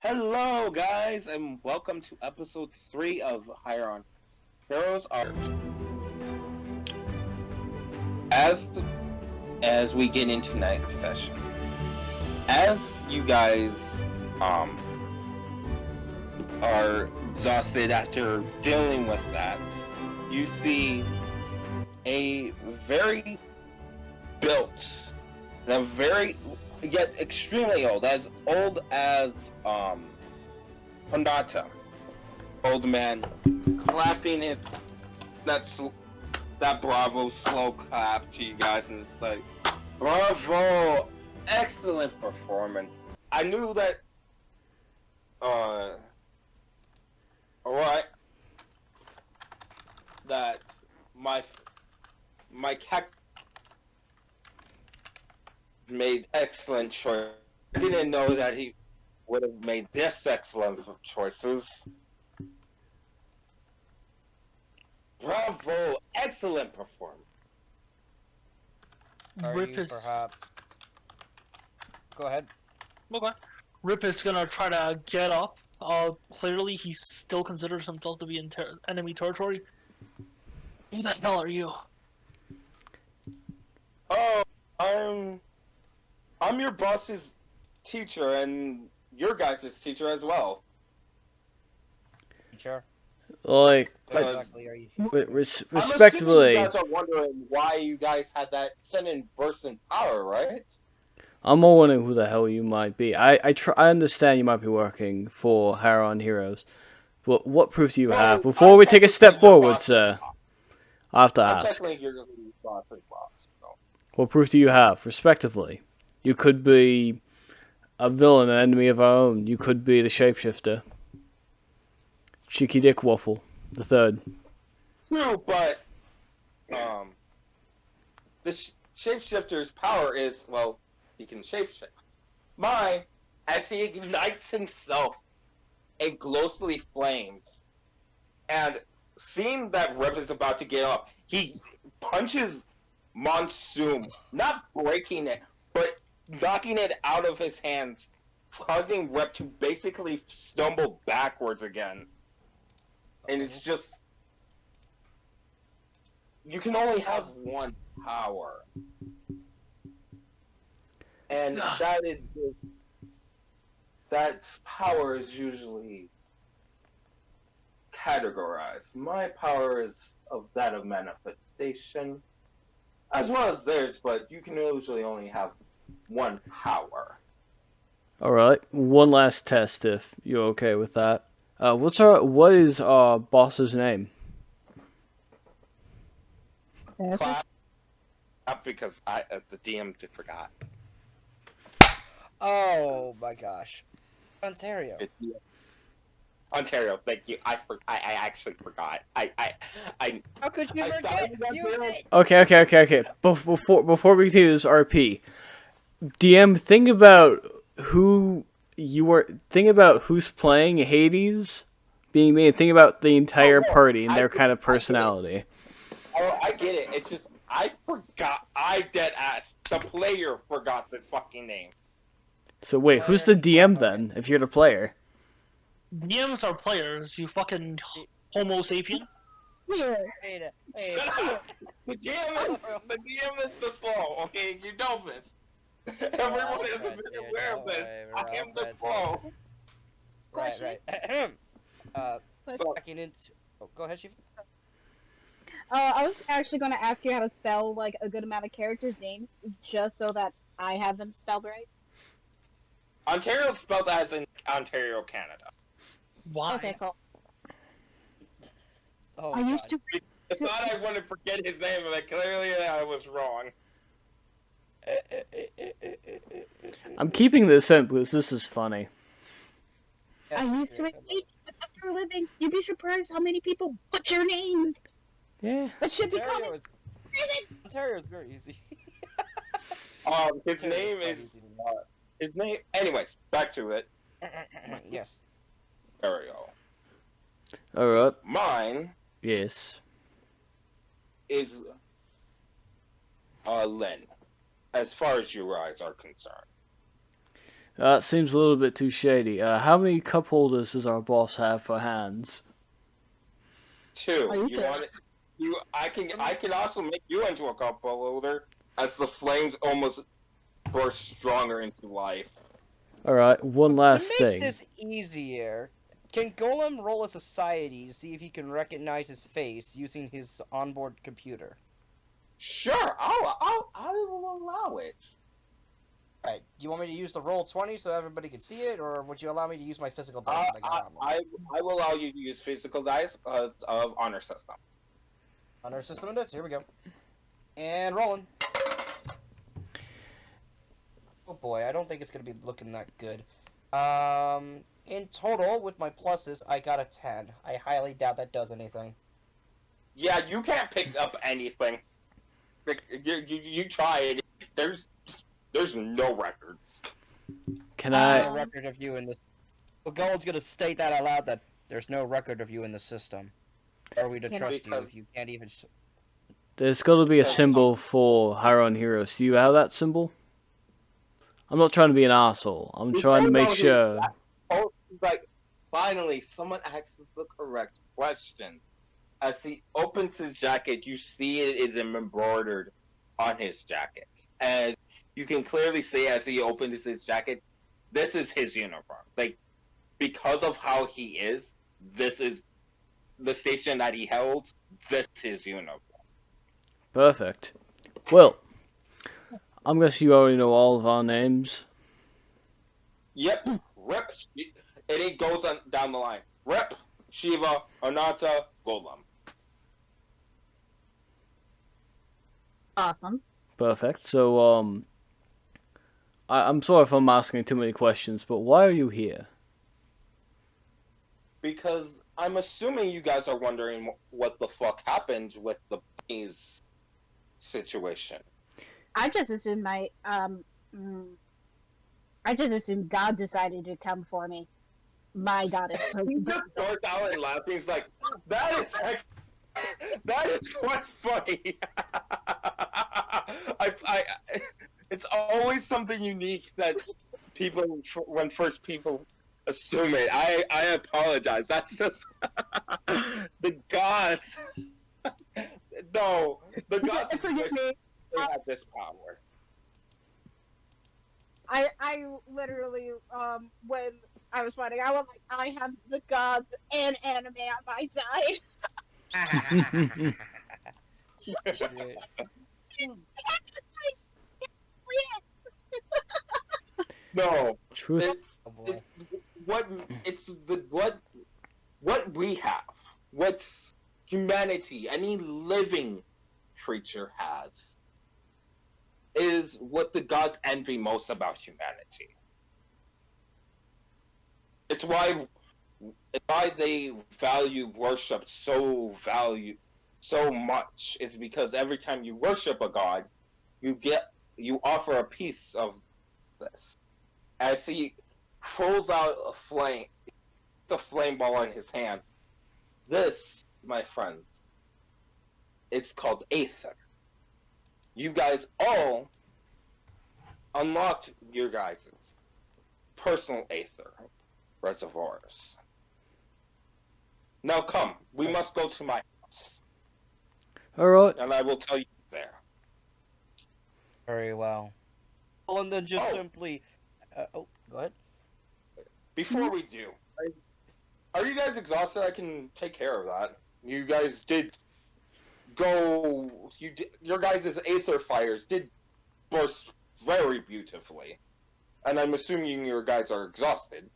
Hello, guys, and welcome to episode 3 of Higher on Heroes Art. As we get into next session, as you guys are exhausted after dealing with that, you see a very built, and a very yet extremely old as Honata, old man, clapping his that bravo slow clap to you guys, and it's like, bravo, excellent performance. I knew that, alright, that my cat made excellent choice. I didn't know that he would have made this excellent of choices. Bravo! Excellent performance. Rip is perhaps? Go ahead. okay. Rip is gonna try to get up. Clearly he still considers himself to be in enemy territory. Who the hell are you? Oh, I'm your boss's teacher and your guys' teacher as well. Teacher. Like, What exactly are you? respectively, I'm assuming you guys are wondering why you guys had that sudden burst in power, right? I'm more wondering who the hell you might be. I understand you might be working for Haron Heroes, but what proof do you have? Before we take a step forward, sir, I have to ask. Technically, you're the boss's boss, so. What proof do you have, respectively? You could be a villain, an enemy of our own. You could be the shapeshifter. Cheeky Dick Waffle, the third. True, but the shapeshifter's power is, well, he can shapeshift. Mine, as he ignites himself in ghostly flames, and seeing that Rip is about to get up, he punches Monsoon, not breaking it, but knocking it out of his hands, causing Rip to basically stumble backwards again. And it's just, you can only have one power. And that power is usually categorized. My power is of that of manifestation, as well as theirs, but you can usually only have one power. Alright, one last test if you're okay with that. What is our boss's name? Clap, because the DM forgot. Oh my gosh. Ontario. Ontario, thank you. I actually forgot. How could you forget? Okay. Before we do this RP, DM, think about who's playing Hades being me, and think about the entire party and their kind of personality. I get it. It's just I forgot. I dead ass. The player forgot this fucking name. So wait, who's the DM then? If you're the player. DMs are players, you fucking Homo sapien. Shut up. The DM is the slow. Okay, you know this. Everyone is aware of this. I am the slow. Right. Backing into. Oh, go ahead, Chief. I was actually going to ask you how to spell like a good amount of characters' names, just so that I have them spelled right. Ontario spelled as in Ontario, Canada. Why? Okay, cool. Oh, I used to. I thought I wouldn't forget his name, but clearly I was wrong. I'm keeping this in because this is funny. I used to make apes for a living. You'd be surprised how many people butcher names. Yeah. That should be Ontario common. Ontario is very easy. His name is. His name. Anyways, back to it. Yes. Ontario. Alright. Mine Yes. is Len, as far as you guys are concerned. That seems a little bit too shady. How many cup holders does our boss have for hands? 2. Are you You sure? want it? I can also make you into a cup holder as the flames almost burst stronger into life. Alright, one last to make thing. this easier, can Golem roll a society to see if he can recognize his face using his onboard computer? Sure, I will allow it. Alright, do you want me to use the roll 20 so everybody can see it, or would you allow me to use my physical dice that I got on me? I will allow you to use physical dice of honor system. On our system it is, here we go. And rolling. Oh boy, I don't think it's going to be looking that good. In total, with my pluses, I got a 10. I highly doubt that does anything. Yeah, you can't pick up anything. You tried. There's no records. Can There's no I... record of you in this. Well, Gold's going to state that out loud, that there's no record of you in the system. Are we to Can I- trust you Because- if you can't even... There's got to be a Because symbol for Haron Heroes. Do you have that symbol? I'm not trying to be an asshole. I'm trying to make sure. Oh, like, finally, someone asks the correct question. As he opens his jacket, you see it is embroidered on his jacket. And you can clearly see as he opens his jacket, this is his uniform. Like, because of how he is, this is the station that he held, this is his uniform. Perfect. Well, I'm guessing you already know all of our names. Yep, Rip. And it goes on down the line. Rip, Shiva, Ananta, Golem. Awesome. Perfect. So, I'm sorry if I'm asking too many questions, but why are you here? Because I'm assuming you guys are wondering what the fuck happened with the bunnies situation. I just assumed I just assumed God decided to come for me. My goddess. He just goes out and laughing. He's like, that is quite funny. It's always something unique that people, when first people assume it. I apologize. That's just the gods. No, the gods Forgive me. they have this power. I literally, when I was fighting, I was like, I have the gods and anime on my side. No, Truth. it's what we have, what humanity, any living creature has, is what the gods envy most about humanity. It's why they value worship so much. Is because every time you worship a god, you offer a piece of this. As he pulls out a flame ball in his hand. This, my friends, it's called Aether. You guys all unlocked your guys' personal Aether reservoirs. Now come, we must go to my house, Alright. and I will tell you there. Very well. Well, and then just Oh. simply... go ahead. Before we do, are you guys exhausted? I can take care of that. You guys did go. Your guys' Aether fires did burst very beautifully, and I'm assuming your guys are exhausted.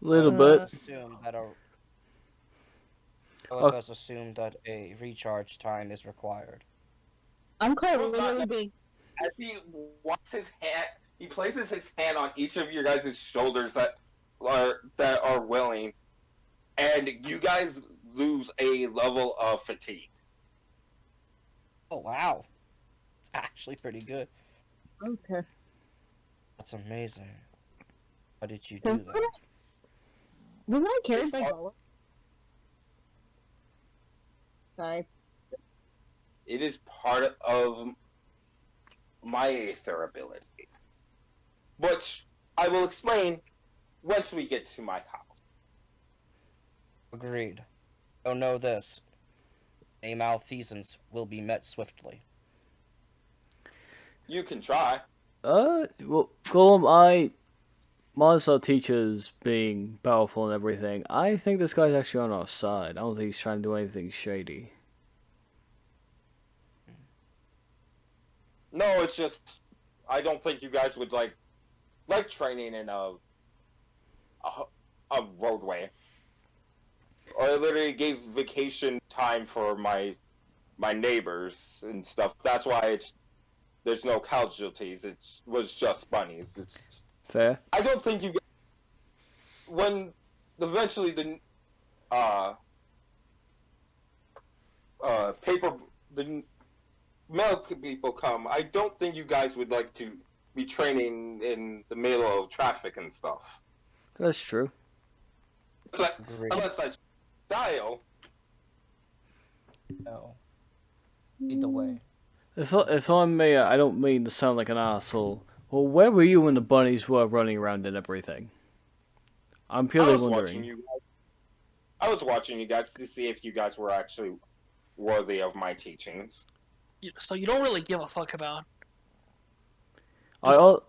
Little Let's bit. assume that Okay. let's assume that a recharge time is required. I'm quite literally being. As he wants his hand, he places his hand on each of your guys' shoulders that are willing, and you guys lose a level of fatigue. Oh wow, it's actually pretty good. Okay. That's amazing. How did you do that? Wasn't I carried by Golem? Sorry. It is part of my Aether ability. which I will explain once we get to my house. Agreed. Oh, know this. A malfeasance will be met swiftly. You can try. Well, Golem, minus our teachers being powerful and everything, I think this guy's actually on our side. I don't think he's trying to do anything shady. No, it's just I don't think you guys would like training in a roadway. I literally gave vacation time for my neighbors and stuff. That's why there's no casualties. It was just bunnies. It's Fair? I don't think you when eventually the mail people come. I don't think you guys would like to be training in the middle of traffic and stuff. That's true. Unless that's style. No. Either way. If I may, I don't mean to sound like an asshole. Well, where were you when the bunnies were running around and everything? I'm purely wondering. I was watching you guys to see if you guys were actually worthy of my teachings. So you don't really give a fuck about. No,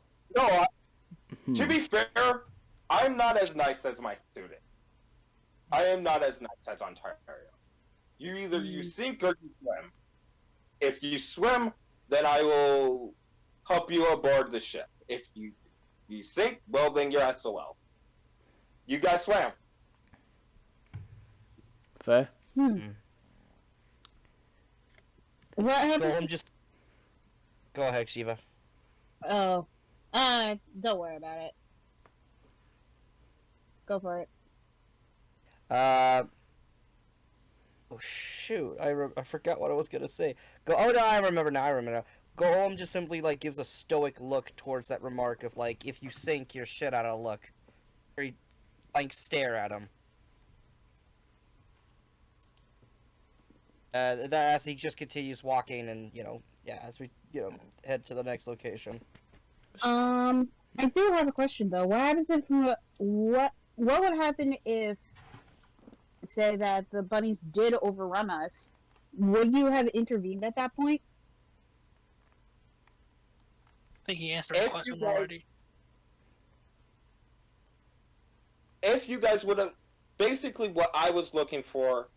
to be fair, I'm not as nice as my student. I am not as nice as Ontario. You either you sink or you swim. If you swim, then I will help you aboard the ship. If you sink, well then you're SOL. You guys swam. Fair? What happened? Go ahead, Shiva. Oh, don't worry about it. Go for it. Oh shoot! I forgot what I was gonna say. Oh no, I remember now. Golem just simply gives a stoic look towards that remark of if you sink, you're shit out of luck. Or he stare at him. That as he just continues walking, and as we head to the next location. I do have a question though. What happens if what would happen if, say that the bunnies did overrun us? Would you have intervened at that point? I think he answered the question already. If you guys would have, basically what I was looking for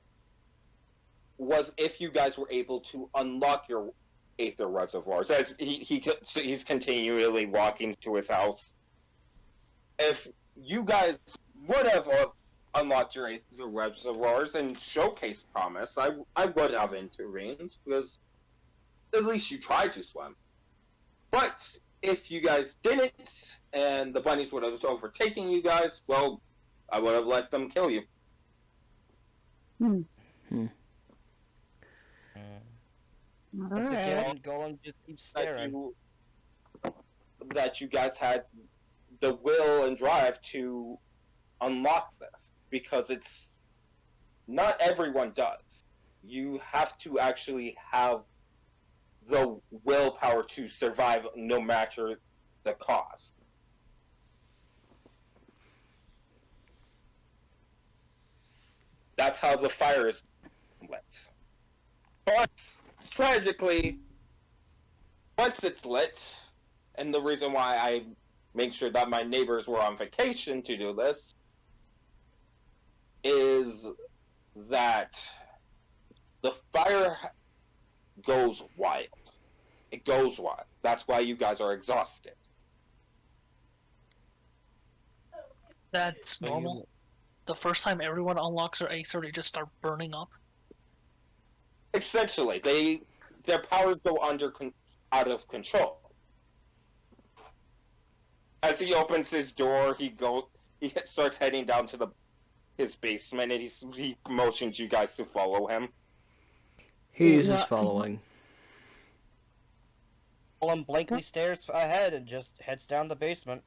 was if you guys were able to unlock your Aether reservoirs, as he's continually walking to his house. If you guys would have unlocked your Aether reservoirs and showcase promise, I would have intervened, because at least you tried to swim. But if you guys didn't, and the bunnies would have overtaken you guys, well, I would have let them kill you. Once again, Golem just keeps staring. That you guys had the will and drive to unlock this, because it's not everyone does. You have to actually have the willpower to survive no matter the cost. That's how the fire is lit. But tragically, once it's lit, and the reason why I make sure that my neighbors were on vacation to do this is that the fire goes wild. It goes wild. That's why you guys are exhausted. That's normal. The first time everyone unlocks their Aether, they just start burning up. Essentially, their powers go out of control. As he opens his door, he starts heading down to his basement, and he motions you guys to follow him. He's just following. Golem blankly stares ahead and just heads down the basement.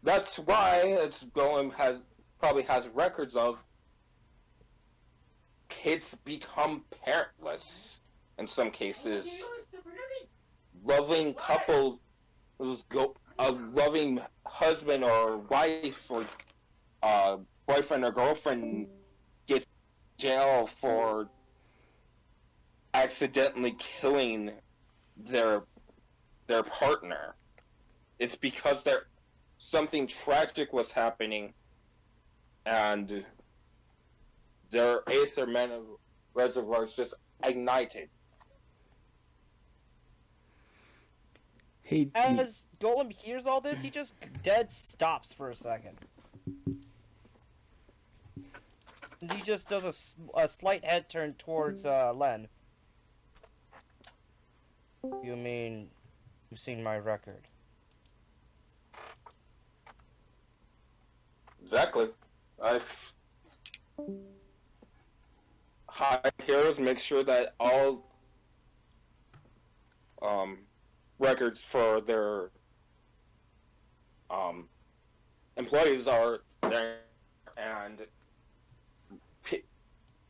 That's why Golem probably has records of kids become parentless in some cases. Loving couples go, a loving husband or wife or boyfriend or girlfriend gets jail for accidentally killing their partner. It's because something tragic was happening, and their Aether mana reservoirs just ignited. As Golem hears all this, he just dead stops for a second. And he just does a slight head turn towards Len. You mean you've seen my record? Exactly. High heroes make sure that all records for their employees are there,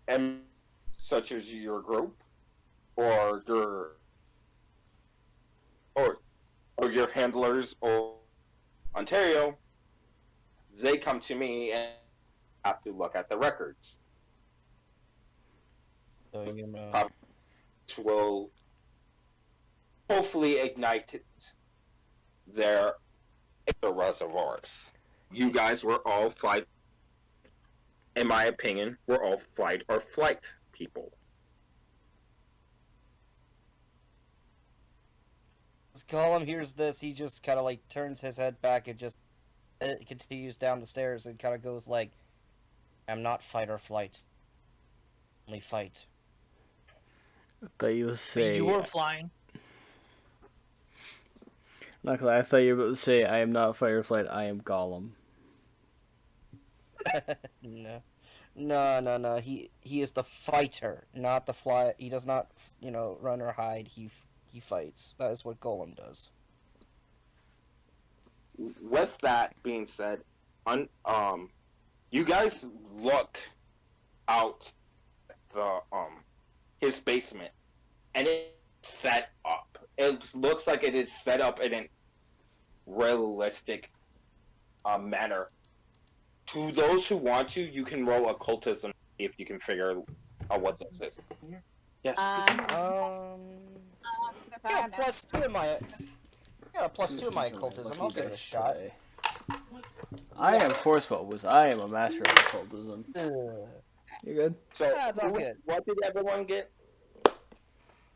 and such as your group or your handlers or Ontario, they come to me and have to look at the records. So you know. Which will hopefully ignite their reservoirs. You guys were all fight. In my opinion, we're all fight or flight people. As Gollum hears this, he just kind of like turns his head back and just continues down the stairs and kind of goes like, "I'm not fight or flight. Only fight." I thought you would say. You were flying. Not gonna lie, I thought you were about to say, "I am not fight or flight. I am Gollum." No. He is the fighter, not the fly. He does not, run or hide. He fights. That is what Golem does. With that being said, you guys look out the his basement, and it's set up. It looks like it is set up in a realistic manner. To those who want to, you can roll occultism if you can figure out what this is. Yes. Yeah, +2 in my. Yeah, +2 in my occultism. I'll give it a shot. I am forceful. I am a master of occultism. You good? So, That's all good. what did everyone get?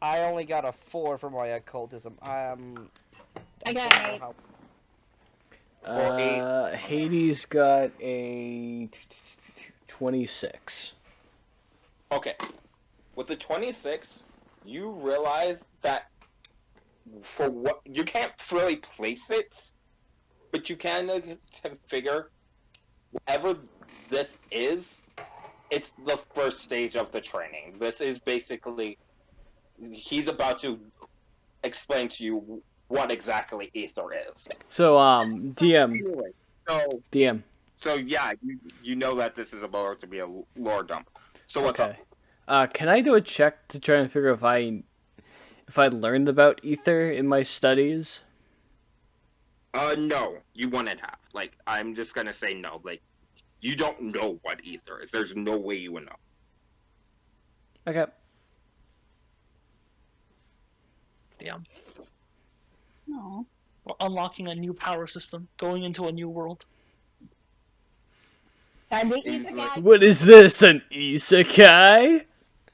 I only got a 4 for my occultism. I got an 8. Hades got a 26. Okay. With the 26, you realize that for what you can't really place it, but you can figure whatever this is, it's the first stage of the training. This is basically he's about to explain to you what exactly Aether is. So, DM. Anyway, DM. So yeah, you know that this is about to be a lore dump. So what's up? Can I do a check to try and figure if I learned about Aether in my studies? No, you wouldn't have. Like, I'm just gonna say no. Like, you don't know what Aether is. There's no way you would know. Okay. Damn. No. We're unlocking a new power system, going into a new world. Time to He's like- What is this, an isekai?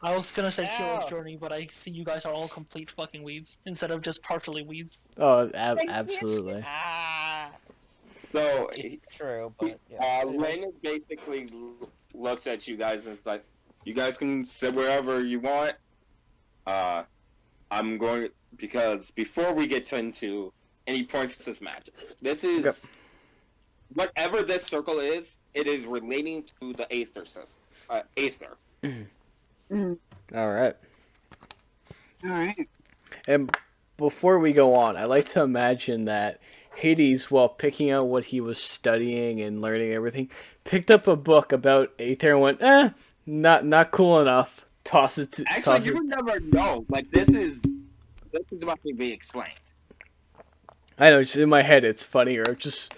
I was gonna say Hero's Ow. Journey, but I see you guys are all complete fucking weebs instead of just partially weebs. Oh, absolutely. So, It's true, but yeah. Lynn basically looks at you guys and is like, you guys can sit wherever you want. I'm going, because before we get into any points to this match, this is, Okay. whatever this circle is, it is relating to the Aether system. Aether. Alright. Alright. And before we go on, I like to imagine that Hades, while picking out what he was studying and learning everything, picked up a book about Aether and went, Not cool enough. Toss it. Actually, Toss you it. would never know. Like this is about to be explained. I know. It's in my head. It's funnier. Just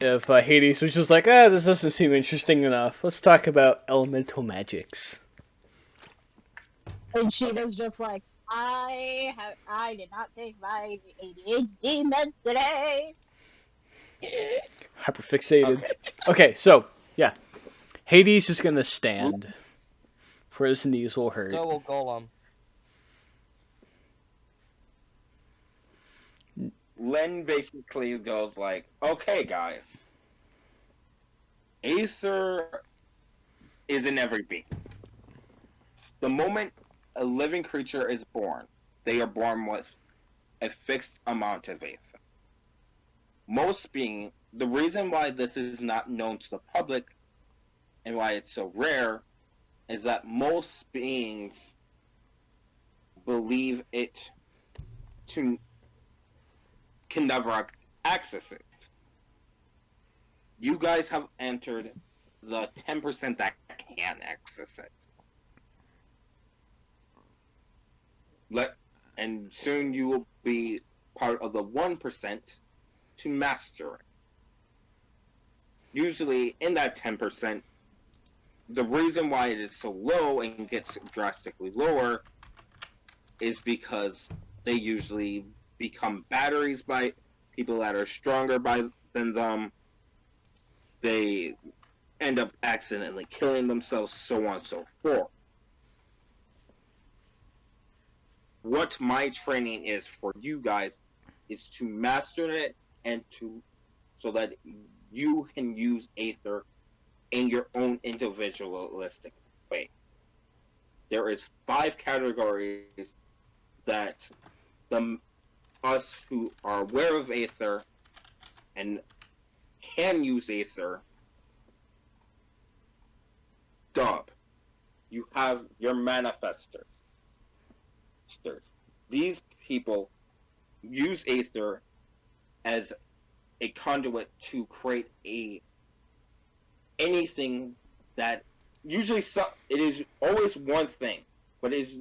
if Hades was just like, this doesn't seem interesting enough. Let's talk about elemental magics. And Sheeta's just like, I did not take my ADHD meds today. Hyperfixated. Okay, so yeah, Hades is gonna stand. For his knees will hurt. So will Golem. Len basically goes like, okay, guys. Aether is in every being. The moment a living creature is born, they are born with a fixed amount of Aether. The reason why this is not known to the public and why it's so rare is that most beings believe it can never access it. You guys have entered the 10% that can access it. And soon you will be part of the 1% to master it. Usually in that 10%, the reason why it is so low and gets drastically lower is because they usually become batteries by people that are stronger than them. They end up accidentally killing themselves, so on and so forth. What my training is for you guys is to master it and so that you can use Aether in your own individualistic way. There is 5 categories that us who are aware of Aether and can use Aether dub. You have your manifestors. These people use Aether as a conduit to create anything that usually it is always one thing, but it is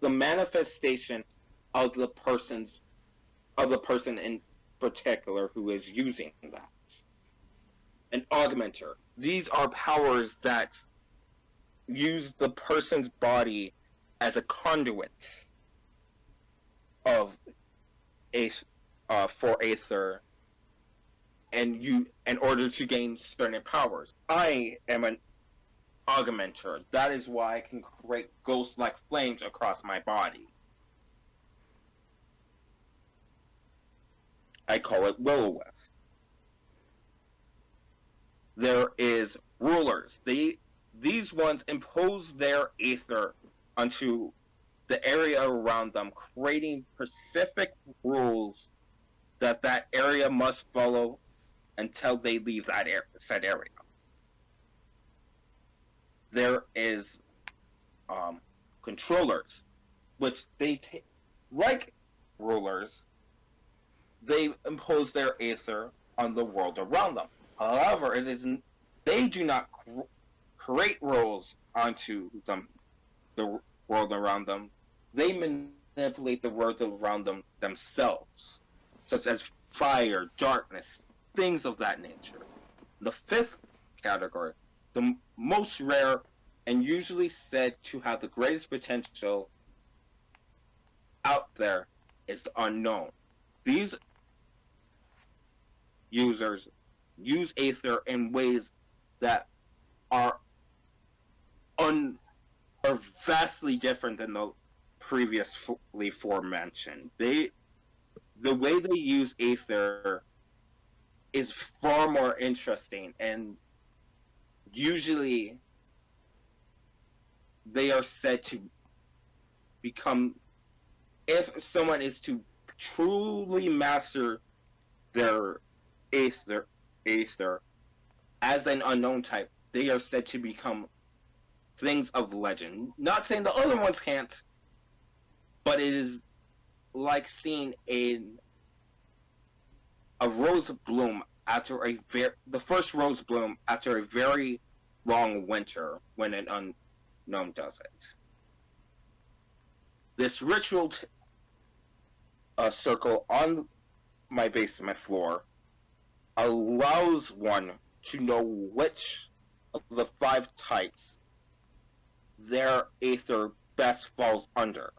the manifestation of the person in particular who is using that. An augmenter. These are powers that use the person's body as a conduit for Aether, and in order to gain certain powers. I am an augmenter. That is why I can create ghost-like flames across my body. I call it Will-O-Wisp. There is rulers. These ones impose their Aether onto the area around them, creating specific rules that area must follow until they leave that said area. There is controllers, which like rulers, they impose their Aether on the world around them. However, they do not create rules onto the world around them. They manipulate the world around them themselves, such as fire, darkness, things of that nature. The 5th category, the most rare and usually said to have the greatest potential out there, is the unknown. These users use Aether in ways that are vastly different than the previously aforementioned. The way they use Aether is far more interesting, and usually they are said to become, if someone is to truly master their Aether as an unknown type, they are said to become things of legend. Not saying the other ones can't, but it is like seeing a rose bloom after the first rose bloom after a very long winter when gnome doesn't. This ritual circle on my basement floor allows one to know which of the 5 types their Aether best falls under.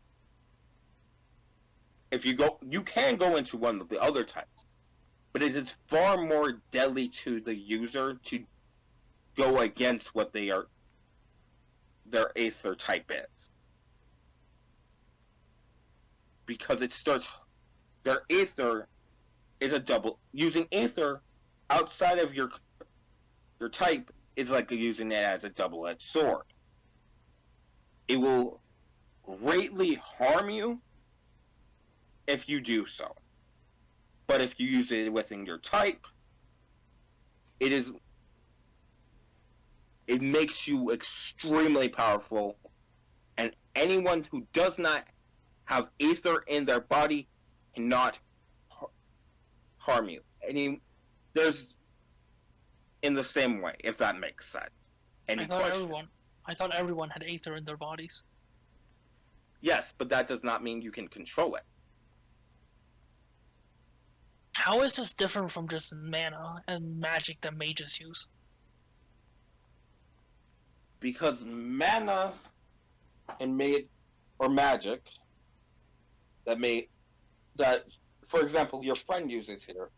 If you can go into one of the other types, but it is far more deadly to the user to go against what their Aether type is. Because their Aether is a double. Using Aether outside of your type is like using it as a double-edged sword. It will greatly harm you if you do so. But if you use it within your type, it makes you extremely powerful, and anyone who does not have Aether in their body cannot harm you. There's in the same way, if that makes sense. I thought everyone had Aether in their bodies. Yes, but that does not mean you can control it. How is this different from just mana and magic that mages use? Because mana and magic that for example your friend uses here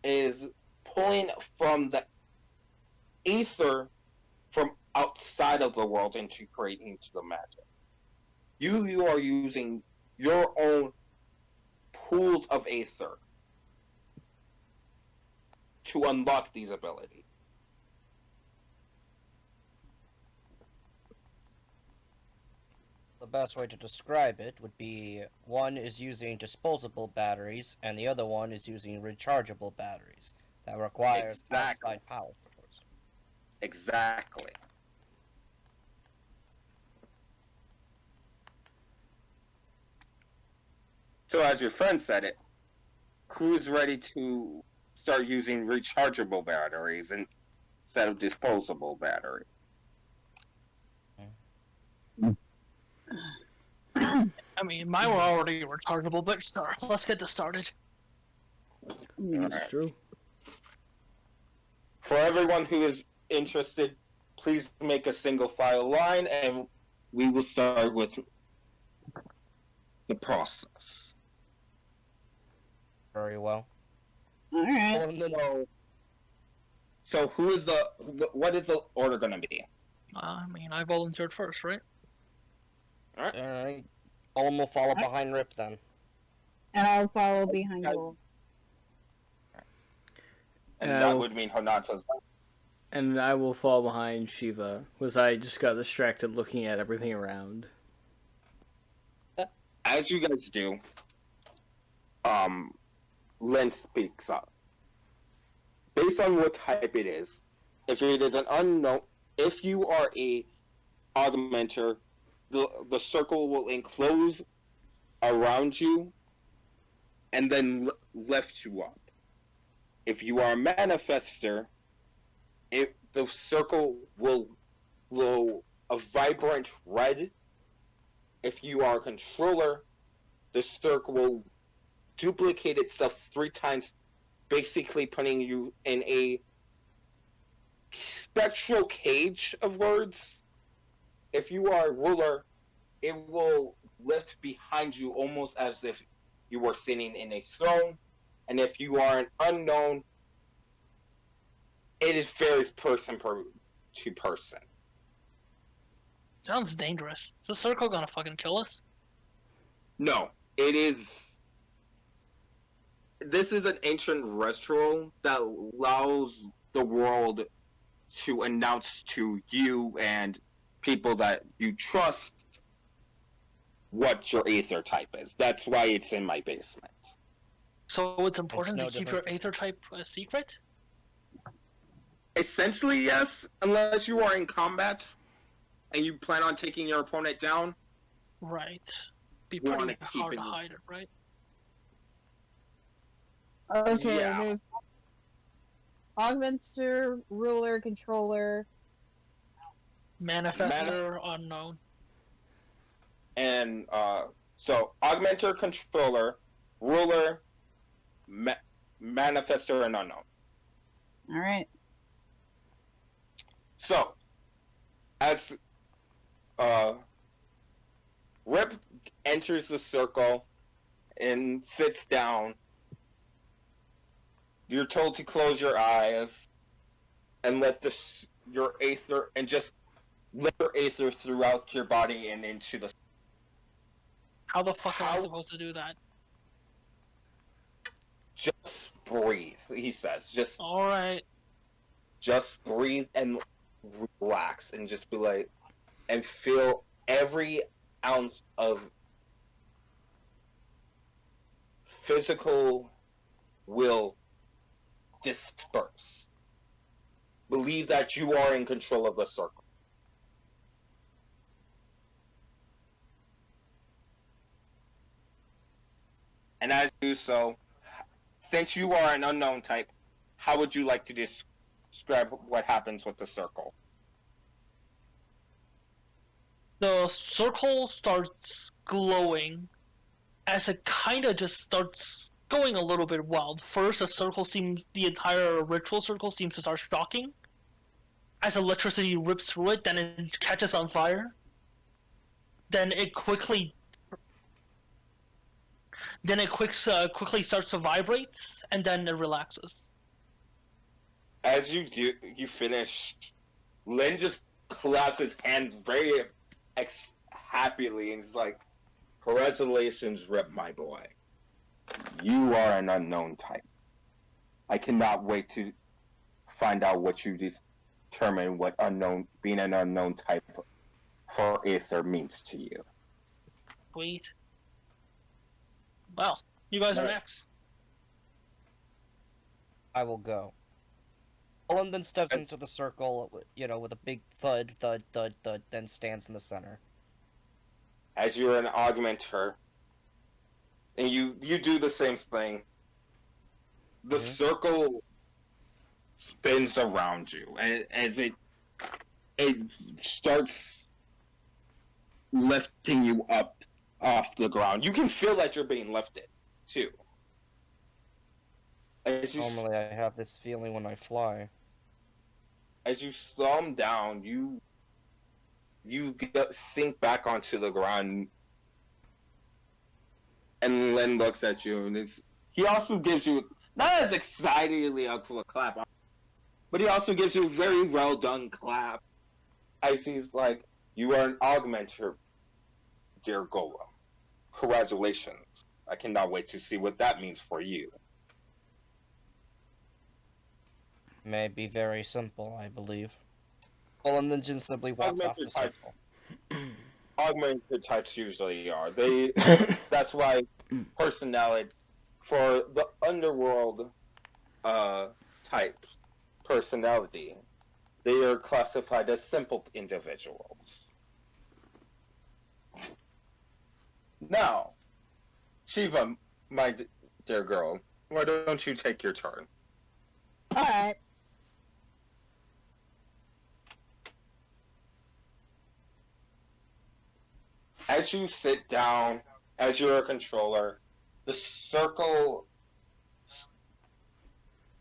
is pulling from the Aether from outside of the world into creating the magic. You are using your own pools of Aether to unlock these abilities. The best way to describe it would be one is using disposable batteries and the other one is using rechargeable batteries that requires outside power source. Exactly. So as your friend said it, who's ready to start using rechargeable batteries instead of disposable batteries? I mean, mine were already rechargeable, but let's get this started. That's true. For everyone who is interested, please make a single file line and we will start with the process. Very well. Alright. So what is the order going to be? I mean, I volunteered first, right? Alright. Olin will follow behind Rip then. And I'll follow behind you. And that would mean Hanata's. And I will fall behind Shiva, because I just got distracted looking at everything around. As you guys do, Len speaks up. Based on what type it is, if it is an unknown, if you are a augmenter, the circle will enclose around you and then lift you up. If you are a manifester, the circle will glow a vibrant red. If you are a controller, the circle will duplicate itself 3 times, basically putting you in a spectral cage of words. If you are a ruler, it will lift behind you almost as if you were sitting in a throne. And if you are an unknown, it varies person to person. Sounds dangerous. Is the circle gonna fucking kill us? No, it is. This is an ancient ritual that allows the world to announce to you and people that you trust what your Aether type is. That's why it's in my basement. So it's important no to keep your different. Aether type a secret? Essentially, yes, unless you are in combat and you plan on taking your opponent down. Right. Be You pretty wanna keep hard to it- hide it, right? Okay, Yeah. there's augmenter, ruler, controller. Manifester unknown. And so augmenter, controller, ruler, manifester, and unknown. All right. So as Rip enters the circle and sits down, you're told to close your eyes and let your Aether and just let your Aether throughout your body and into the. How the fuck am I supposed to do that? Just breathe, he says. Alright. Just breathe and relax and just be like, and feel every ounce of physical will disperse. Believe that you are in control of the circle. And as you do so, since you are an unknown type, how would you like to describe what happens with the circle? The circle starts glowing as it kind of just starts going a little bit wild. First, the entire ritual circle seems to start shocking. As electricity rips through it, then it catches on fire. Then it quickly starts to vibrate, and then it relaxes. As you finish, Lynn just claps his hand very happily and is like, "Congratulations, Rip, my boy. You are an unknown type. I cannot wait to find out what you determine what being an unknown type for Aether means to you." Sweet. Well, you guys are next. I will go. Olin then steps into the circle, with a big thud, thud, thud, thud, then stands in the center. As you're an augmenter, and you do the same thing, the circle spins around you, and as it starts lifting you up off the ground. You can feel that you're being lifted, too. Normally I have this feeling when I fly. As you slow down, you sink back onto the ground, and Len looks at you, and he also gives you, not as excitedly a clap, but he also gives you a very well done clap, as he's like, "You are an augmenter, dear Golem. Congratulations. I cannot wait to see what that means for you." May be very simple, I believe. Olin then just simply walks off the circle. Augmented types usually are. That's why personality for the underworld type personality, they are classified as simple individuals. Now, Shiva, my dear girl, why don't you take your turn? Alright. As you sit down, as you're a controller, the circle...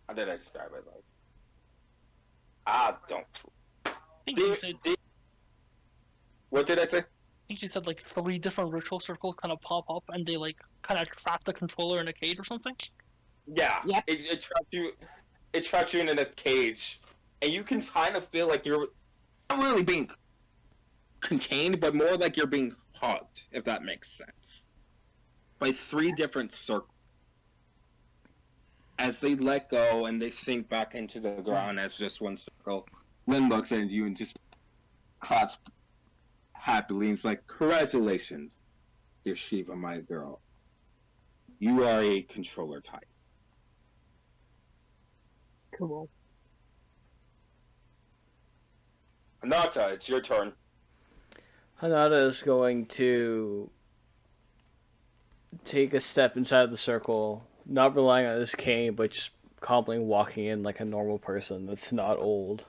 How did I describe it? Don't. What did I say? I think you said like 3 different ritual circles kind of pop up, and they like kind of trap the controller in a cage or something. Yeah. Yep. It traps you. It traps you in a cage, and you can kind of feel like you're not really being contained, but more like you're being hugged, if that makes sense, by 3 different circles. As they let go and they sink back into the ground as just one circle, Lynn looks at you and just claps happily and is like, "Congratulations, dear Shiva, my girl. You are a controller type." Cool. Anata, it's your turn. Hanada is going to take a step inside the circle, not relying on this cane, but just calmly walking in like a normal person that's not old.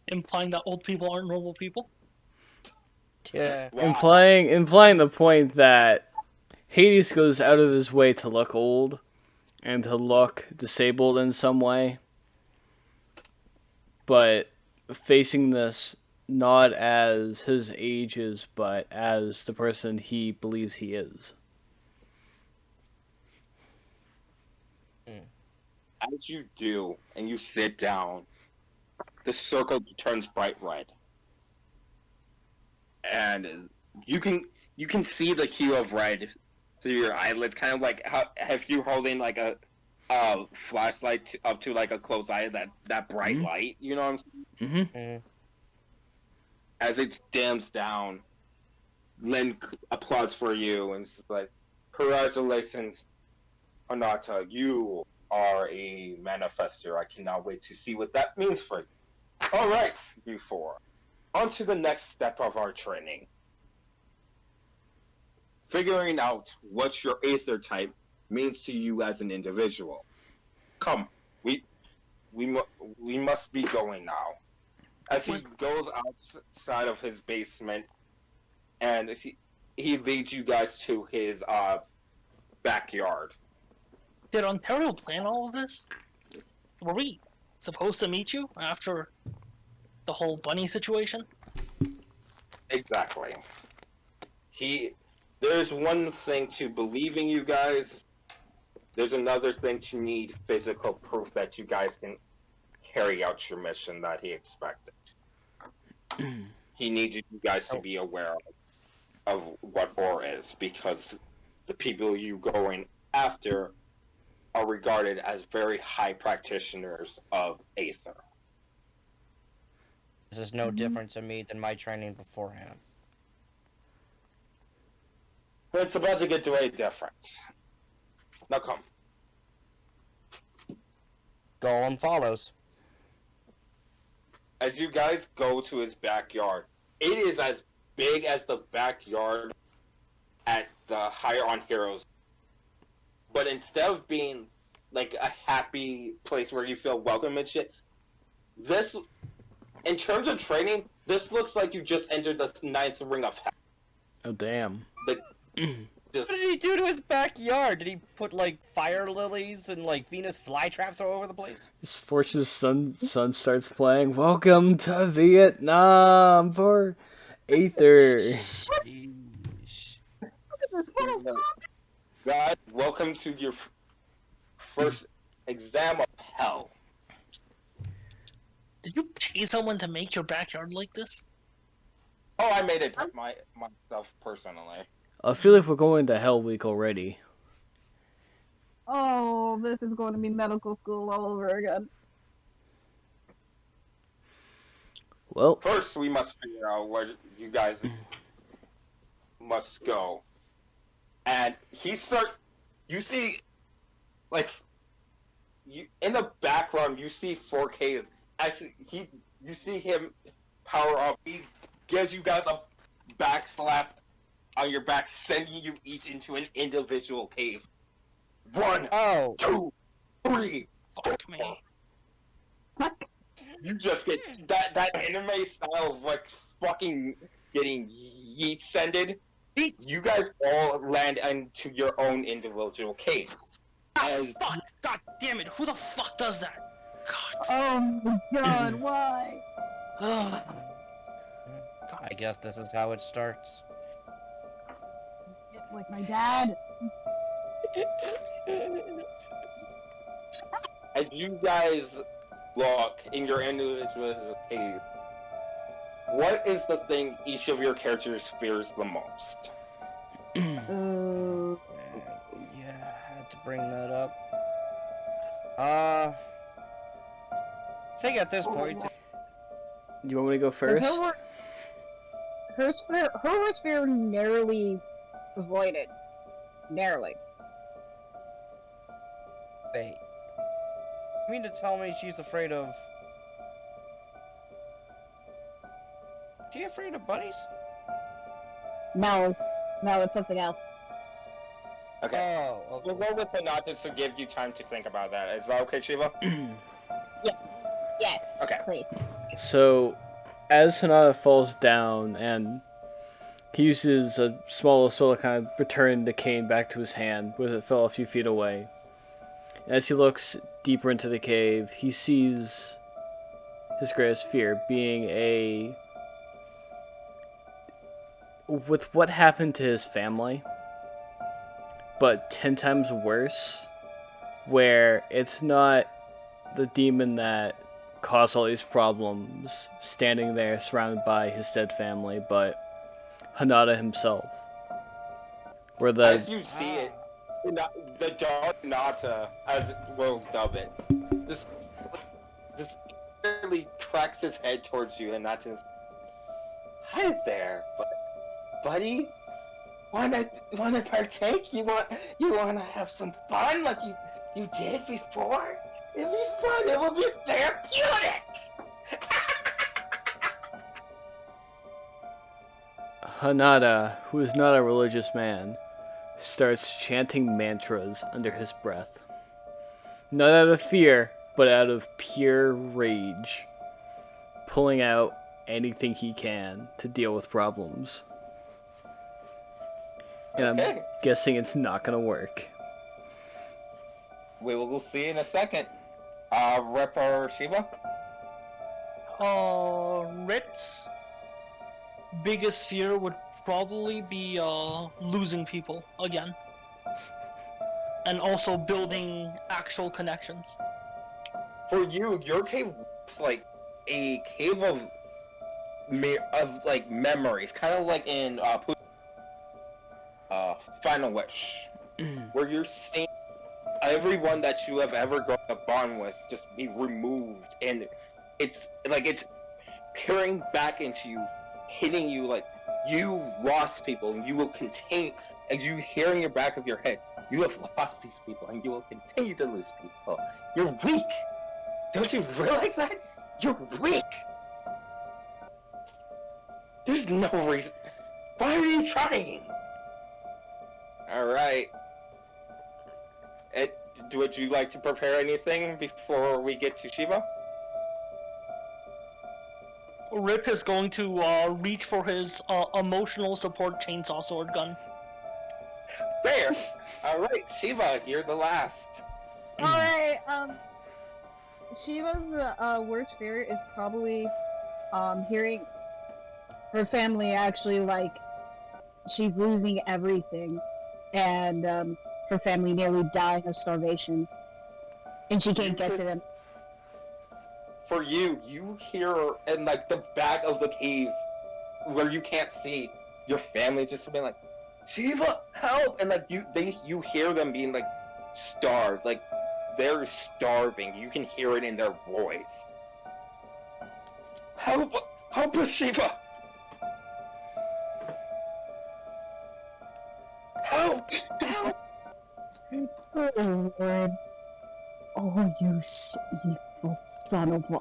implying that old people aren't normal people. Yeah. Wow. Implying the point that Hades goes out of his way to look old and to look disabled in some way, but facing this not as his age is, but as the person he believes he is. As you do, and you sit down, the circle turns bright red, and you can see the hue of red through your eyelids, kind of like how if you're holding like a flashlight up to like a closed eye, that bright light. You know what I'm saying? Mm-hmm. As it dims down, Lynn applauds for you and it's like, "Congratulations, Anata, you are a manifester. I cannot wait to see what that means for you." All right, you four. On to the next step of our training. Figuring out what your Aether type means to you as an individual. Come, we must be going now. As he goes outside of his basement, and he leads you guys to his backyard. Did Ontario plan all of this? Were we supposed to meet you after the whole bunny situation? Exactly. There's one thing to believing you guys. There's another thing to need physical proof that you guys can carry out your mission that he expected. He needs you guys to be aware of what Boar is, because the people you going after are regarded as very high practitioners of Aether. This is no different to me than my training beforehand. It's about to get to a difference. Now come. Golem follows. As you guys go to his backyard, it is as big as the backyard at the Higher on Heroes. But instead of being like a happy place where you feel welcome and shit, this, in terms of training, this looks like you just entered the ninth ring of hell. Oh, damn. Like, just, What did he do to his backyard? Did he put, like, fire lilies and, like, Venus flytraps all over the place? His Fortune's son starts playing Welcome to Vietnam for Aether. Sheesh. guys, welcome to your first exam of hell. Did you pay someone to make your backyard like this? Oh, I made it myself personally. I feel like we're going to Hell Week already. Oh, this is going to be medical school all over again. Well, First, we must figure out where you guys must go. And you see, like, in the background, you see 4Ks. You see him power up. He gives you guys a back slap on your back, sending you each into an individual cave. 1, Oh. 2, 3. Fuck me. You just get that anime style of like fucking getting yeet sended. You guys all land into your own individual caves. And Fuck! God damn it! Who the fuck does that? God. Oh my god, why? I guess this is how it starts. Like my dad. as you guys look in your individual cave, what is the thing each of your characters fears the most? Yeah, I had to bring that up. I think at this point, do you want me to go first? Her worst fear narrowly avoided. Narrowly. wait. You mean to tell me she's afraid of? Is she afraid of bunnies? No, it's something else. Okay. Oh, okay. We'll go with Panatas to give you time to think about that. Is that okay, Shiva? Yes. Okay. Please. So, as Sonata falls down and he uses a small spell to kind of return the cane back to his hand, where it fell a few feet away. As he looks deeper into the cave, he sees his greatest fear being with what happened to his family, but 10 times worse, where it's not the demon that caused all these problems standing there surrounded by his dead family, but Hanada himself. Where As you see it, the dark Nata, as we'll dub it, just barely cracks his head towards you, and Nata's, hi there, buddy. Wanna partake? You wanna have some fun like you did before? It'll be fun. It will be therapeutic. Hanada, who is not a religious man, starts chanting mantras under his breath. Not out of fear, but out of pure rage. Pulling out anything he can to deal with problems. And Okay. I'm guessing it's not gonna work. We will see in a second. Rep or Shiva? Rit's biggest fear would probably be losing people again. And also building actual connections. For you, your cave looks like a cave of like memories, kind of like in Final Wish, where you're seeing everyone that you have ever grown up on with just be removed, and it's peering back into you, hitting you like you lost people, and you will continue, as you hear in your back of your head, you have lost these people, and you will continue to lose people. You're weak. Don't you realize that? You're weak. There's no reason. Why are you trying? Alright. Would you like to prepare anything before we get to Shiva? Rip is going to reach for his emotional support chainsaw sword gun. Fair! Alright, Shiva, you're the last. Alright, Shiva's worst fear is probably hearing her family actually, like, she's losing everything, and her family nearly dying of starvation, and she can't get to them. For you hear in like the back of the cave where you can't see your family just being like, Shiva, help! And like you hear them being like starved, like they're starving. You can hear it in their voice. Help us, Shiva! Help! Oh, Lord. Oh, you evil son of a...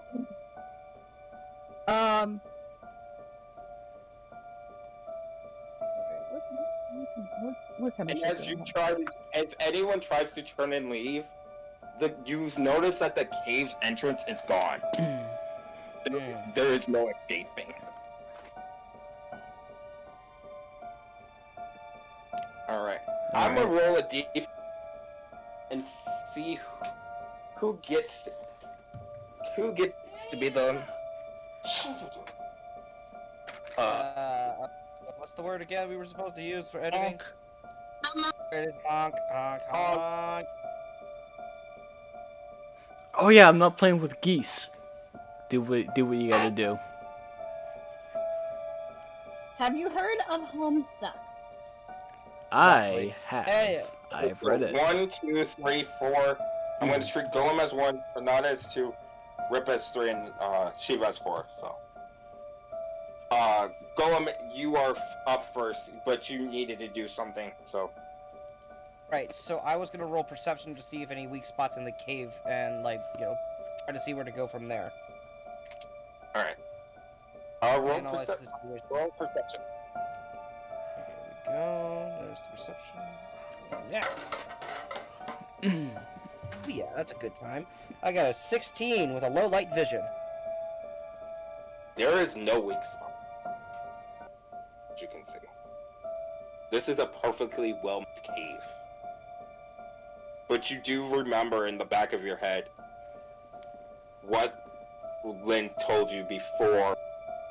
What kind of And shit as do I you have? try to, if anyone tries to turn and leave, you notice that the cave's entrance is gone. There is no escaping. Alright. I'm gonna roll a d and see who gets to be the What's the word again we were supposed to use for editing? Honk. It is honk, honk, honk. Oh yeah, I'm not playing with geese. Do what you gotta do. Have you heard of Homestuck? Exactly. I have. Hey. I've read it. 1, 2, 3, 4. I'm going to treat Golem as 1, Renata as 2, Rip as 3, and Shiva as 4. So, Golem, you are up first, but you needed to do something. So, Right, so I was gonna roll perception to see if any weak spots in the cave and, like, try to see where to go from there. all right. Roll Analyze the perception. situation. Roll perception. Here we go. There's the perception. Yeah. Oh, yeah, that's a good time. I got a 16 with a low light vision. There is no weak spot, as you can see. This is a perfectly well-made cave. But you do remember in the back of your head what Lynn told you before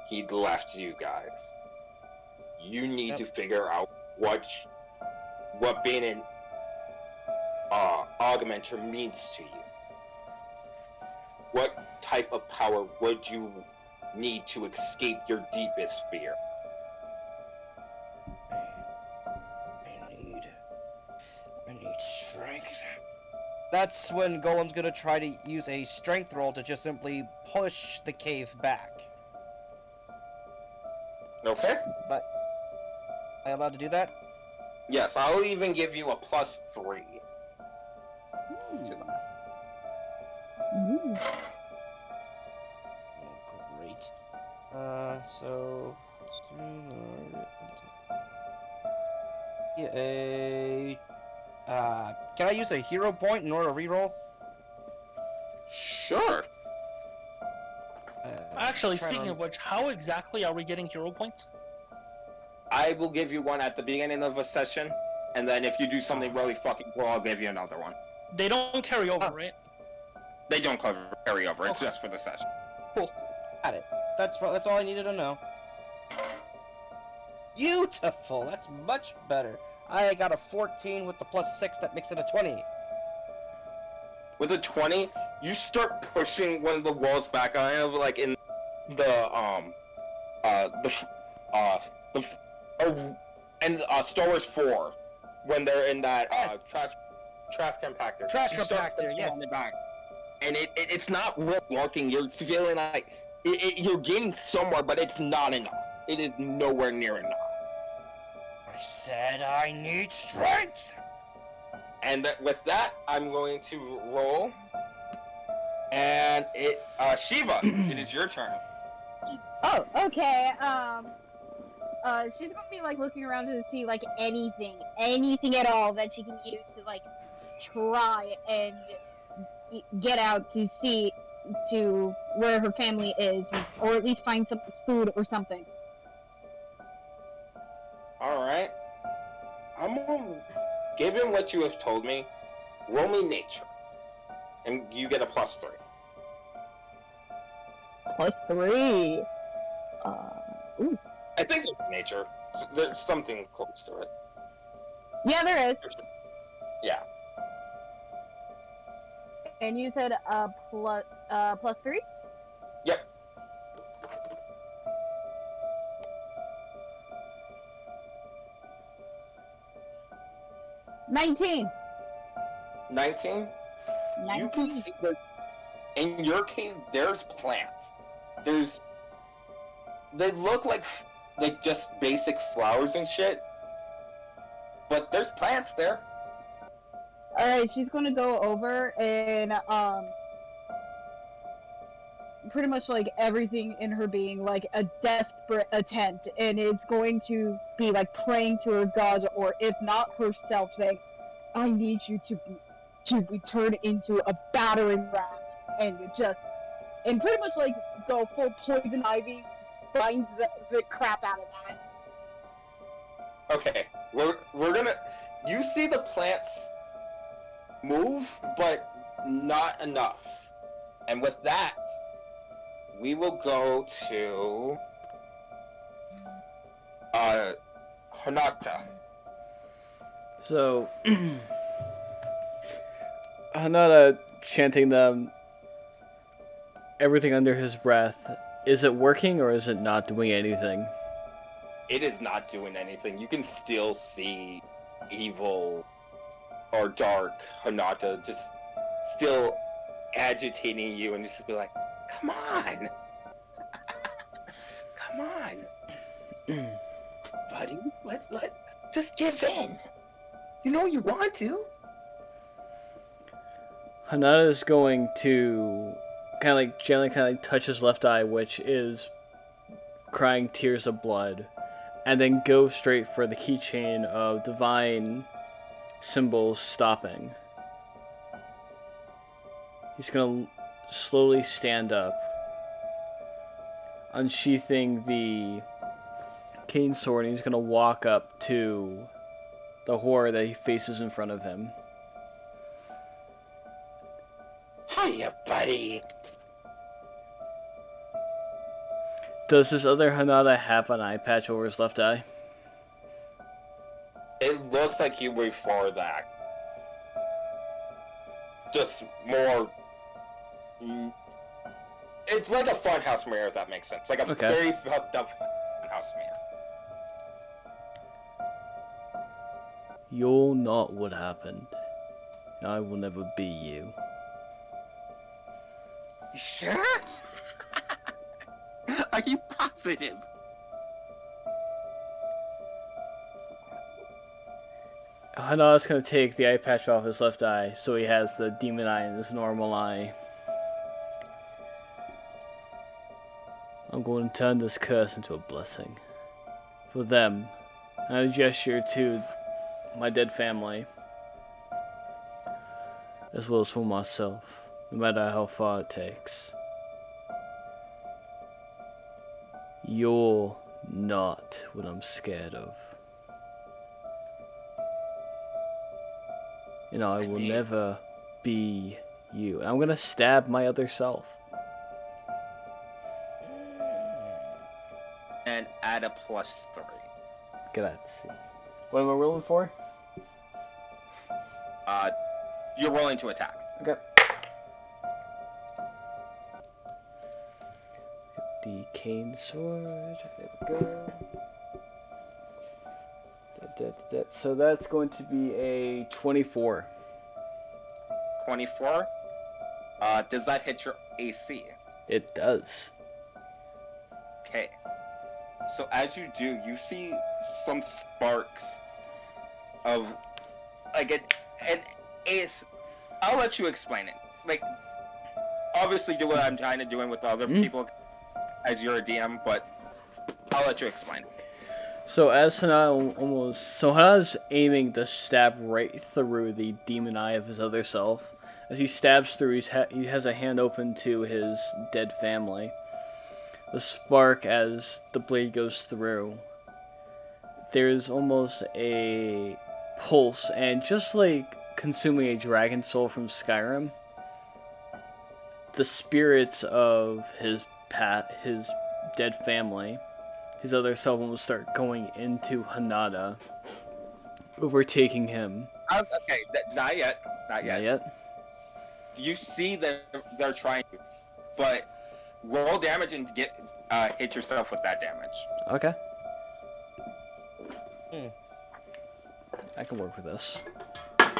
he left you guys. You need to figure out what being an augmenter means to you. What type of power would you need to escape your deepest fear? I need strength. That's when Golem's gonna try to use a strength roll to just simply push the cave back. Okay? But am I allowed to do that? Yes, I'll even give you a +3. Ooh. Oh, great. So... Yeah, can I use a hero point in order to reroll? Sure. Actually, speaking of which, how exactly are we getting hero points? I will give you one at the beginning of a session, and then if you do something really fucking cool, I'll give you another one. They don't carry over, Oh. right? They don't carry over, it's Okay. just for the session. Cool. Got it. That's all I needed to know. Beautiful! That's much better. I got a 14 with the +6, that makes it a 20. With a 20, you start pushing one of the walls back, kind of like in Star Wars 4, when they're in that trash compactor. Trash You start compactor, pushing yes. on the back. And it's not really working. You're feeling like you're getting somewhere, but it's not enough. It is nowhere near enough. I said I need strength! And with that, I'm going to roll. And Shiva, it is your turn. Oh, okay. She's gonna be like looking around to see like anything at all that she can use to like try and get out to see to where her family is, or at least find some food or something. Alright. I'm gonna, given what you have told me, roll me nature. And you get a +3. +3. Ooh. I think it's nature. There's something close to it. Yeah, there is. Yeah. And you said +3? Yep. $19. 19? You can see that in your cave there's plants. They look like just basic flowers and shit. But there's plants there. Alright, she's gonna go over and pretty much like everything in her being like a desperate attempt, and is going to be like praying to her god, or if not herself, saying, I need you to be turned into a battering ram, and pretty much like go full poison ivy, binds the crap out of that. Okay, we're gonna. You see the plants move, but not enough. And with that, we will go to Hanata. So, Hanada chanting them, everything under his breath. Is it working or is it not doing anything? It is not doing anything. You can still see evil or dark Hanata just still agitating you, and just be like, come on. Come on. Buddy, just give in. You know you want to. Hanada is going to gently touch his left eye, which is crying tears of blood, and then go straight for the keychain of divine symbols stopping. He's gonna slowly stand up, unsheathing the cane sword, and he's gonna walk up to the horror that he faces in front of him. Hiya, buddy. Does this other Hanada have an eye patch over his left eye? It looks like you before that. Just more. It's like a funhouse mirror, if that makes sense. Like a Okay. very fucked up funhouse mirror. You're not what happened. I will never be you. You sure? Are you positive? Hanada's gonna take the eye patch off his left eye, so he has the demon eye in his normal eye. I'm going to turn this curse into a blessing. For them. And a gesture to my dead family. As well as for myself. No matter how far it takes. You're not what I'm scared of. And I will never be you. And I'm gonna stab my other self. And add a +3. Grazie. What am I rolling for? You're rolling to attack. Okay. The cane sword. There we go. So that's going to be a 24. 24. Does that hit your AC? It does. Okay. So as you do, you see some sparks of like an ace. I'll let you explain it. Like, obviously, do what I'm trying to do with the other people as you're a DM, but I'll let you explain. So as Hanada's aiming the stab right through the demon eye of his other self. As he stabs through, he has a hand open to his dead family. The spark as the blade goes through. There's almost a pulse, and just like consuming a dragon soul from Skyrim, the spirits of his dead family, his other self, will start going into Hanada, overtaking him. Okay, not yet. Not Not yet. yet? You see that they're trying to, but roll damage and hit yourself with that damage. Okay. I can work with this. Damn.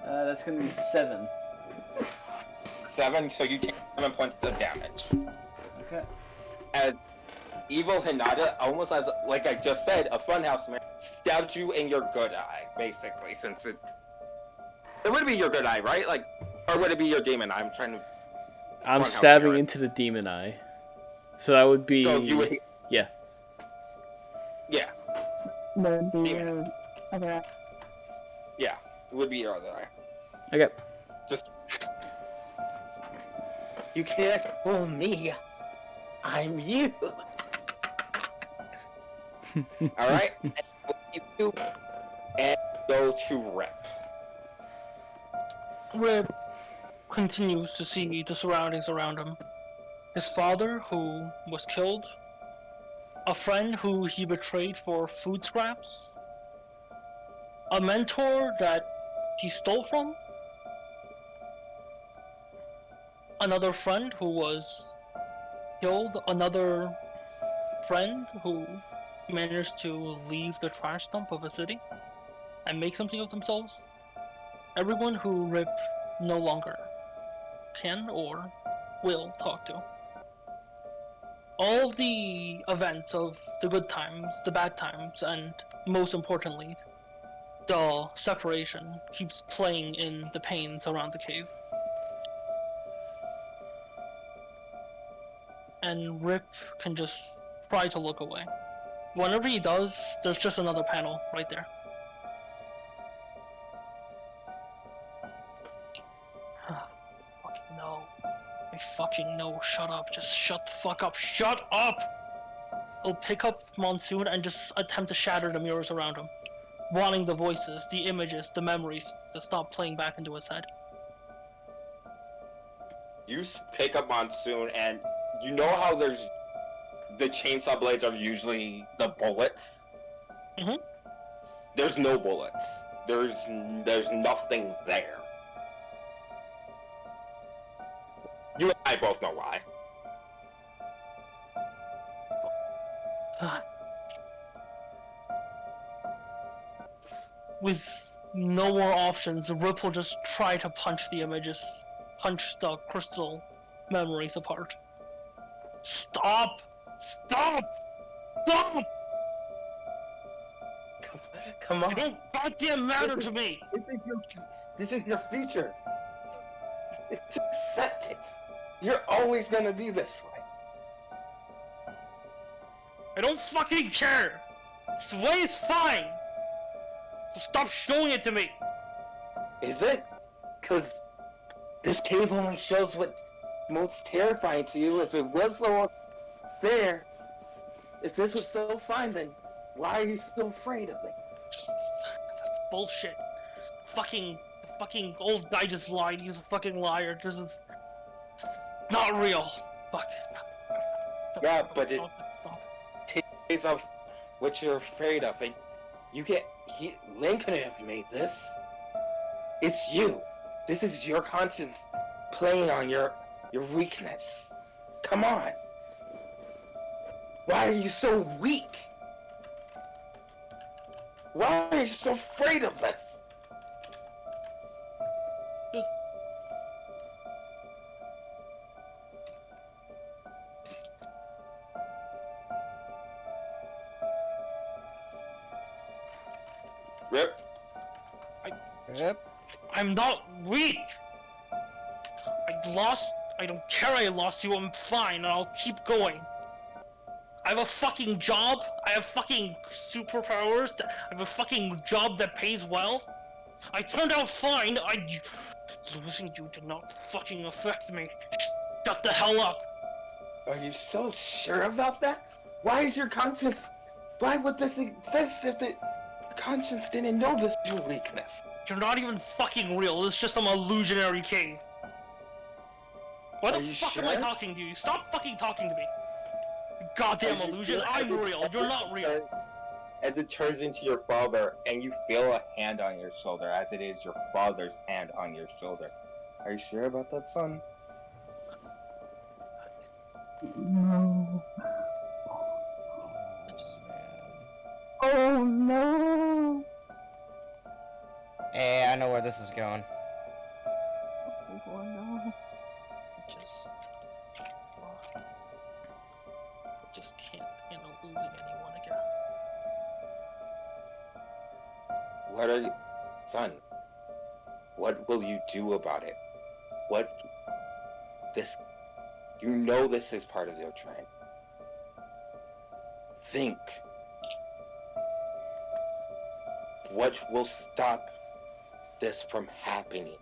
That's gonna be 7. 7, so you take 7 points of damage. Okay. As evil Hinata, almost as, like I just said, a funhouse man, stabbed you in your good eye, basically, since it would be your good eye, right? Like, or would it be your demon eye? I'm Funhouse stabbing mirror. into the demon eye. So that would be... So you would... Yeah. Yeah, Would be Demon. your other. yeah, it would be your other eye. Okay. Just... You can't fool me. I'm you. Alright? You and go to Rip. Rip continues to see the surroundings around him. His father, who was killed. A friend who he betrayed for food scraps. A mentor that he stole from. Another friend who was killed. Another friend who managed to leave the trash dump of a city and make something of themselves. Everyone who Rip no longer can or will talk to. All of the events of the good times, the bad times, and most importantly, the separation keeps playing in the panes around the cave. And Rip can just try to look away. Whenever he does, there's just another panel right there. I fucking know. Shut up. Just shut the fuck up. Shut up! He'll pick up Monsoon and just attempt to shatter the mirrors around him, wanting the voices, the images, the memories to stop playing back into his head. You pick up Monsoon, and you know how there's the chainsaw blades are usually the bullets. Mhm. There's no bullets. There's nothing there. You and I both know why. With no more options, Rip will just try to punch the images, punch the crystal memories apart. Stop! Stop! Stop! Come You on. don't goddamn matter to me! This is your future. Just accept it. You're always gonna be this way. I don't fucking care! This way is fine! So stop showing it to me! Is it? Cause this cave only shows what's most terrifying to you. If it was so fair, if this was so fine, then why are you so afraid of it? That's bullshit. The fucking old guy just lied. He's a fucking liar. This is not real. Fuck. Yeah, but Stop. It's of what you're afraid of, and Link couldn't have made this. It's you. This is your conscience playing on your weakness. Come on. Why are you so weak? Why are you so afraid of this? Just Rip, Yep. I'm not weak. I don't care I lost you. I'm fine, and I'll keep going. I have a fucking job. I have fucking superpowers. I have a fucking job that pays well. I turned out fine. Losing you did not fucking affect me. Shut the hell up. are you so sure about that? Why is your conscience... Why would this exist if the conscience didn't know this is your weakness? You're not even fucking real. It's just some illusionary cave. Why the Are you fuck am I sure? talking to you? Stop fucking talking to me. You goddamn Are you illusion. sure? I'm real. You're not real. As it turns into your father, and you feel a hand on your shoulder, as it is your father's hand on your shoulder. Are you sure about that, son? No. I just... Oh no. Hey, I know where this is going. Oh no. Just can't handle losing anyone again. What are you... Son, what will you do about it? You know this is part of your train. Think. What will stop this from happening?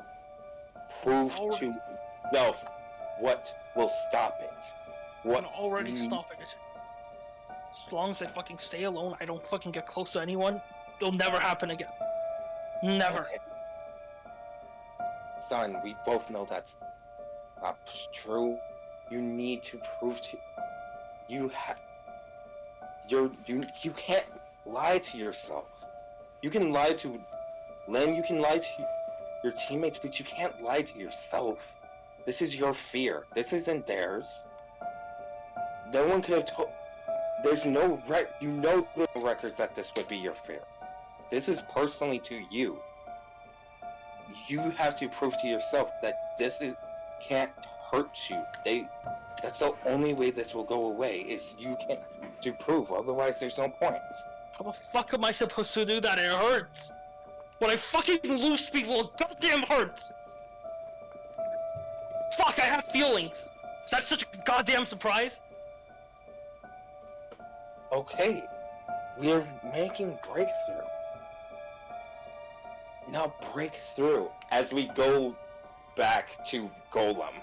Prove to yourself what will stop it. What I'm already you- stopping it. As long as I fucking stay alone, I don't fucking get close to anyone, it'll never happen again. Never. Okay. Son, we both know that's not true. You need to prove to you can't lie to yourself. You can lie to Lim, you can lie to your teammates, but you can't lie to yourself. This is your fear. This isn't theirs. No one could have told. There's no you know the records that this would be your fear. This is personally to you. You have to prove to yourself that can't hurt you. That's the only way this will go away, is you can to prove, otherwise there's no point. How the fuck am I supposed to do that? It hurts. When I fucking lose people, it goddamn hurts. Fuck, I have feelings. Is that such a goddamn surprise? Okay, we're making breakthrough. Now break through as we go back to Golem.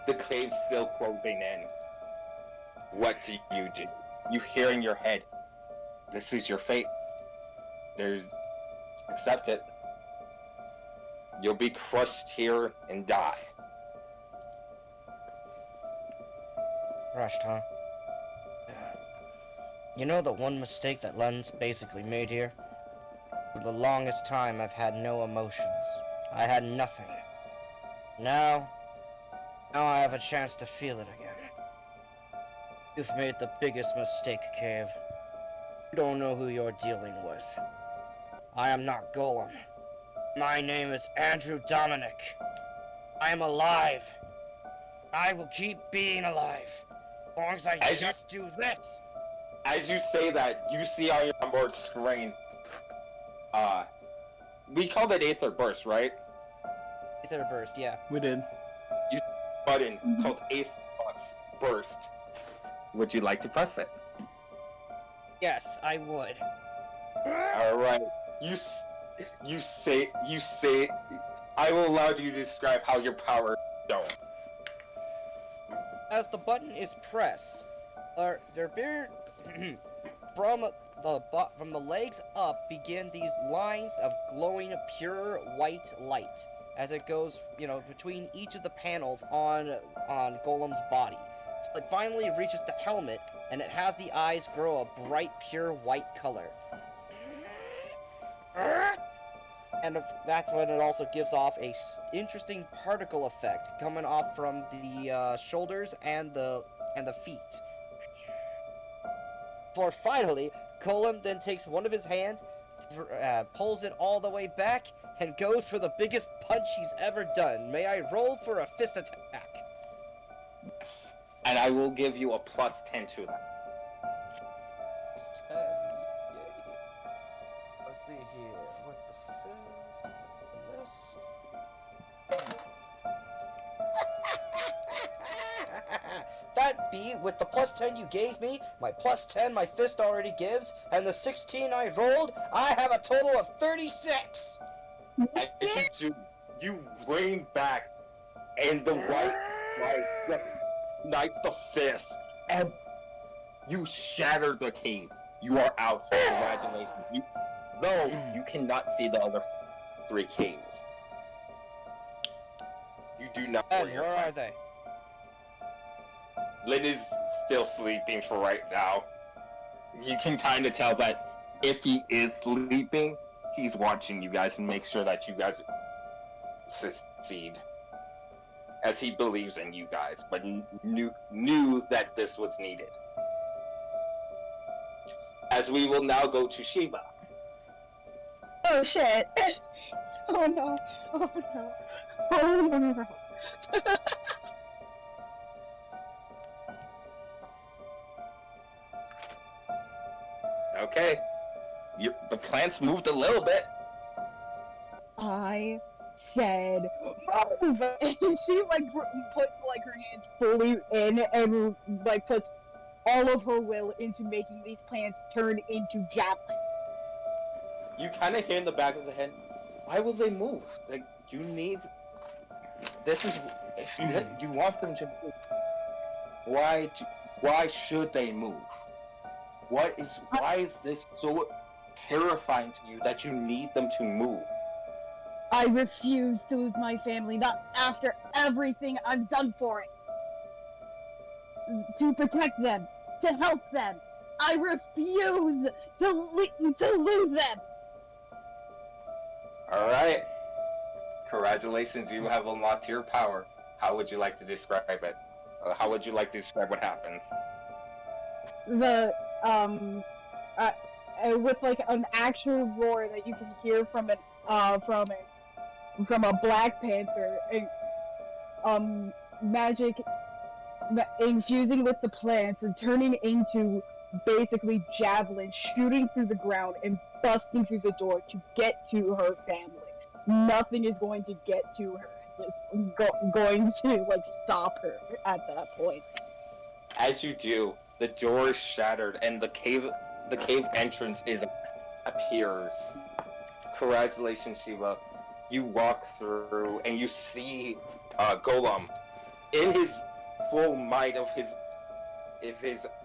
The cave's still closing in. What do? You hear in your head, this is your fate. Accept it. You'll be crushed here and die. Rushed, huh? You know the one mistake that Len's basically made here? For the longest time, I've had no emotions. I had nothing. Now I have a chance to feel it again. You've made the biggest mistake, Cave. You don't know who you're dealing with. I am not Golem. My name is Andrew Dominic. I am alive. I will keep being alive. As long as I just do this. As you say that, you see on your onboard screen, we called it Aether Burst, right? Aether Burst, yeah. We did. Button called Aether Burst. Would you like to press it? Yes, I would. All right. You say. I will allow you to describe how your power is going. As the button is pressed, there appear from the legs up begin these lines of glowing pure white light as it goes, between each of the panels on Golem's body. So it finally reaches the helmet, and it has the eyes grow a bright pure white color. And that's when it also gives off a interesting particle effect coming off from the shoulders and the feet. For finally, Golem then takes one of his hands, pulls it all the way back, and goes for the biggest punch he's ever done. May I roll for a fist attack? Yes. And I will give you a +10 to that. Plus 10. Yay. Let's see here. What the fist? And this. That be, with the +10 you gave me, my +10 my fist already gives, and the 16 I rolled, I have a total of 36! As you do, you lean back, and the white light ignites the fist, and you shatter the cave. You are out. Congratulations. Though you cannot see the other 3 caves. You do not. And where are they? Lynn is still sleeping for right now. You can kind of tell that if he is sleeping, he's watching you guys and make sure that you guys succeed. As he believes in you guys, but knew that this was needed. As we will now go to Shiva. Oh shit! Oh no! Oh no! Oh no! Okay. The plants moved a little bit. I said move, and she puts her hands fully in and puts all of her will into making these plants turn into javelins. You kind of hear in the back of the head, why will they move? You need. This is. You want them to move. Why should they move? Why is this so terrifying to you that you need them to move? I refuse to lose my family, not after everything I've done for it. To protect them, to help them. I refuse to lose them. Alright. Congratulations, you have unlocked your power. How would you like to describe it? How would you like to describe what happens? With an actual roar that you can hear from a Black Panther, magic infusing with the plants and turning into basically javelins shooting through the ground and busting through the door to get to her family. Nothing is going to get to her. It's going to stop her at that point. As you do, the door is shattered and the cave entrance appears. Congratulations, Shiva. You walk through and you see Golem in his full might of his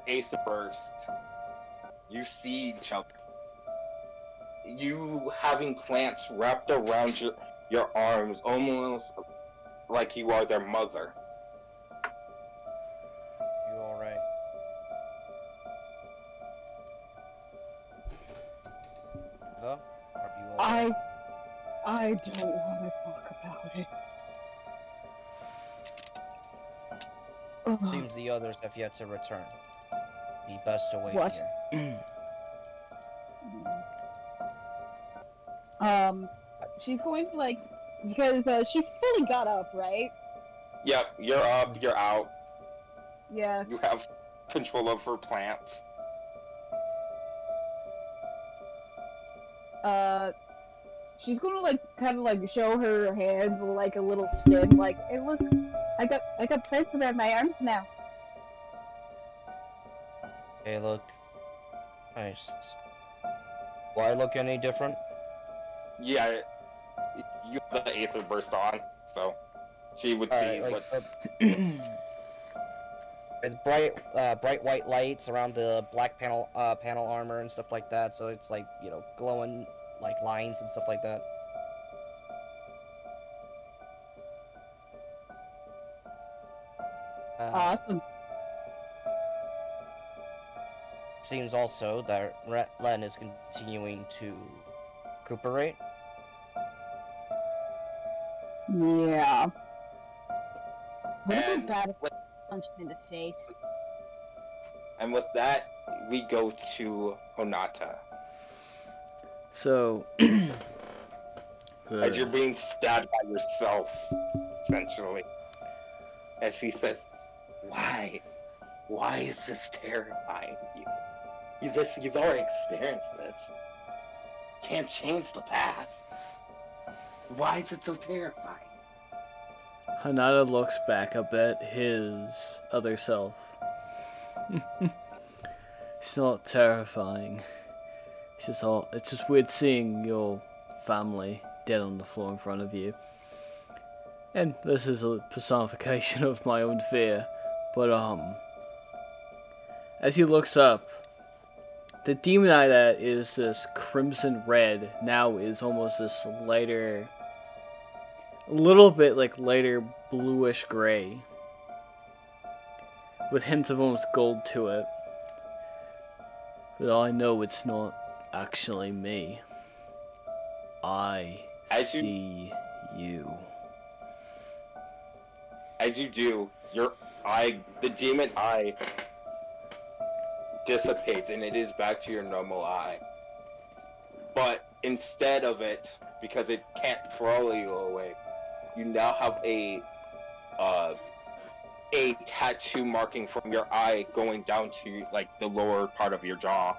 Aether burst, you see each other. You having plants wrapped around your arms, almost like you are their mother. You alright? Eva? Are you alright? I don't want to talk about it. Ugh. Seems the others have yet to return. Be best to wait What? here. She's going to because she fully got up, right? Yep, you're up, you're out. Yeah. You have control over plants. She's gonna kind of show her hands like a little stem, like, hey, look, I got plants around my arms now. Hey, look. Nice. Do I look any different? Yeah, you have the Aether burst on, so she would see Alright, what. With bright white lights around the black panel armor and stuff like that, so it's like, you know, glowing like lines and stuff like that. Awesome. Seems also that Len is continuing to recuperate. Yeah. What And about bad if I punch him in the face? And with that, we go to Honata. So, As you're being stabbed by yourself, essentially. As he says, why? Why is this terrifying you? You've already experienced this. Can't change the past. Why is it so terrifying? Hanada looks back up at his other self. It's not terrifying. It's just weird seeing your family dead on the floor in front of you. And this is a personification of my own fear. But, as he looks up, the demon eye that is this crimson red now is almost this lighter, a little bit like lighter bluish gray, with hints of almost gold to it. But I know it's not actually me. I see you. As you do, the demon eye dissipates and it is back to your normal eye. But instead of it, because it can't throw you away, you now have a tattoo marking from your eye going down to like the lower part of your jaw.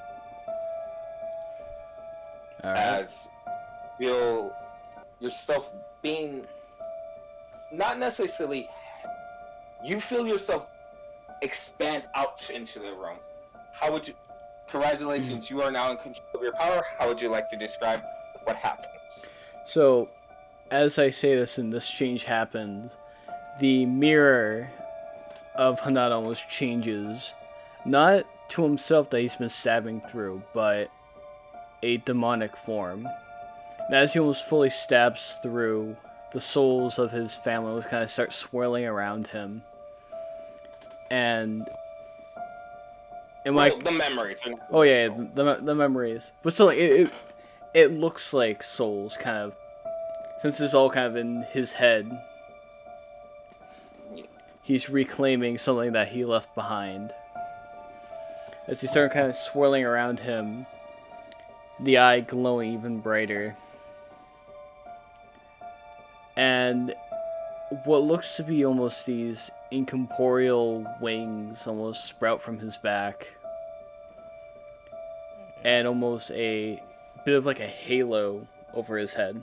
All right. As you feel yourself being not necessarily, you feel yourself expand out into the room. How would you? Congratulations, you are now in control of your power. How would you like to describe what happens? So, as I say this and this change happens, the mirror of Hanada almost changes, not to himself that he's been stabbing through, but a demonic form. And as he almost fully stabs through, the souls of his family will kind of start swirling around him. And the memories. Oh yeah, the memories. But still, it looks like souls, kind of, since it's all kind of in his head. He's reclaiming something that he left behind. As he started kind of swirling around him, the eye glowing even brighter. And what looks to be almost these incorporeal wings almost sprout from his back. And almost a bit of like a halo over his head.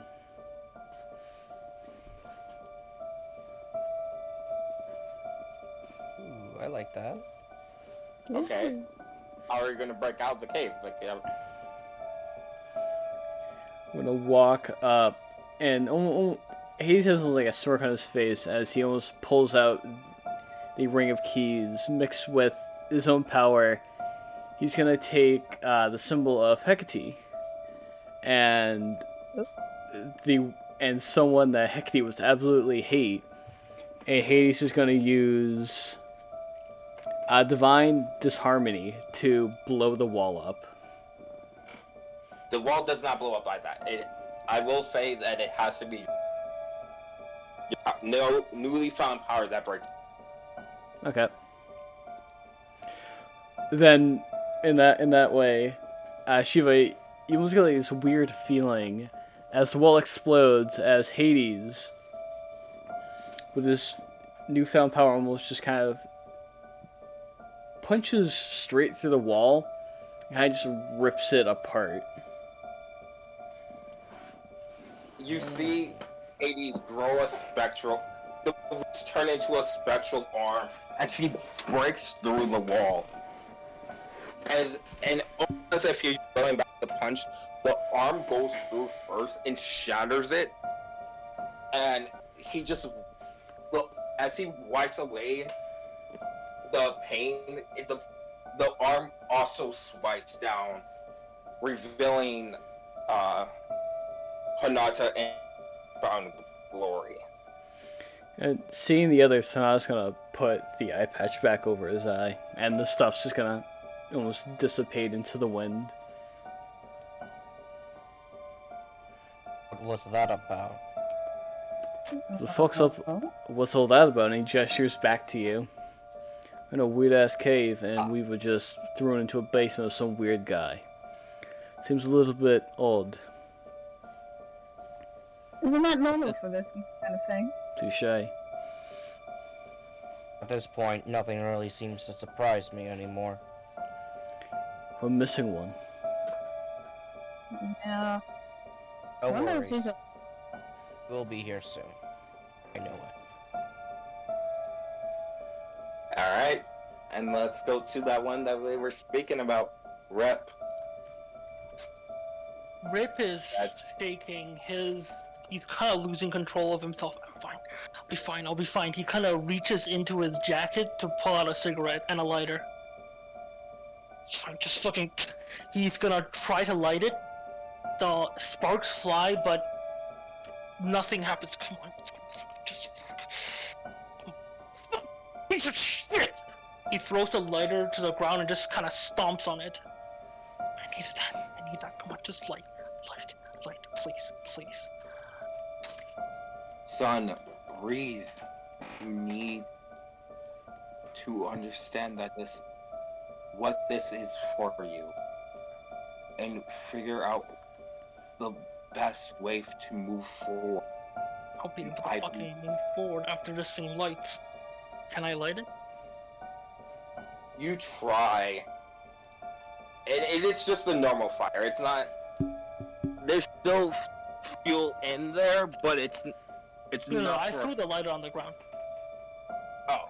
Ooh, I like that. Okay. How are you going to break out the cave? I'm gonna walk up, and he has like a smirk on his face as he almost pulls out the Ring of Keys mixed with his own power. He's gonna take the symbol of Hecate and someone that Hecate was absolutely hate. And Hades is gonna use divine disharmony to blow the wall up. The wall does not blow up like that. I will say that it has to be no newly found power that breaks. Okay. Then, in that way, Shiva, you almost get like this weird feeling as the wall explodes, as Hades, with his newfound power, almost just kind of punches straight through the wall, and kind of just rips it apart. You see Hades grow a spectral, turn into a spectral arm as he breaks through the wall. And almost if you're going back to punch, the arm goes through first and shatters it, and he just, as he wipes away the pain, the arm also swipes down, revealing Hinata and found glory. And seeing the other, Sonata's gonna put the eye patch back over his eye, and the stuff's just gonna almost dissipate into the wind. What's that about? The fuck's up? What's all that about? And he gestures back to you. In a weird ass cave, and we were just thrown into a basement of some weird guy. Seems a little bit odd. Isn't that normal for this kind of thing? Touché. At this point, nothing really seems to surprise me anymore. We're missing one. Yeah. No I wonder if worries. he's a- We'll be here soon. I know it. Alright, and let's go to that one that they were speaking about. Rep. Rip is shaking. He's kind of losing control of himself. I'm fine. I'll be fine. I'll be fine. He kind of reaches into his jacket to pull out a cigarette and a lighter. It's fine. Just fucking. He's gonna try to light it. The sparks fly, but nothing happens. Come on. Just. Piece of shit! He throws the lighter to the ground and just kind of stomps on it. I need that. I need that. Come on, just light, please, please. Son, breathe. You need to understand that what this is for you, and figure out the best way to move forward. I'll be able to fucking move forward after this thing lights. Can I light it? You try. It is just a normal fire. It's not. There's still fuel in there, but it's No, not. I threw the lighter on the ground. Oh.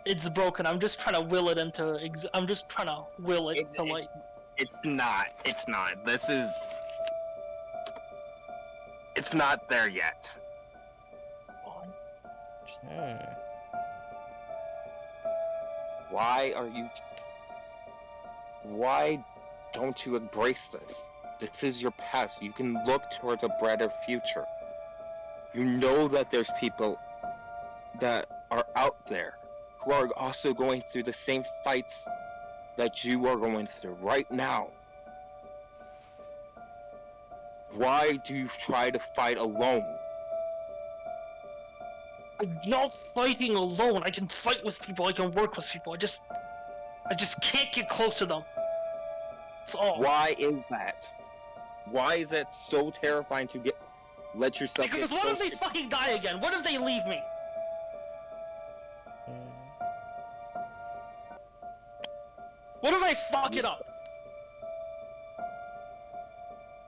It's broken. I'm just trying to will it into. I'm just trying to will it to light. It's not. It's not. This is. It's not there yet. Fine. Just Why are you? Why don't you embrace this? This is your past. You can look towards a brighter future. You know that there's people that are out there who are also going through the same fights that you are going through right now. Why do you try to fight alone? I'm not fighting alone. I can fight with people. I can work with people. I just can't get close to them. That's all. Why is that? Why is that so terrifying to let yourself Because get what if close they fucking die again? What if they leave me? What if I fuck it up?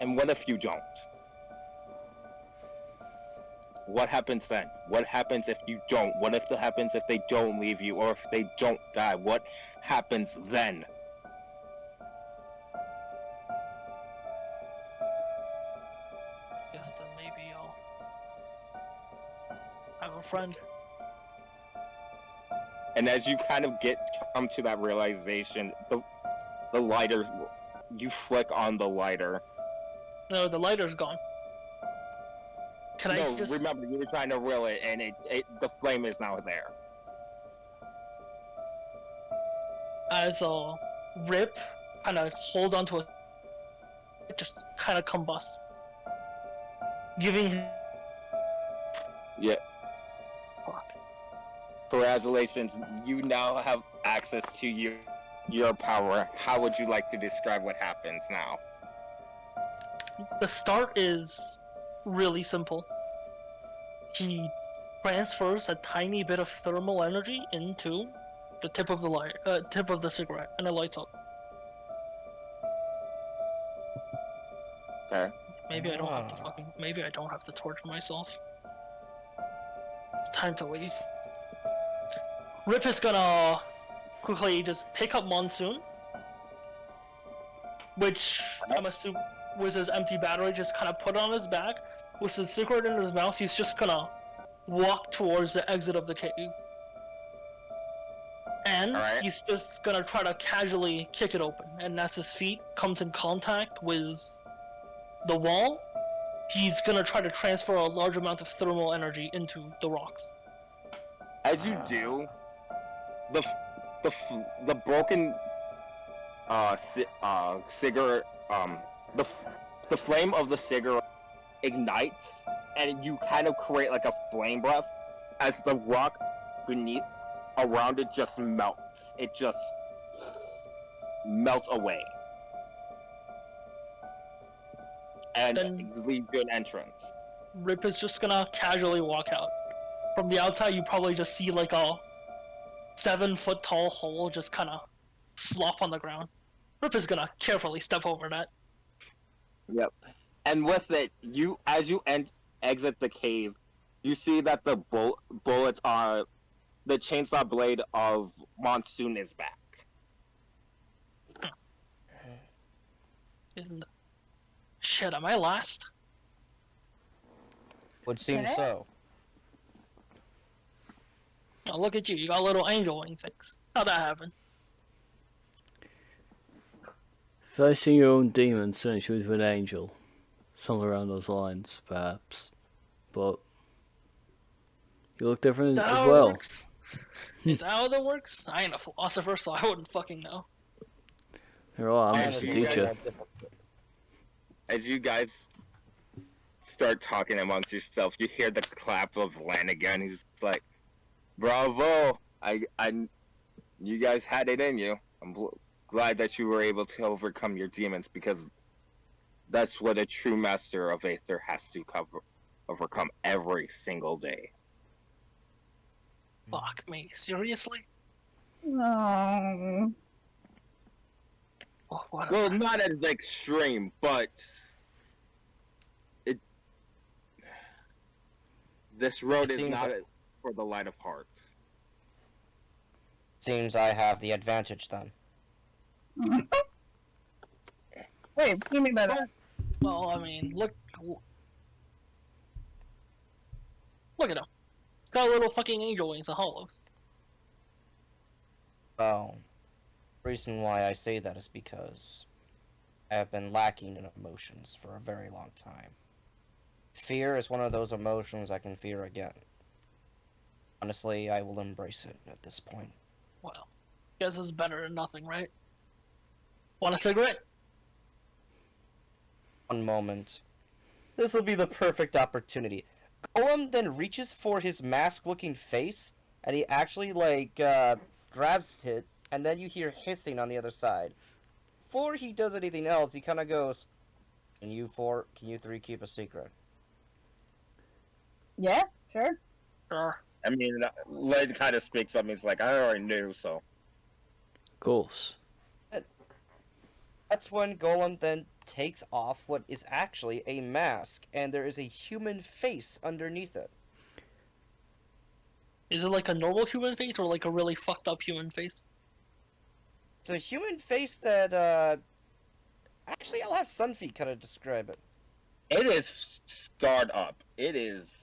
And what if you don't? What happens then? What happens if you don't? What if happens if they don't leave you, or if they don't die? What happens then? Guess then maybe I'll have a friend. And as you kind of come to that realization, the lighter, you flick on the lighter. No, the lighter's gone. Can No, I just remember you were trying to reel it, and the flame is now there. as a Rip kind of holds onto it, it just kind of combusts, giving. Yeah. Fuck. Congratulations, you now have access to your power. How would you like to describe what happens now? The start is really simple. He transfers a tiny bit of thermal energy into the tip of the cigarette, and it lights up. Okay. Maybe I don't have to torture myself. It's time to leave. Rip is gonna quickly just pick up Monsoon, which I'm assuming with his empty battery, just kind of put on his back. With his cigarette in his mouth, he's just gonna walk towards the exit of the cave. And he's just gonna try to casually kick it open. And as his feet comes in contact with the wall, he's gonna try to transfer a large amount of thermal energy into the rocks. As you do, the broken cigarette, the flame of the cigarette ignites, and you kind of create like a flame breath as the rock beneath around it just melts. It just melts away. And Then leaves you an entrance. Rip is just gonna casually walk out. From the outside, you probably just see like a 7-foot tall hole just kind of slop on the ground. Rip is gonna carefully step over that. Yep. And with it, as you exit the cave, you see that the bullets are the chainsaw blade of Monsoon is back. Shit, am I last? Would seem so. Oh, look at you, you got a little angel wing fix. How'd that happen? Facing your own demons, certainly she was with an angel. Something around those lines, perhaps. But you look different as well. Is that how that works? I ain't a philosopher, so I wouldn't fucking know. You're all, I'm just a teacher. As you guys start talking amongst yourself, you hear the clap of Lanigan. He's like, "Bravo! You guys had it in you. I'm glad that you were able to overcome your demons, because that's what a true master of Aether has to overcome every single day." Fuck me, seriously? No. Oh, what Well, not as extreme, but this road is not for the light of hearts. Seems I have the advantage then. Wait, what do you mean by that? Well, I mean, look at him. Got a little fucking angel wings and hollows. Well, the reason why I say that is because I have been lacking in emotions for a very long time. Fear is one of those emotions I can fear again. Honestly, I will embrace it at this point. Well, guess it's better than nothing, right? Want a cigarette? One moment. This will be the perfect opportunity. Golem then reaches for his mask-looking face, and he actually, grabs it, and then you hear hissing on the other side. Before he does anything else, he kind of goes, can you three keep a secret? Yeah, sure. Sure. I mean, Led kind of speaks up. He's like, "I already knew, so." Of course. That's when Golem then takes off what is actually a mask, and there is a human face underneath it. Is it like a normal human face or like a really fucked up human face? It's a human face that, actually, I'll have Sunfeet kind of describe it. It is scarred up. It is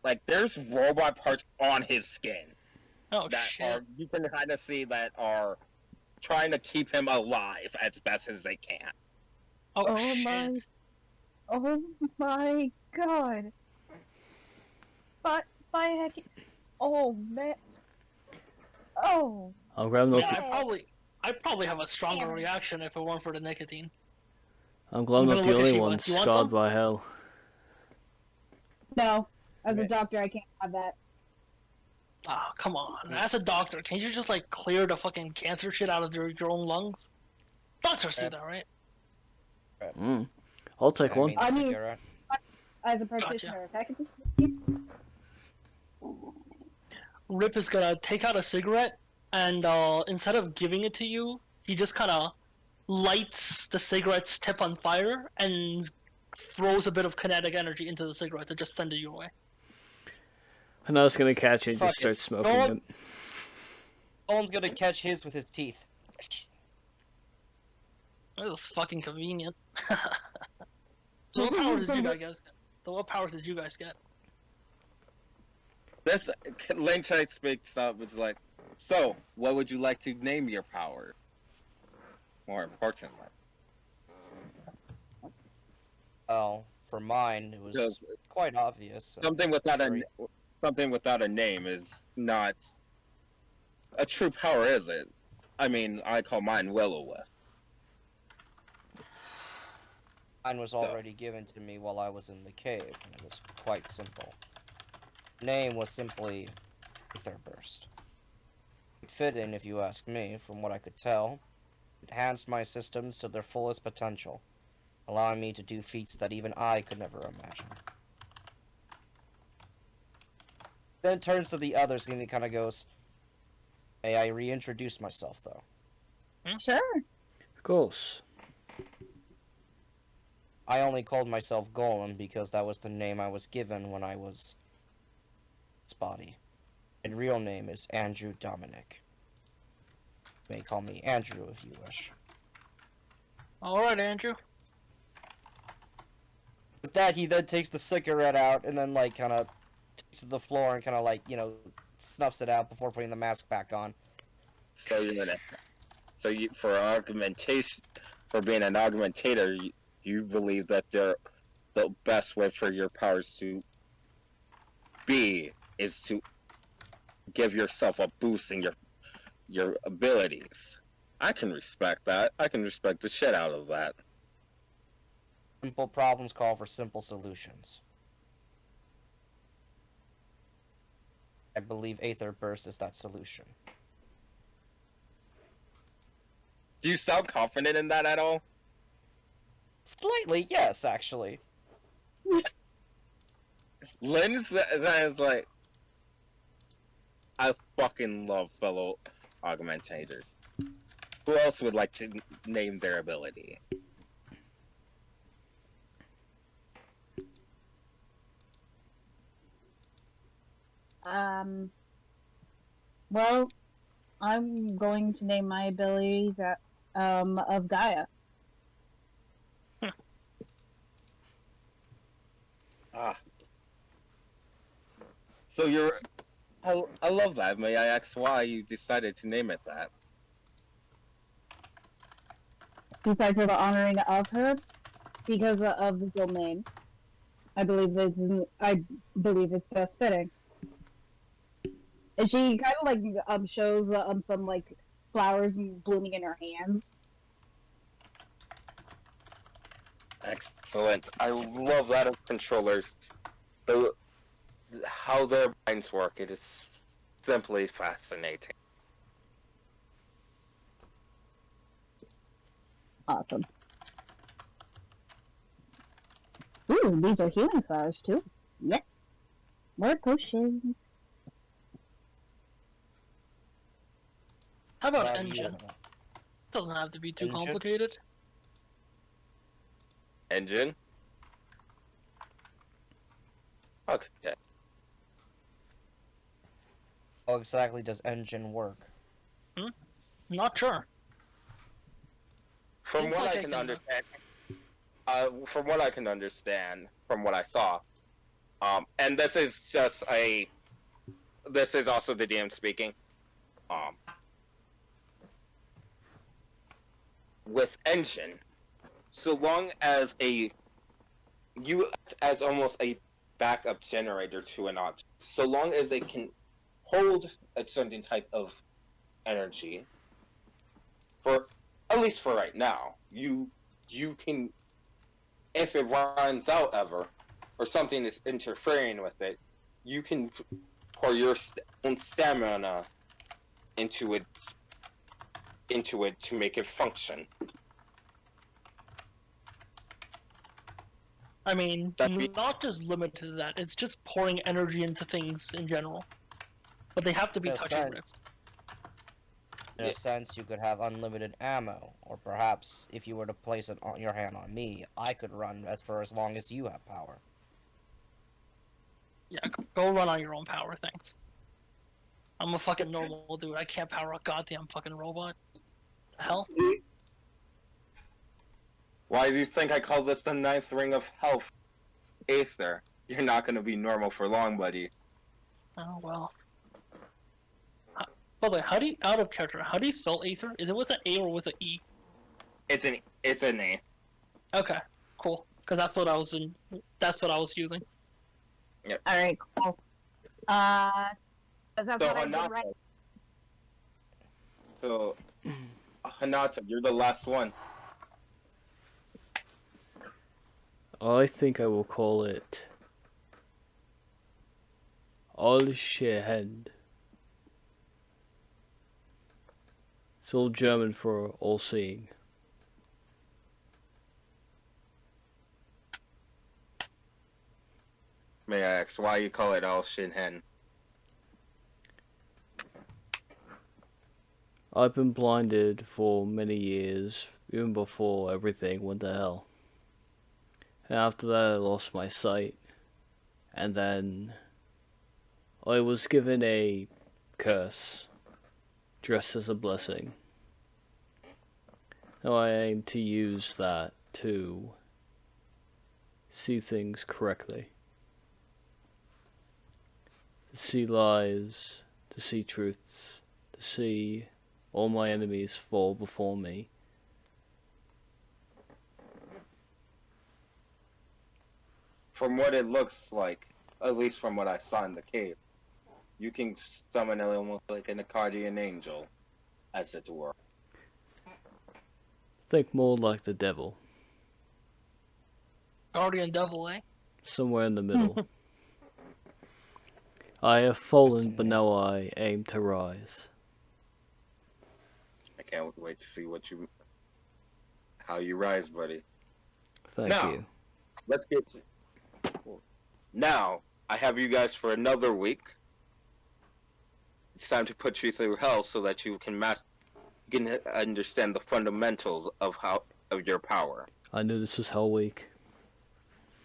like there's robot parts on his skin. Oh that shit. are you can kind of see that are trying to keep him alive as best as they can. Oh, Oh shit. my. Oh my god. But by heck. Oh man. Oh. I'll grab Yeah, up. Yeah. I'd probably have a stronger Damn. reaction if it weren't for the nicotine. I'm glad I'm I'm not gonna the look at only Shiva. one You want scarred some? by hell. No. As a Yeah. doctor, I can't have that. Ah, come on. As a doctor, can't you just like clear the fucking cancer shit out of your own lungs? Doctors do that, right? Mm. I'll take I one. mean, I mean- cigarette. As a practitioner, if I could just. Rip is gonna take out a cigarette, and instead of giving it to you, he just kind of lights the cigarette's tip on fire and throws a bit of kinetic energy into the cigarette to just send it your way. And I was gonna catch it and Fuck just start it. smoking Go it. on. Owen's gonna catch his with his teeth. That was fucking convenient. So what powers did you guys get? So what powers did you guys get? This Lane Chai speaks up was like, so what would you like to name your power? More importantly, Well, for mine, it was Because quite obvious. something without a name is not a true power, is it? I mean, I call mine Will-O-Wisp. Mine was already given to me while I was in the cave, and it was quite simple. Name was simply Aether Burst. It fit in, if you ask me, from what I could tell. It enhanced my systems to their fullest potential, allowing me to do feats that even I could never imagine. Then turns to the others and he kind of goes, "May I reintroduce myself, though?" Sure. Of course. I only called myself Golem because that was the name I was given when I was his body. My real name is Andrew Dominic. You may call me Andrew if you wish. Alright, Andrew. With that, he then takes the cigarette out and then, like, kind of takes it to the floor and kind of, like, you know, snuffs it out before putting the mask back on. So for augmentation, for being an augmentator, you believe that the best way for your powers to be is to give yourself a boost in your abilities. I can respect that. I can respect the shit out of that. Simple problems call for simple solutions. I believe Aether Burst is that solution. Do you sound confident in that at all? Slightly, yes, actually. Lynn's that is like, I fucking love fellow augmentators. Who else would like to name their ability? Well, I'm going to name my abilities of Gaia. Ah. So I love that. May I ask why you decided to name it that? Besides for the honoring of her, because of the domain, I believe it's best fitting. And she kind of like shows some like flowers blooming in her hands. Excellent. I love that of controllers. How their minds work. It is simply fascinating. Awesome. Ooh, these are healing flowers too. Yes. More potions. How about Glad you- engine? Doesn't have to be too Engine? complicated. Engine? Okay. How exactly does engine work? Not sure. From Seems what like I I can can- understand, from what I can understand, from what I saw, and this is just a this is also the DM speaking. With engine, so long as you act as almost a backup generator to an object, so long as it can hold a certain type of energy, for at least for right now, you can, if it runs out ever, or something is interfering with it, you can pour your own stamina into it to make it function. I mean, That'd be- not just limited to that. It's just pouring energy into things in general. But they have to be In a touching sense- rift. In a sense, you could have unlimited ammo, or perhaps if you were to place it on your hand on me, I could run for as long as you have power. Yeah, go run on your own power, thanks. I'm a fucking normal dude. I can't power a goddamn fucking robot. The hell? Why do you think I call this the ninth ring of health? Aether. You're not gonna be normal for long, buddy. Oh, well. By the way, how do you, out of character, how do you spell Aether? Is it with an A or with an E? It's an A. Okay, cool. Because that's what I was using. All right, cool. 'Cause that's So what I did Hanata. right. So Hanata, you're the last one. I think I will call it Allsehend. It's all German for all-seeing. May I ask why you call it all Shinhen? I've been blinded for many years, even before everything went to hell. And after that I lost my sight. And then I was given a curse, dressed as a blessing. Now I aim to use that to see things correctly. To see lies, to see truths, to see all my enemies fall before me. From what it looks like, at least from what I saw in the cave, you can summon it almost like an Akkadian angel, as it were. Think more like the devil, Guardian Devil, eh? somewhere in the middle. I have fallen, but now I aim to rise. I can't wait to see how you rise, buddy. Thank Now, you. Let's get to... Now, I have you guys for another week. It's time to put you through hell so that you can understand the fundamentals of your power. I knew this was Hell Week.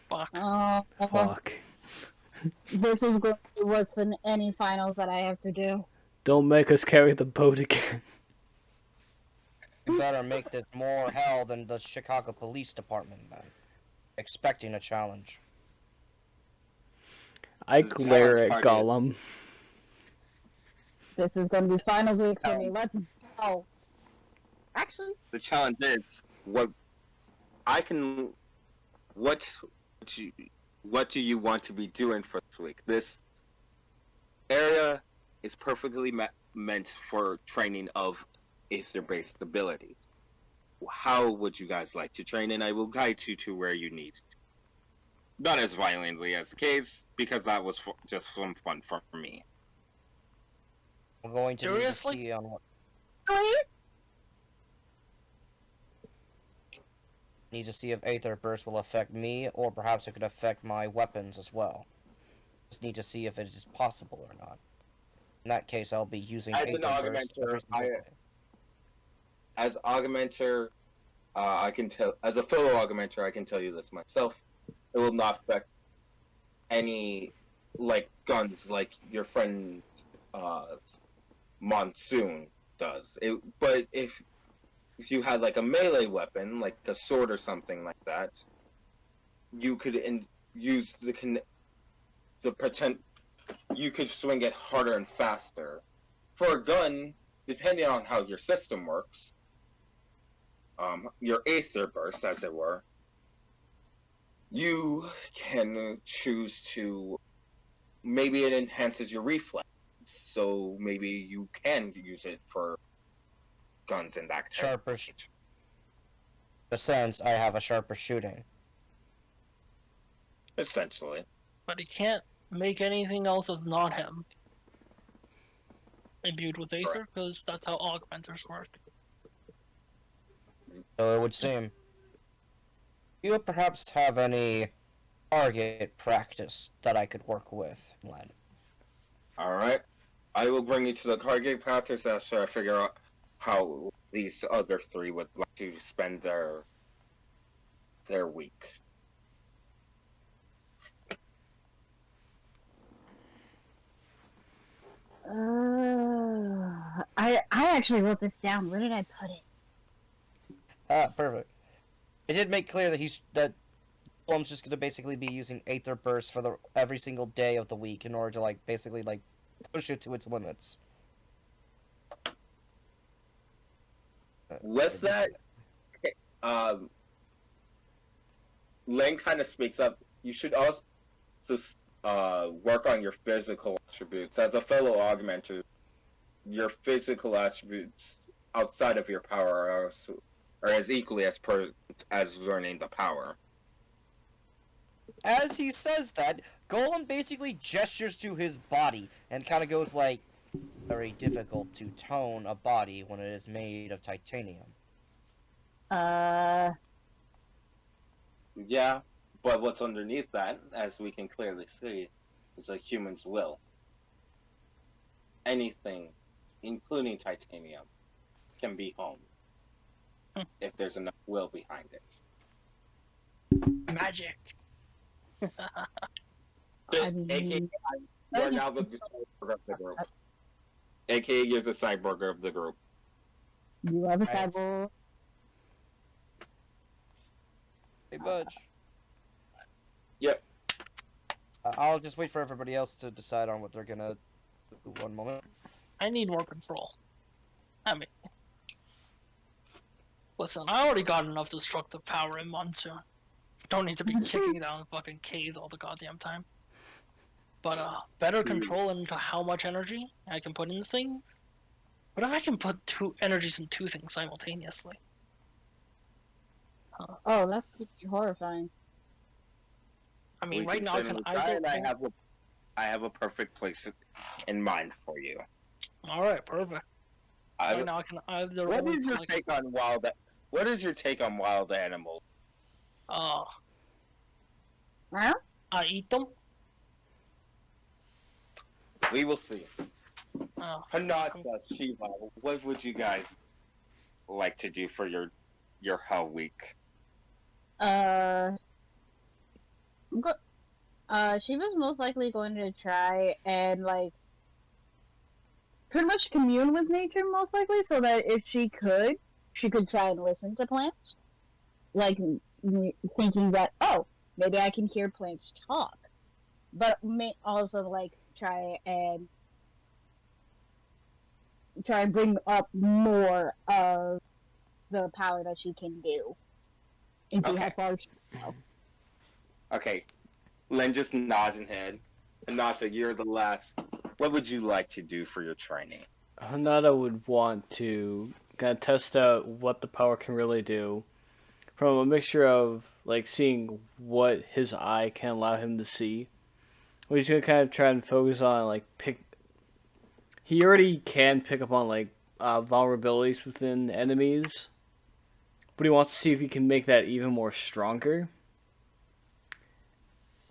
Fuck. Oh, Fuck. this is going to be worse than any finals that I have to do. Don't make us carry the boat again. You better make this more hell than the Chicago Police Department, then. Expecting a challenge. I The glare challenge at party. Gollum. This is going to be finals week for me. Let's go. Actually, The challenge is what do you want to be doing for this week? This area is perfectly meant for training of Aether-based abilities. How would you guys like to train? And I will guide you to where you need. Not as violently as the case, because that was just some fun for me. We're going to need to Seriously? see on what. really? Need to see if Aether Burst will affect me, or perhaps it could affect my weapons as well. Just need to see if it is possible or not. In that case, I'll be using As an Aether Burst augmenter, every single day. As augmenter, I can tell. As a fellow augmenter, I can tell you this myself. It will not affect any guns like your friend Monsoon does. But if you had a melee weapon, like a sword or something like that, you could use the you could swing it harder and faster. For a gun, depending on how your system works, your Aether burst, as it were, you can choose to, maybe it enhances your reflex, so maybe you can use it for guns in that Sharper. The sense I have a sharper shooting. essentially. But he can't make anything else that's not him imbued with Aether, because that's how augmenters work. So it would seem. Do you perhaps have any target practice that I could work with, Len? Alright. I will bring you to the target practice after I figure out how these other three would like to spend their week. I actually wrote this down. Where did I put it? Perfect. It did make clear that Golum's just gonna basically be using Aether Burst for every single day of the week in order to basically push it to its limits. With that, okay, Len kind of speaks up. You should also work on your physical attributes. As a fellow augmenter, your physical attributes outside of your power are as equally as learning the power. As he says that, Golem basically gestures to his body and kind of goes like, very difficult to tone a body when it is made of titanium. Yeah, but what's underneath that, as we can clearly see, is a human's will. Anything, including titanium, can be honed if there's enough will behind it. Magic. AKA, you are now the cyborg of the group. AKA, you're the cyborg of the group. You have a Right. cyborg. Hey, Budge. Yep. I'll just wait for everybody else to decide on what they're gonna do. One moment. I need more control. I mean, listen, I already got enough destructive power in Monsoon. Don't need to be kicking down fucking K's all the goddamn time. But better control into how much energy I can put into things. What if I can put two energies in two things simultaneously? Oh, that's pretty horrifying. I mean, We right now I can certainly try, either. and I have a perfect place in mind for you. All right, perfect. Right now I can either. What only is your like, take on wild? What is your take on wild animals? Huh? I eat them. We will see. Oh, Hanasa, Shiva, what would you guys like to do for your Hell Week? She was most likely going to try and pretty much commune with nature, most likely, so that if she could try and listen to plants, thinking that maybe I can hear plants talk, but may also try and bring up more of the power that she can do, and see how far she can go. Okay, Len just nods his head. Hanasa, you're the last. What would you like to do for your training? Hanada would want to kind of test out what the power can really do from a mixture of seeing what his eye can allow him to see. Well, he's gonna kind of try and focus on He already can pick up on vulnerabilities within enemies, but he wants to see if he can make that even more stronger,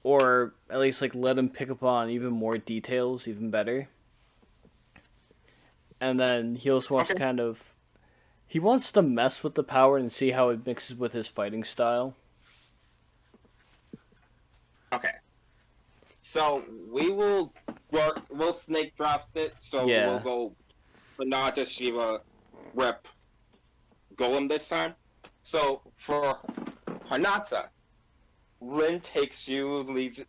or at least let him pick up on even more details, even better. And then he also wants to he wants to mess with the power and see how it mixes with his fighting style. Okay. So we'll snake draft it. So Yeah. we'll go Hanasa, Shiva, Rep, Golem this time. So for Hanasa, Lin takes you,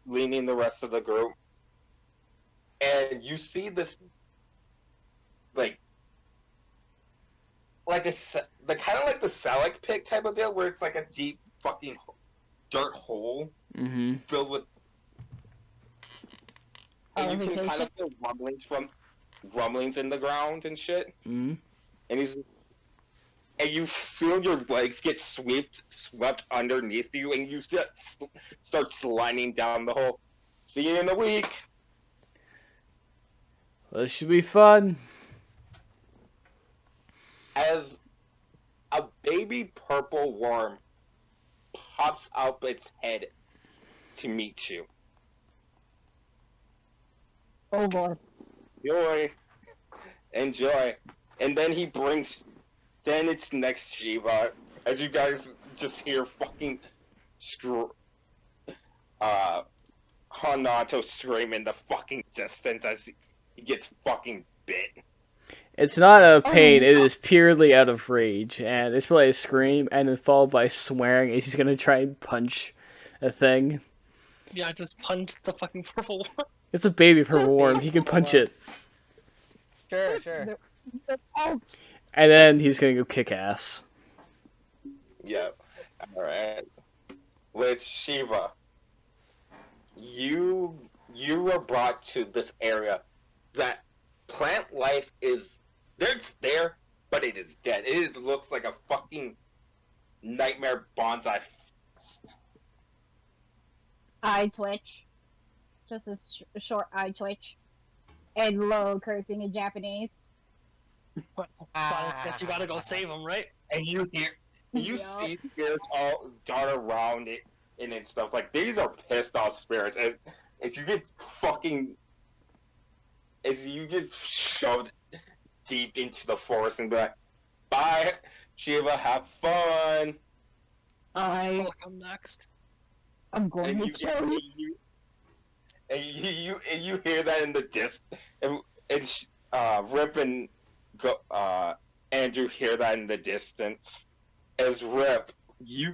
leading the rest of the group and you see this like the kind of like the Salic pit type of deal, where it's like a deep fucking dirt hole Mm-hmm. filled with, and you can vacation? kind of feel rumblings in the ground and shit. Mm-hmm. And you feel your legs get swept underneath you, and you start sliding down the hole. See you in a week. Well, this should be fun. As a baby purple worm pops out its head to meet you. Oh boy. Enjoy. And then then it's next Shiva, as you guys just hear fucking Hanato scream in the fucking distance as he gets fucking bit. It's not out of Oh, pain, it no. is purely out of rage, and it's probably a scream, and then followed by swearing, and he's gonna try and punch a thing. Yeah, I just punched the fucking purple one. It's a baby purple Just worm, he can punch it. Sure. The alt. And then he's gonna go kick ass. Yep. Alright. With Shiva, you were brought to this area that plant life is there, but it is dead. Looks like a fucking nightmare bonsai. Eye twitch. Just a short eye twitch. And low cursing in Japanese. But I guess you gotta go save him, right? And you Yup. see spirits all dart around it and stuff. Like, these are pissed off spirits. As you get shoved deep into the forest and be like, bye, Shiva, have fun. Fuck, I'm next. I'm going to kill you. And you hear that in the distance, and Rip and Andrew hear that in the distance. As Rip, you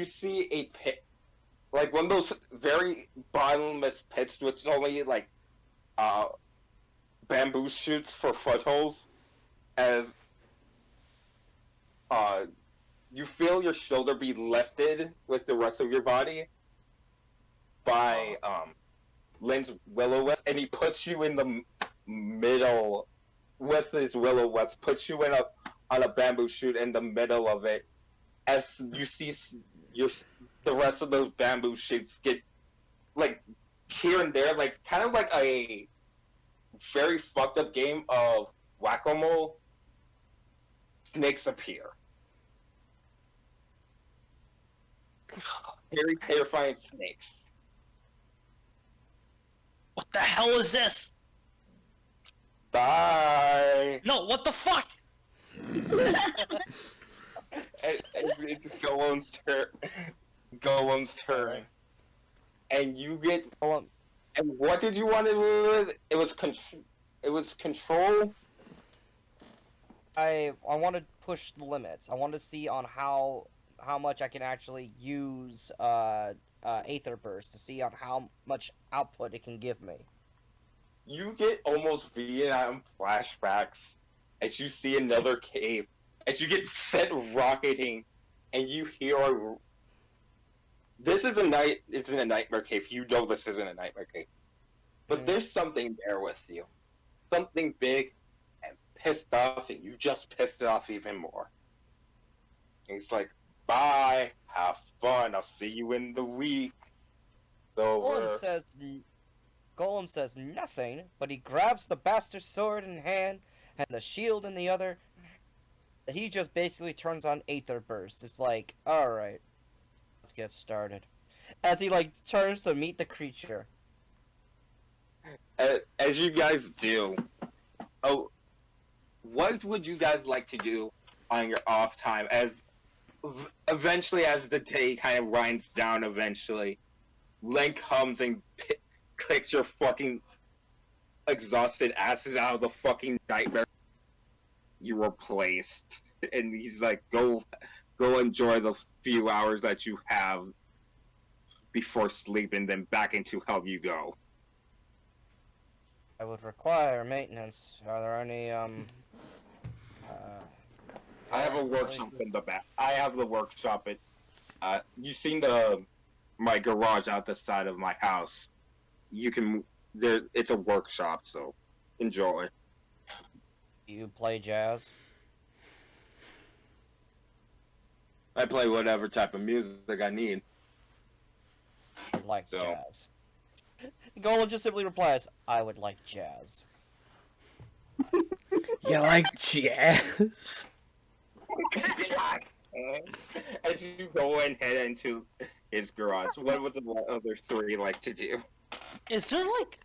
see a pit, like one of those very bottomless pits with only like bamboo shoots for footholds. As you feel your shoulder be lifted with the rest of your body by Lynn's Will-O-Wisp, and he puts you in the middle with his Will-O-Wisp, puts you on a bamboo shoot in the middle of it, as you see the rest of those bamboo shoots get, like, here and there, like, kind of like a very fucked up game of whack-a-mole. Snakes appear. Very terrifying snakes. What the hell is this? Bye. No, what the fuck? It's Golem's turn. And you get. Hold on. And what did you want to do with it? It was control. I want to push the limits. I want to see on how much I can actually use Aether Burst to see on how much output it can give me. You get almost Vietnam flashbacks as you see another cave, as you get sent rocketing, and you hear it's in a nightmare cave. You know this isn't a nightmare cave. But there's something there with you. Something big and pissed off, and you just pissed it off even more. And he's like, bye, have fun, I'll see you in the week. So Golem says nothing, but he grabs the bastard sword in hand and the shield in the other. He just basically turns on Aether Burst. It's like, alright, let's get started. As he, like, turns to meet the creature. As you guys do, what would you guys like to do on your off time? As eventually, as the day kind of winds down, Link comes and clicks your fucking exhausted asses out of the fucking nightmare you were placed, and he's like, go enjoy the few hours that you have before sleep, and then back into hell you go. I would require maintenance. Are there any I have a workshop in the back. I have the workshop at. You've seen my garage out the side of my house. You can. It's a workshop, so enjoy. You play jazz? I play whatever type of music I need. I'd like So- jazz. Golem just simply replies, I would like jazz. You like jazz? As you go and head into his garage, what would the other three like to do? Is there like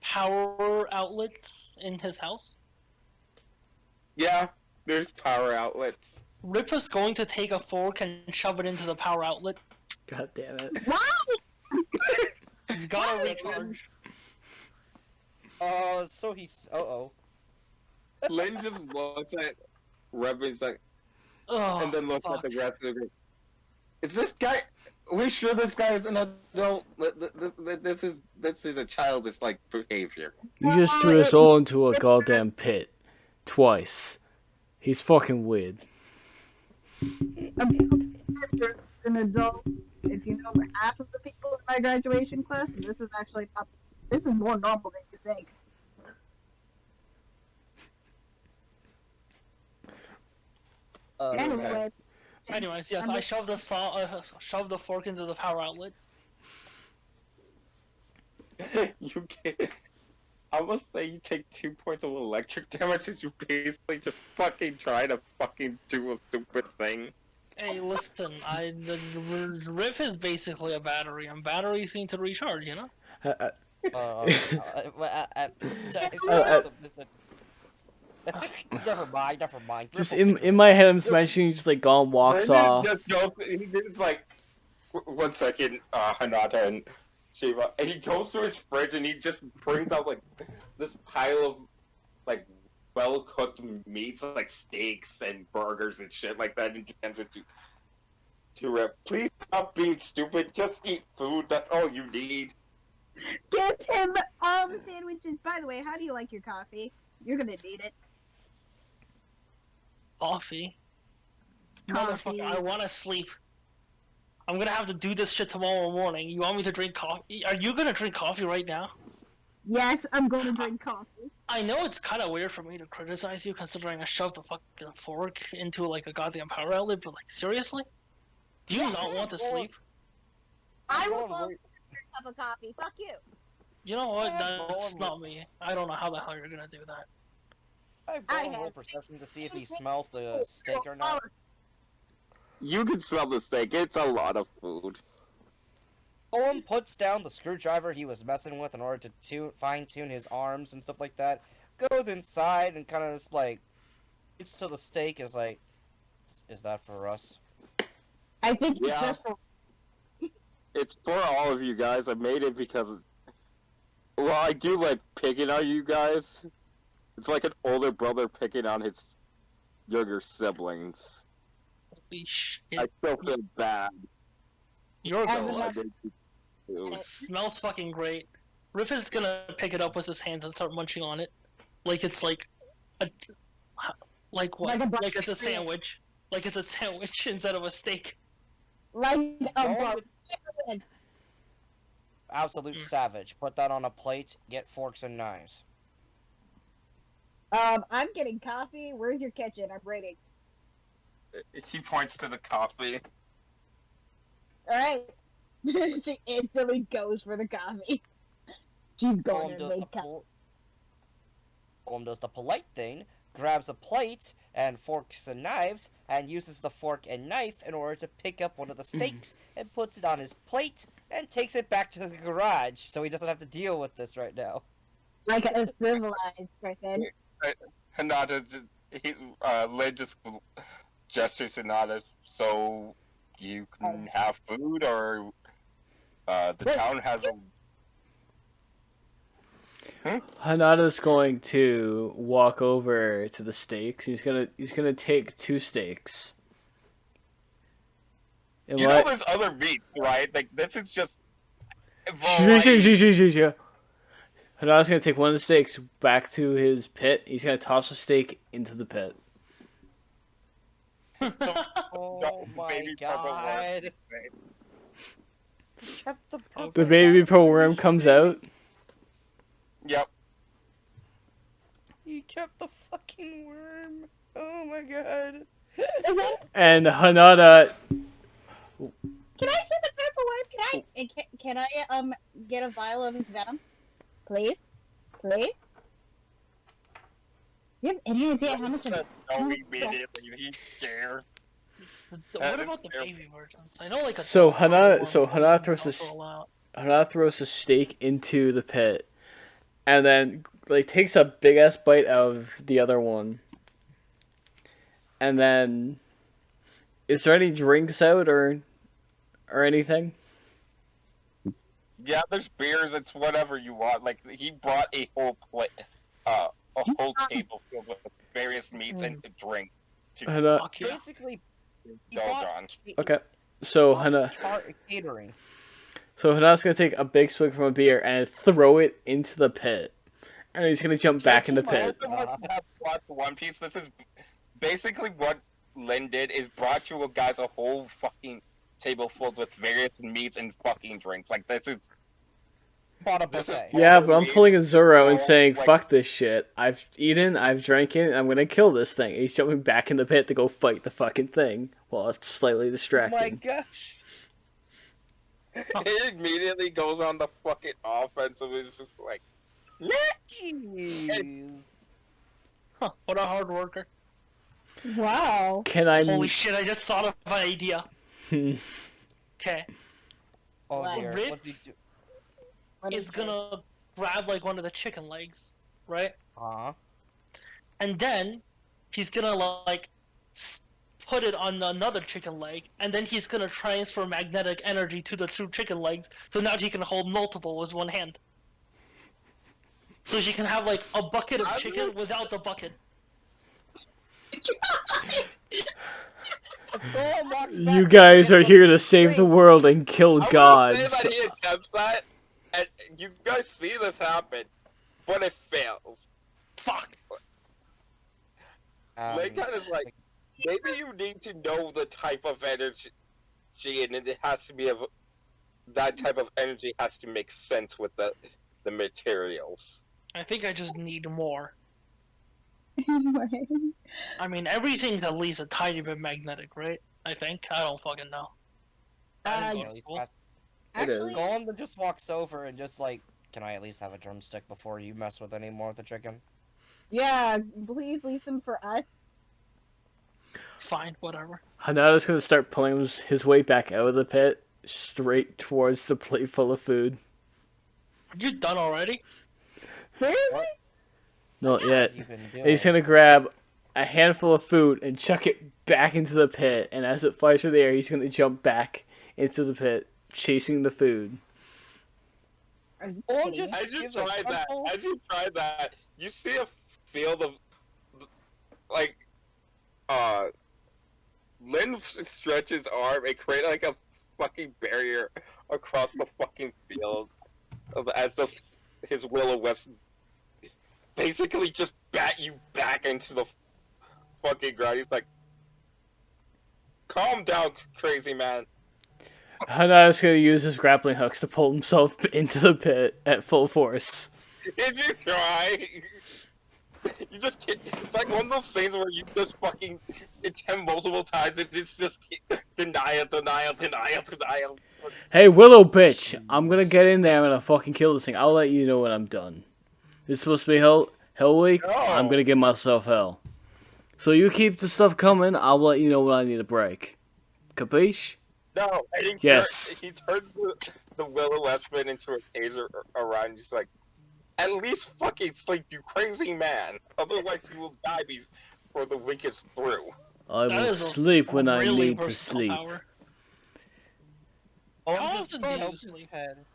power outlets in his house? Yeah, there's power outlets. Rip is going to take a fork and shove it into the power outlet. God damn it. He's got a recharge. So he's... Uh-oh. Lynn just looks at Rep and like, Oh, and then looks fuck. at the rest of the group. Is this guy? Are we sure this guy is an adult? This is a childish like behavior. You just threw us all into a goddamn pit. Twice. He's fucking weird. An adult. If you know half of the people in my graduation class, this is actually not. This is more normal than you think. Anyway, Anyways, yes, I shoved the fork into the power outlet. You can. I must say you take 2 points of electric damage as you basically just fucking try to fucking do a stupid thing. Hey, listen, Riff is basically a battery, and batteries need to recharge, you know? Never mind. Just in my head, I'm just imagining he just like gone walks And then off. Just goes. He's like, 1 second, Hanata and Shiva, and he goes to his fridge and he just brings out like this pile of like well cooked meats, like steaks and burgers and shit like that, and he hands it to Rip. Please stop being stupid. Just eat food. That's all you need. give him all the sandwiches. By the way, how do you like your coffee? You're gonna need it. Coffee. Coffee. Motherfucker, I want to sleep. I'm gonna have to do this shit tomorrow morning. You want me to drink coffee? Are you gonna drink coffee right now? Yes, I'm going to drink coffee. I know it's kind of weird for me to criticize you, considering I shoved the fucking fork into like a goddamn power outlet. But like, seriously, do you not want to sleep? I will fall asleep after a cup of coffee. Fuck you. You know what? That's not me. I don't know how the hell you're gonna do that. I have roll perception to see if he smells the steak or not. You can smell the steak. It's a lot of food. Golem puts down the screwdriver he was messing with in order to fine-tune his arms and stuff like that. Goes inside and kind of just like gets to the steak. Is like, is that for us? I think it's Yeah. just for. It's for all of you guys. I made it because it's... Well, I do like picking on you guys. It's like an older brother picking on his younger siblings. Holy shit! I still feel bad. You're As going. an- I did too. It smells fucking great. Riff is gonna pick it up with his hands and start munching on it, like it's like a, like what? Like a Like it's a sandwich. Like it's a sandwich instead of a steak. Like a Golem, barbarian. absolute savage. Put that on a plate. Get forks and knives. I'm getting coffee. Where's your kitchen? I'm waiting. He points to the coffee. Alright. She instantly goes for the coffee. She's going to make coffee. Golem does the polite thing, grabs a plate and forks and knives, and uses the fork and knife in order to pick up one of the steaks and puts it on his plate and takes it back to the garage so he doesn't have to deal with this right now. Like a civilized person. Hanada, Lynn just gestures to Hanada, so you can have food, or the Wait, town has a... Hanada's going to walk over to the steaks. He's gonna take 2 steaks. And You know there's other meats, right? Like, this is just... variety. Hanada's gonna take one of the stakes back to his pit. He's gonna toss a stake into the pit. Oh my Baby purple worm. god. Kept the purple The baby worm pearl in worm his comes thing. out. Yep. He kept the fucking worm. Oh my god. Is that? And Hanada, Can I see the purple worm? Can I get a vial of its venom, please? Please. You have any idea how much of No, immediately. He's scared. What about the baby versions? I know, like a So purple Hanada- worm so Hanada is throws also this- allowed. Hanada throws a stake into the pit, and then like takes a big ass bite out of the other one. And then, is there any drinks out or anything? Yeah, there's beers. It's whatever you want. Like he brought a whole plate, a whole table filled with various meats and drinks to Hana- Fuck yeah. Basically, he indulge bought on. okay, so bought Hana, catering. so Hanada's gonna take a big swig from a beer and throw it into the pit, and he's gonna jump back in the pit. For those of us who have watched One Piece, this is basically what Lin did. Is brought you guys a whole fucking table filled with various meats and fucking drinks. Like this is. Bought a This is- buffet. Yeah, but I'm pulling a Zoro and Oh, saying, like- "Fuck this shit! I've eaten, I've drank it, I'm gonna kill this thing." He's jumping back in the pit to go fight the fucking thing while it's slightly Oh my distracted. gosh. It immediately goes on the fucking offensive. It's just like. Jeez. Huh, what a hard worker. Wow. Can I? Holy shit, I just thought of an idea. Hmm. Okay. Oh What? dear. Ritz What's he do? What Is is gonna grab like one of the chicken legs, right? Huh? And then he's gonna like put it on another chicken leg, and then he's gonna transfer magnetic energy to the two chicken legs, so now he can hold multiple with one hand. So he can have like a bucket of I chicken was- without the bucket. Let's go and walks back You and guys gets are some here to save the drink. world and kill I will gods. say that he attempts that, and you guys see this happen, but it fails. Fuck. Lin kind of like, maybe you need to know the type of energy, and it has to be that type of energy has to make sense with the materials. I think I just need more. Anyway. I mean, everything's at least a tiny bit magnetic, right? I think. I don't fucking know. I think Yeah, it's he cool. passed- It is. Actually, Golem just walks over and just like, can I at least have a drumstick before you mess with any more of the chicken? yeah, please leave some for us. Fine, whatever. Hanada's gonna start pulling his way back out of the pit, straight towards the plate full of food. Are you done already? Seriously? Not yet. What you been doing? He's gonna grab a handful of food and chuck it back into the pit, and as it flies through the air, he's gonna jump back into the pit, chasing the food. Are you Or kidding? just- As you gives us try that, sample. you see a field of, like, Lin stretches arm and create like a fucking barrier across the fucking field, as the his will-o-wisp basically just bat you back into the fucking ground. He's like, calm down, crazy man. Hanada's gonna use his grappling hooks to pull himself into the pit at full force. Did you try? You just can't. It's like one of those things where you just fucking attempt multiple times and it's just denial. Hey, Willow bitch! I'm gonna get in there and I'll fucking kill this thing. I'll let you know when I'm done. It's supposed to be Hell Week. No. I'm gonna give myself hell. So you keep the stuff coming. I'll let you know when I need a break. Capiche? No, and he Yes. he turns the will-o-wisp into a taser around. He's like, at least fucking sleep, you crazy man. Otherwise, you will die before the week is through. I That will is a sleep when I really need to versatile sleep. power. Oh, How just often do you bumped his sleep? head.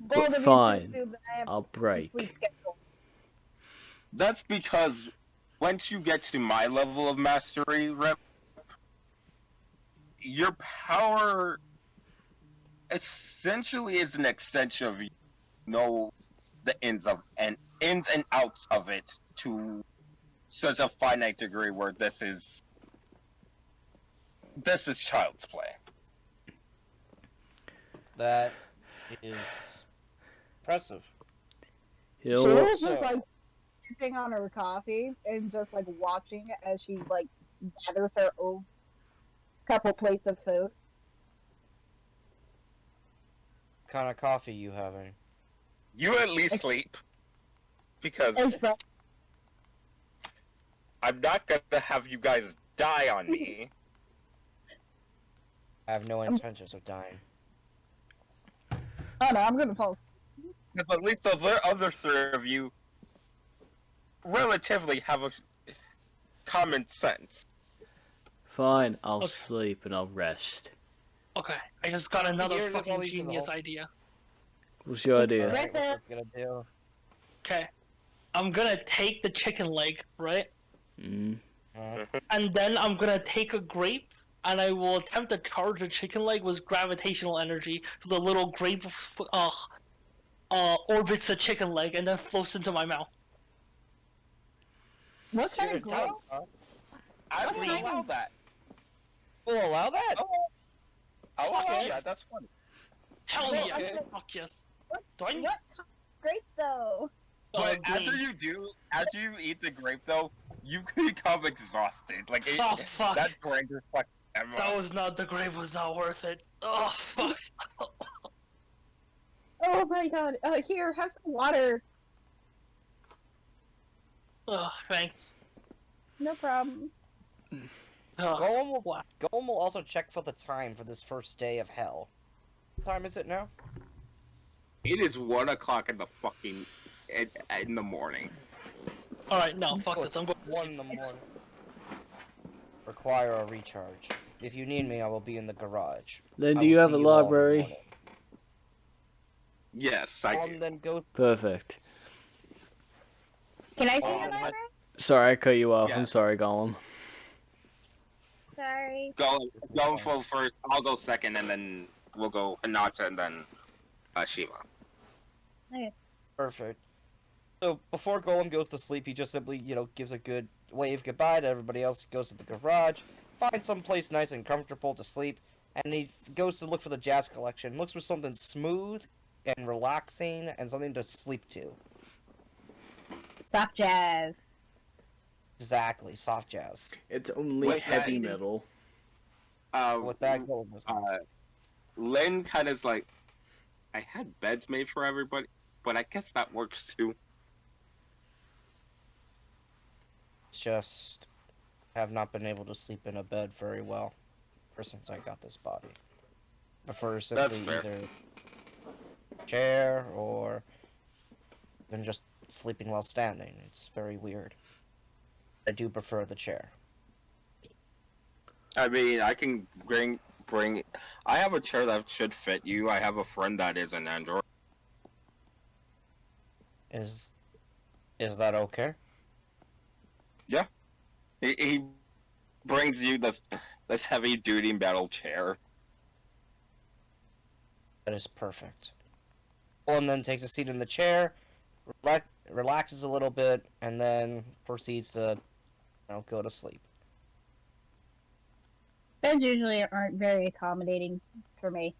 Golden, you're too fine. soon, but I have I'll a break. sleep schedule. That's because once you get to my level of mastery, Rip, your power essentially is an extension of the ins and outs of it to such a finite degree where this is child's play. That is impressive. She You know, was just like sipping on her coffee and just like watching as she like gathers her own couple plates of food. What kind of coffee you having? You at least sleep, because It's fun. I'm not gonna have you guys die on me. I have no intentions of dying. Oh no, I'm gonna fall asleep. But at least the other three of you relatively have a common sense. fine, I'll Okay. sleep and I'll rest. Okay, I just got another Here's fucking all these genius little- idea. What's your It's idea? rest- Alright, what's this gonna do? Okay, I'm gonna take the chicken leg, right? Mm. And then I'm gonna take a grape and I will attempt to charge the chicken leg with gravitational energy, so the little grape orbits the chicken leg and then floats into my mouth. What kind of It sounds girl? fun. I What will kind allow of- that. We'll allow that. I'll allow Okay. that. That's funny. Hell No, yes! okay. Fuck yes! What? Do I need What kind of grape though? But after green. after you eat the grape, though, you become exhausted. Like Oh fuck! that drink is fucking. That was not, the grape was not worth it. Oh fuck! Oh my god. Here, have some water. Oh, thanks. No problem. Golem What? will also check for the time for this first day of hell. What time is it now? It is 1 o'clock in the fucking in the morning. Alright, no, fuck Oh, this. I'm going to 1 in the morning. Require a recharge. If you need me, I will be in the garage. Then I do you will have see a you all in the library? morning. Yes, I do. Then go. Perfect. Can I see Oh, your my- library? Sorry, I cut you off. Yeah. I'm sorry, Gollum. Sorry. Go for first. I'll go second, and then we'll go Hinata, and then Shima. Perfect. So before Golem goes to sleep, he just simply, gives a good wave goodbye to everybody else. Goes to the garage, finds some place nice and comfortable to sleep, and he goes to look for the jazz collection. Looks for something smooth and relaxing and something to sleep to. Soft jazz. Exactly, soft jazz. It's only Wait, heavy I- metal. With that, Golem was Lynn kind of is like, I had beds made for everybody, but I guess that works too. just have not been able to sleep in a bed very well ever since I got this body. Prefer simply fair. either chair or even just sleeping while standing. It's very weird. I do prefer the chair. I mean, I can bring. I have a chair that should fit you. I have a friend that is an android. Is that okay? He brings you this heavy duty metal chair. That is perfect. And then takes a seat in the chair, relaxes a little bit, and then proceeds to, go to sleep. Beds usually aren't very accommodating for me.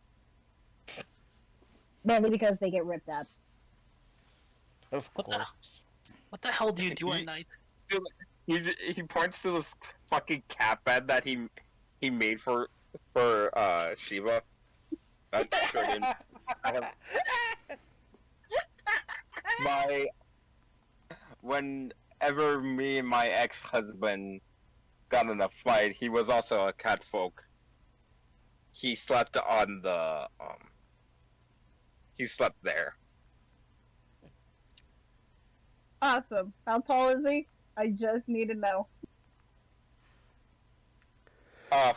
Mainly because they get ripped up. Of What the- course. What the hell do you do at night? He points to this fucking cat bed that he made for Shiva. That's friggin' whenever me and my ex-husband got in a fight, he was also a cat folk. He slept on the he slept there. Awesome. How tall is he? I just need to know.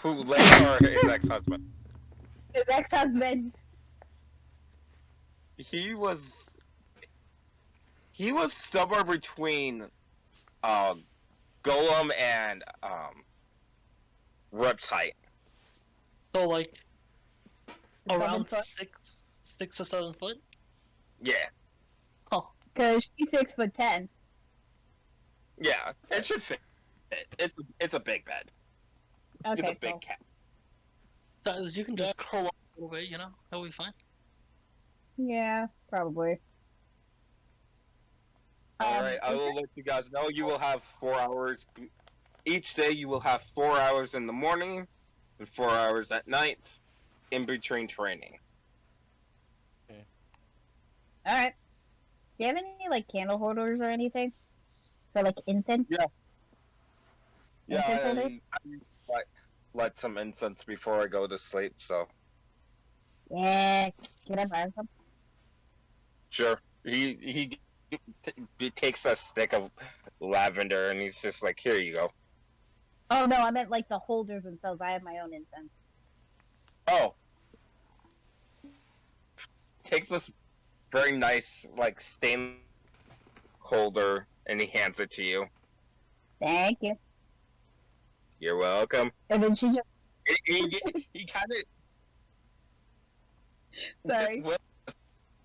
Who Lane or his ex-husband? His ex-husband. He was somewhere between Golem and Rip's height. So like around 7 foot? 6 to 7 foot. Yeah. Huh. Because she's 6'10". Yeah, it should fit. It's a big bed. It's Okay, a big cool. cat. Silas, you can just curl up a little bit, that'll be fine. Yeah, probably. All right, I will let you guys know. You will have 4 hours each day. You will have 4 hours in the morning and 4 hours at night in between training. All right. Do you have any like candle holders or anything for like incense? Yeah. Yeah, Incense holders? I light some incense before I go to sleep. So Yeah. Can I buy some? sure, he takes a stick of lavender and he's just like, here you go. Oh no, I meant like the holders themselves. I have my own incense. Oh, takes this very nice like stain holder and he hands it to you. Thank you. You're welcome. And then she just He kind of sorry.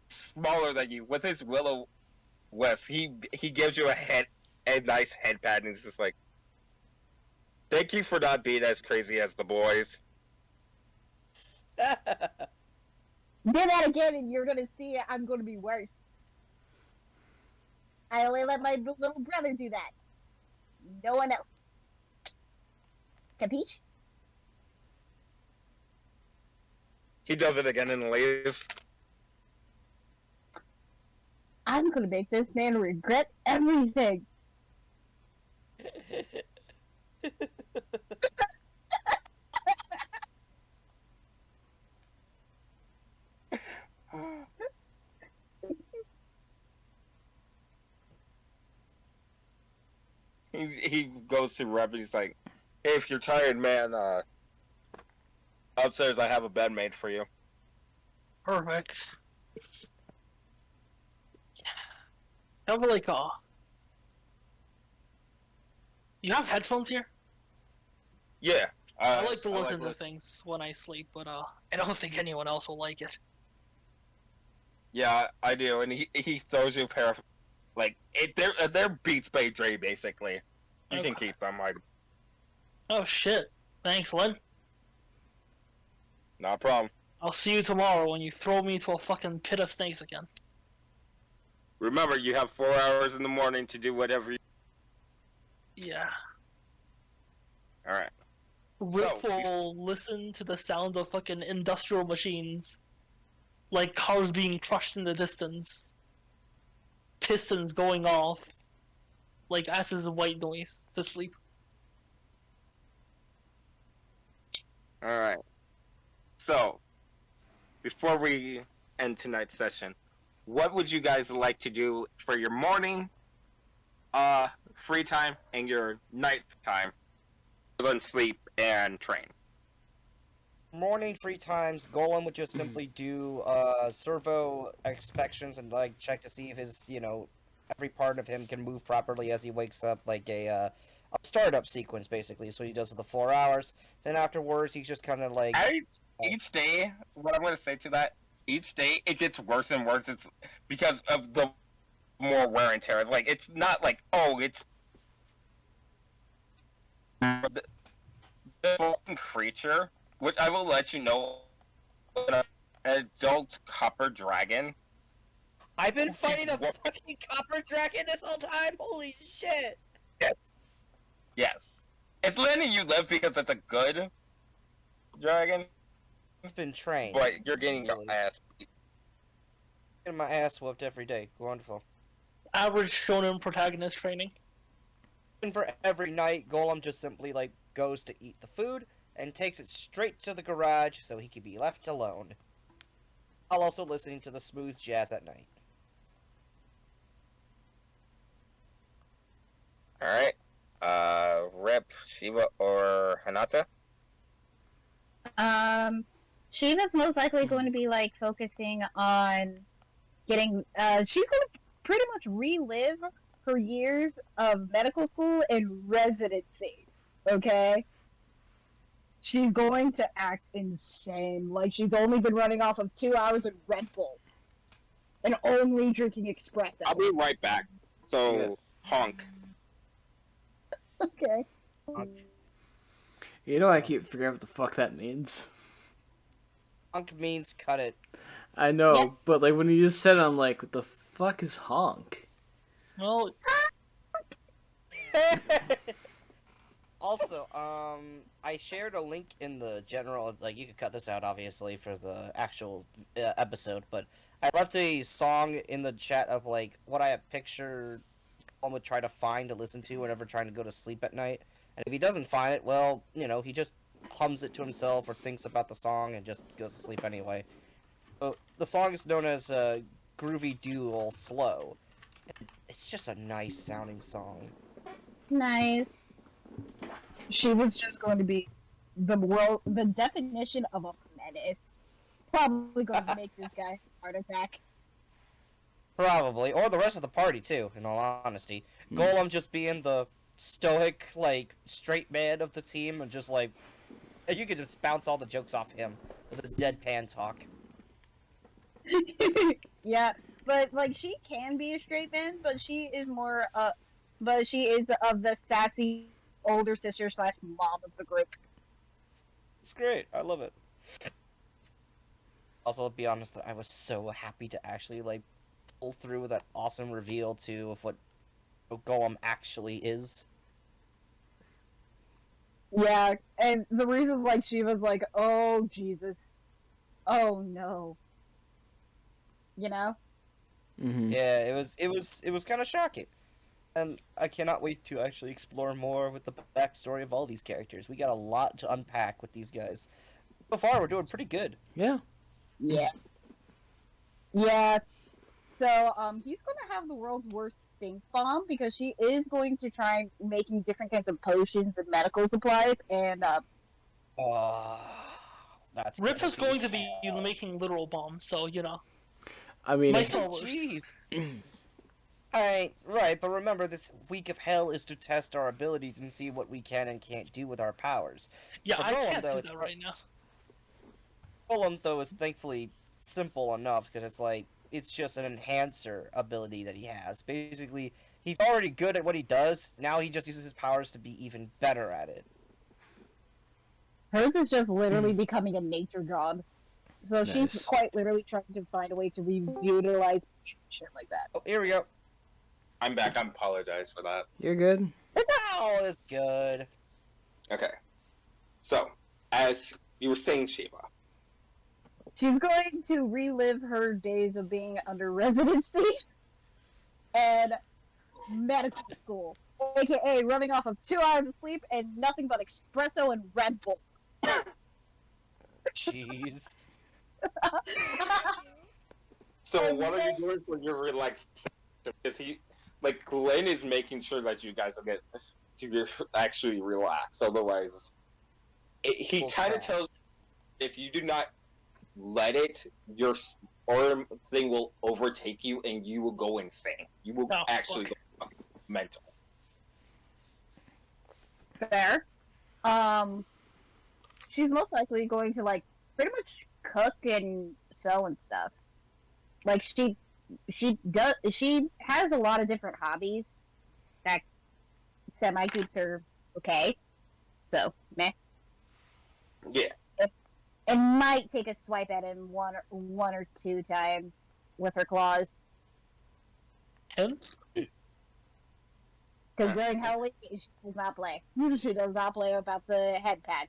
smaller than you with his willow wisp. He gives you a nice head pat and he's just like, thank you for not being as crazy as the boys. Do that again, and you're gonna see I'm gonna be worse. I only let my little brother do that. No one else. Capiche? He does it again and leaves. I'm gonna make this man regret everything. He goes to Rep and he's like, hey, if you're tired, man, upstairs I have a bed made for you. Perfect. Have like you have headphones here? Yeah. I like to listen to things when I sleep, but I don't think anyone else will like it. Yeah, I do, and he throws you a pair of, like, they're Beats by Dre, basically. You can Okay. keep them, like, Oh shit. Thanks, Len. not a problem. I'll see you tomorrow when you throw me into a fucking pit of snakes again. Remember, you have 4 hours in the morning to do whatever you... Yeah. Alright. Rip So, will listen to the sound of fucking industrial machines. Like cars being crushed in the distance. Pistons going off. Like asses of white noise to sleep. Alright. So, before we end tonight's session, what would you guys like to do for your morning, free time, and your night time? Other than sleep and train. Morning free times, Golem would just simply do servo inspections and like check to see if his, every part of him can move properly as he wakes up, like a startup sequence basically. So he does with the 4 hours. Then afterwards, he's just kind of like Each day, what I'm going to say to that, each day it gets worse and worse. It's because of the more wear and tear. Like, it's not like, oh, it's the fucking creature, which I will let you know, an adult copper dragon. I've been fighting a fucking copper dragon this whole time. Holy shit! Yes. It's letting you live because it's a good dragon, It's been trained. but you're getting your ass beat. Getting my ass whooped every day. Wonderful. Average shonen protagonist training. And for every night, Golem just simply like goes to eat the food and takes it straight to the garage so he can be left alone. While also listening to the smooth jazz at night. Alright. Rep, Shiva, or Hinata? Shiva's most likely going to be like focusing on getting. She's going to pretty much relive her years of medical school and residency. Okay. She's going to act insane. Like she's only been running off of 2 hours of Red Bull. and only drinking espresso. I'll be right back. So, honk. Okay. You know, I keep forgetting what the fuck that means. Honk means cut it. I know, Yeah. but like when you just said it, I'm like, what the fuck is honk? Well, Also, I shared a link in the general, like, you could cut this out, obviously, for the actual episode, but I left a song in the chat of, like, what I picture one would try to find to listen to whenever trying to go to sleep at night. And if he doesn't find it, well, you know, he just hums it to himself or thinks about the song and just goes to sleep anyway. So, the song is known as Groovy Duel Slow. It's just a nice sounding song. Nice. She was just going to be the definition of a menace. Probably going to make this guy a heart attack. Probably. Or the rest of the party, too, in all honesty. Golem just being the stoic, like, straight man of the team and just, like... And you could just bounce all the jokes off him with his deadpan talk. Yeah, but, like, she can be a straight man, but she is more, but she is of the sassy older sister / mom of the group. It's great. I love it. Also, I'll be honest, I was so happy to actually, like, pull through with that awesome reveal, too, of what Golem actually is. Yeah, and the reason, like, she was like, oh, Jesus. Oh, no. You know? Mm-hmm. Yeah, it was kind of shocking. And I cannot wait to actually explore more with the backstory of all these characters. We got a lot to unpack with these guys. So far, we're doing pretty good. Yeah. Yeah. Yeah. So, he's going to have the world's worst stink bomb because she is going to try making different kinds of potions and medical supplies, and, That's Rip is going to be hell. making literal bombs, so, you know. I mean, Might still worse. Jeez. Alright, right, but remember, this week of hell is to test our abilities and see what we can and can't do with our powers. Yeah, For I Golem, can't though, do it's that right now. Golem, though, is thankfully simple enough, because it's like, it's just an enhancer ability that he has. Basically, he's already good at what he does, now he just uses his powers to be even better at it. hers is just literally becoming a nature job. So Nice. she's quite literally trying to find a way to reutilize plants and shit like that. Oh, here we go. I'm back. I apologize for that. you're good. All is good. Okay. So, as you were saying, Shiva. She's going to relive her days of being under residency and medical school, aka running off of 2 hours of sleep and nothing but espresso and Red Bull. Jeez. So, what are you doing for your relaxation? Because Glenn is making sure that you guys will get to actually relax. Otherwise, he Well, kind of crap. tells you if you do not let it, your storm thing will overtake you and you will go insane. You will Oh, actually fuck. go mental. Fair. She's most likely going to pretty much cook and sew and stuff. Like she has a lot of different hobbies that semi keeps her okay. So meh. Yeah. It might take a swipe at him one or two times with her claws. Him? Because during Halloween, she does not play. She does not play about the head pad.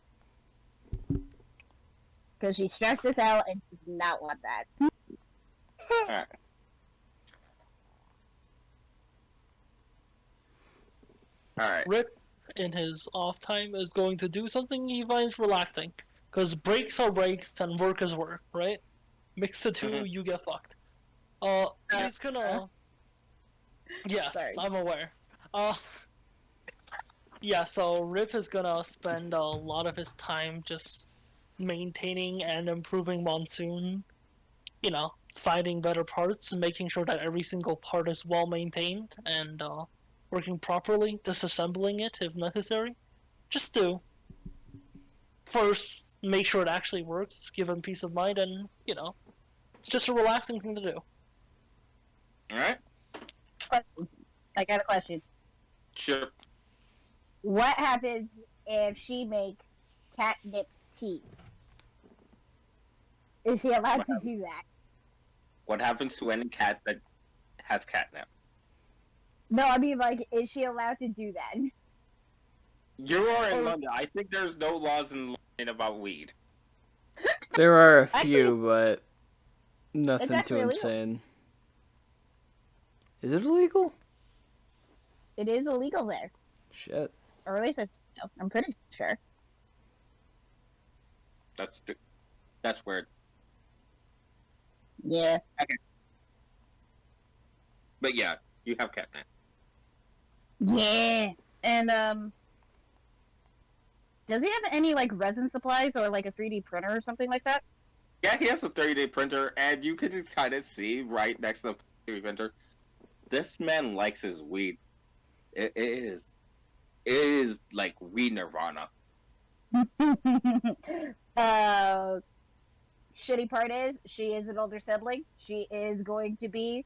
Because she stressed us out and she did not want that. Alright. Alright. Rip, in his off time, is going to do something he finds relaxing. Because breaks are breaks and work is work, right? Mix the two, Mhm. you get fucked. He's gonna... Yes, Sorry. I'm aware. Yeah, so Rip is gonna spend a lot of his time just maintaining and improving Monsoon. You know, finding better parts and making sure that every single part is well maintained and working properly, disassembling it if necessary. Just to first make sure it actually works, give him peace of mind, and, you know, it's just a relaxing thing to do. All right. Question. I got a question. Sure. What happens if she makes catnip tea? Is she allowed to do that? What happens to any cat that has catnip? No, I mean, like, is she allowed to do that? You are in London. I think there's no laws in London about weed. There are a few, Actually, but nothing too actually illegal. insane. Is it illegal? It is illegal there. Shit. Or at least I'm pretty sure. That's weird. Yeah. But yeah, you have catnip. Yeah. And, does he have any, like, resin supplies or, like, a 3D printer or something like that? Yeah, he has a 3D printer, and you can just kind of see right next to the 3D printer. This man likes his weed. It is like weed nirvana. Shitty part is, she is an older sibling. She is going to be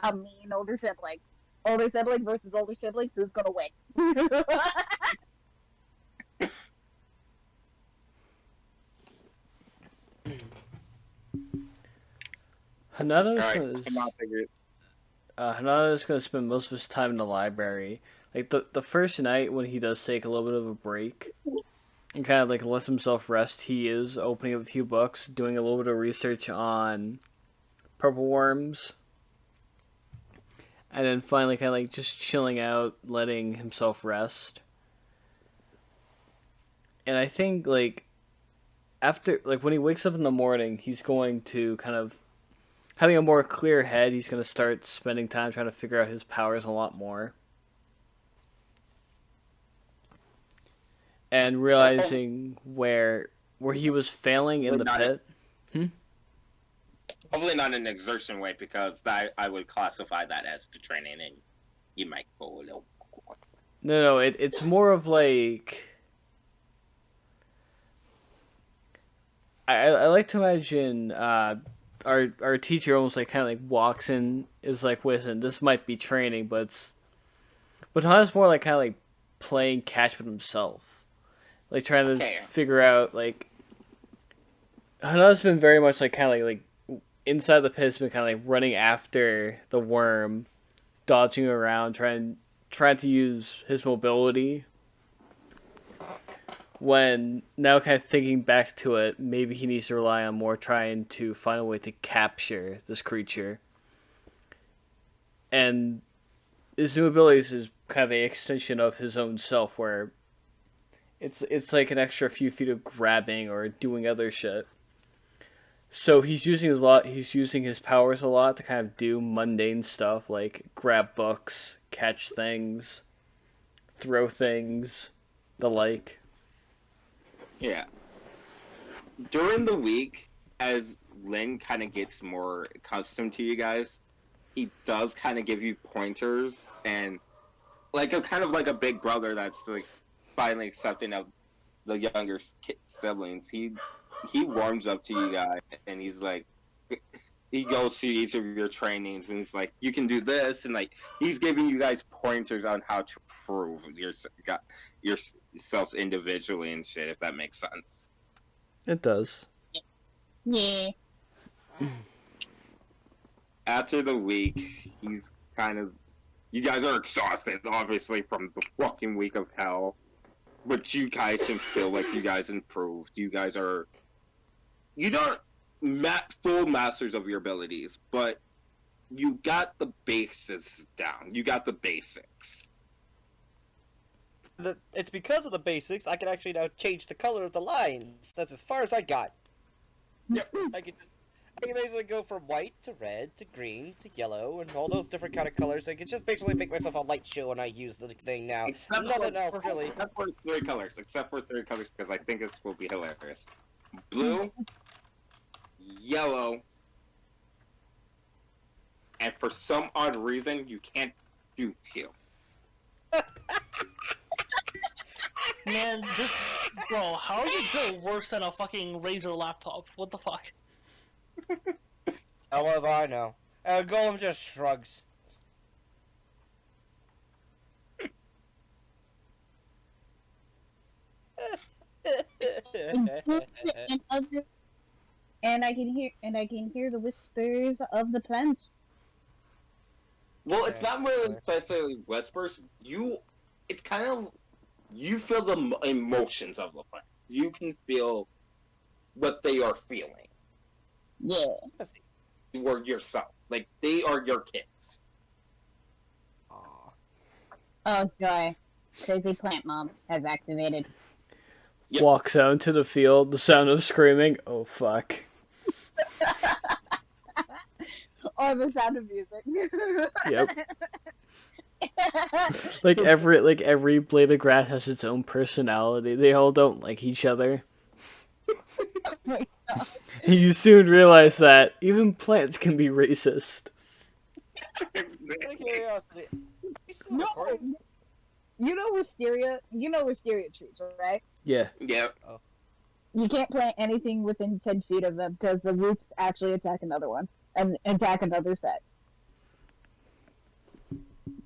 a mean older sibling. Older sibling versus older sibling, who's gonna win? Hanada's gonna spend most of his time in the library. Like the first night when he does take a little bit of a break and kind of like lets himself rest, he is opening up a few books, doing a little bit of research on purple worms, and then finally kind of like just chilling out, letting himself rest. And I think like after like when he wakes up in the morning, he's going to kind of having a more clear head. He's going to start spending time trying to figure out his powers a lot more. And realizing where he was failing in the pit. Hopefully not in an exertion way, because I would classify that as the training, and you might go a little... No, it's more of like... I like to imagine our teacher almost like kind of like walks in, is like, listen, this might be training, but Hana's more like kind of like playing catch with himself. Like trying to figure out like Hana's been very much like kind of like inside the pit, has been kind of like running after the worm, dodging around, trying to use his mobility. When now kind of thinking back to it, maybe he needs to rely on more trying to find a way to capture this creature. And his new abilities is kind of an extension of his own self, where it's like an extra few feet of grabbing or doing other shit. So he's using his powers a lot to kind of do mundane stuff like grab books, catch things, throw things, the like. Yeah. During the week, as Lin kind of gets more accustomed to you guys, he does kind of give you pointers, and like a kind of like a big brother that's like finally accepting of the younger siblings. He warms up to you guys, and he's like, he goes through each of your trainings, and he's like, you can do this, and like he's giving you guys pointers on how to prove yourselves individually and shit, if that makes sense. It does. Yeah. After the week, he's kind of... You guys are exhausted, obviously, from the fucking week of hell. But you guys can feel like you guys improved. You guys are... You're not full masters of your abilities, but you got the bases down. You got the basics. It's because of the basics I can actually now change the color of the lines. That's as far as I got. Yep. I can basically go from white to red to green to yellow and all those different kind of colors. I can just basically make myself a light show when I use the thing now. Nothing else really. Except for three colors. Because I think it will be hilarious. Blue, yellow, and for some odd reason, you can't do teal. Man, bro, how are you built worse than a fucking Razer laptop? What the fuck? However, I know. Golem just shrugs. And I can hear the whispers of the plants. Well, it's not really necessarily whispers. It's kind of, you feel the emotions of the plant. You can feel what they are feeling. Yeah. You are yourself. Like, they are your kids. Aw. Oh joy. Crazy plant mom has activated. Yep. Walks out into the field, the sound of screaming. Oh fuck. Or the sound of music. Yep. Like every blade of grass has its own personality. They all don't like each other. Oh my God. You soon realize that even plants can be racist. Out of curiosity, are you still No. recording? You know wisteria trees, right? Yeah. Yeah. You can't plant anything within 10 feet of them because the roots actually attack another one and attack another set.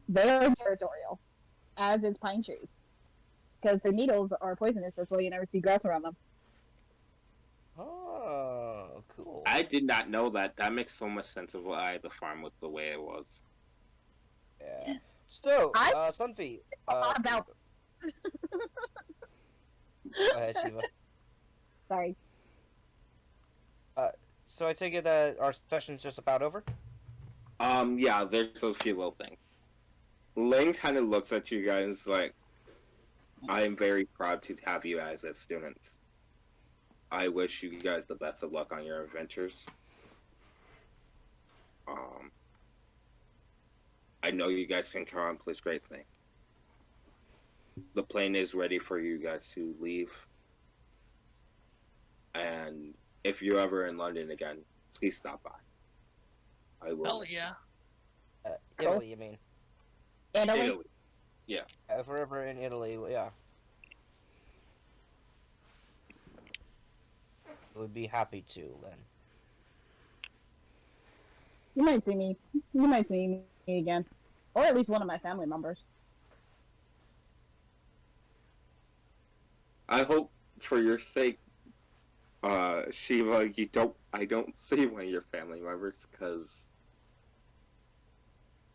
They are territorial, as is pine trees. Because their needles are poisonous, that's why you never see grass around them. Oh, cool. I did not know that. That makes so much sense of why the farm was the way it was. Yeah. So, I- Sunfi. A lot about. Go ahead, Shiva. Sorry. So I take it that our session's just about over? Yeah, there's a few little things. Lane kind of looks at you guys like, I am very proud to have you as students. I wish you guys the best of luck on your adventures. I know you guys can accomplish great things. The plane is ready for you guys to leave. And if you're ever in London again, please stop by. I will. Hell yeah. Italy, you mean? Italy? If we're ever in Italy, yeah. Would be happy to, then. You might see me. You might see me again. Or at least one of my family members. I hope, for your sake, Shiva, I don't see one of your family members, because,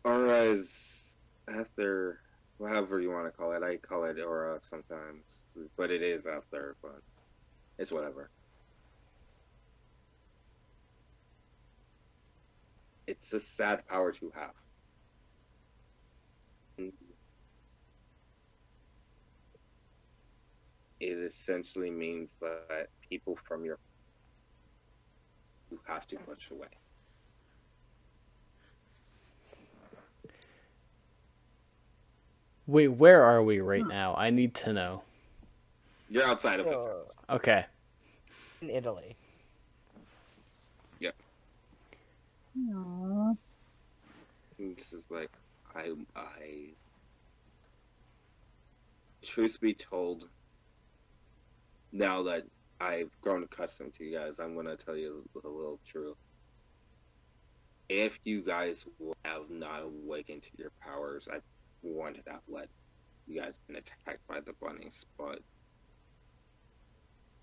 Aura is Aether, whatever you want to call it. I call it Aura sometimes, but it is Aether, but it's whatever. It's a sad power to have. It essentially means that people from you have to push away. Wait, where are we right now? I need to know. You're outside of his Uh, house. Okay. in Italy. Aww. This is like, I truth be told, now that I've grown accustomed to you guys, I'm gonna tell you a little truth. If you guys have not awakened to your powers, I wanted to have let you guys been attacked by the bunnies, but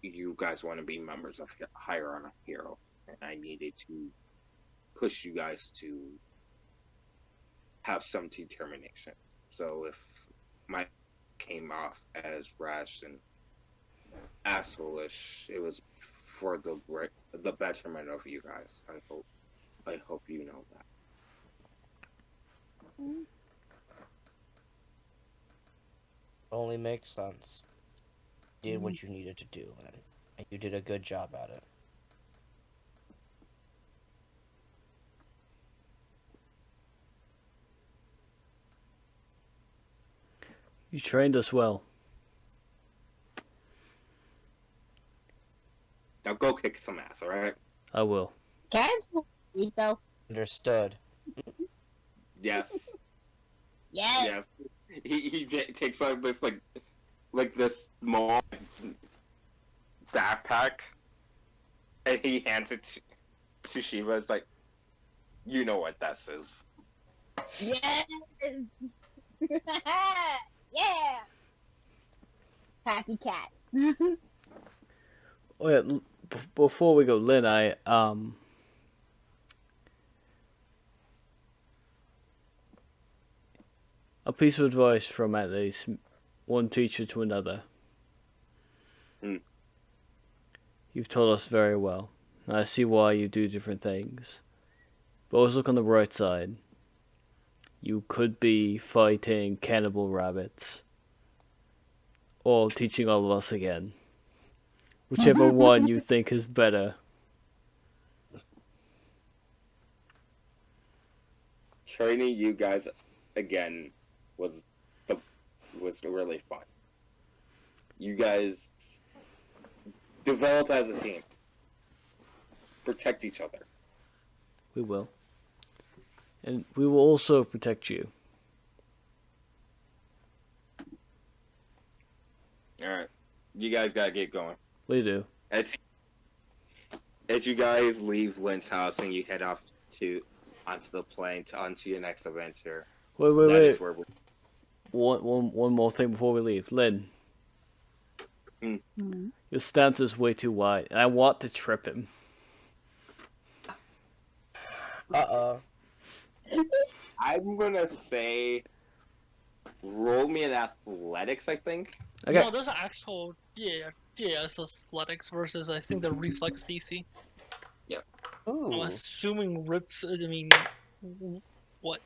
you guys want to be members of higher on a hero, and I needed to push you guys to have some determination. So if my came off as rash and asshole-ish, it was for the betterment of you guys. I hope you know that. Only makes sense. You did what you needed to do, then. And you did a good job at it. You trained us well. Now go kick some ass, alright? I will. Can I still eat though? Understood. Yes. Yes. Yes. He takes out this like this small backpack, and he hands it to Shiva. It's like, You know what this is. Yes! Yeah! Happy cat. Oh yeah, before we go, Lynn, a piece of advice from at least one teacher to another. Hmm. You've told us very well. I see why you do different things. But always look on the bright side. You could be fighting cannibal rabbits. Or teaching all of us again. Whichever one you think is better. Training you guys again was really fun. You guys develop as a team. Protect each other. We will. And we will also protect you. Alright. You guys gotta get going. We do. As you guys leave Lynn's house and you head off onto the plane onto your next adventure. Wait. That is where we're... One more thing before we leave. Lynn, your stance is way too wide, and I want to trip him. Uh-oh. I'm gonna say roll me an athletics, I think. Okay. No, there's actual it's athletics versus I think the reflex DC. I'm Ooh. assuming what?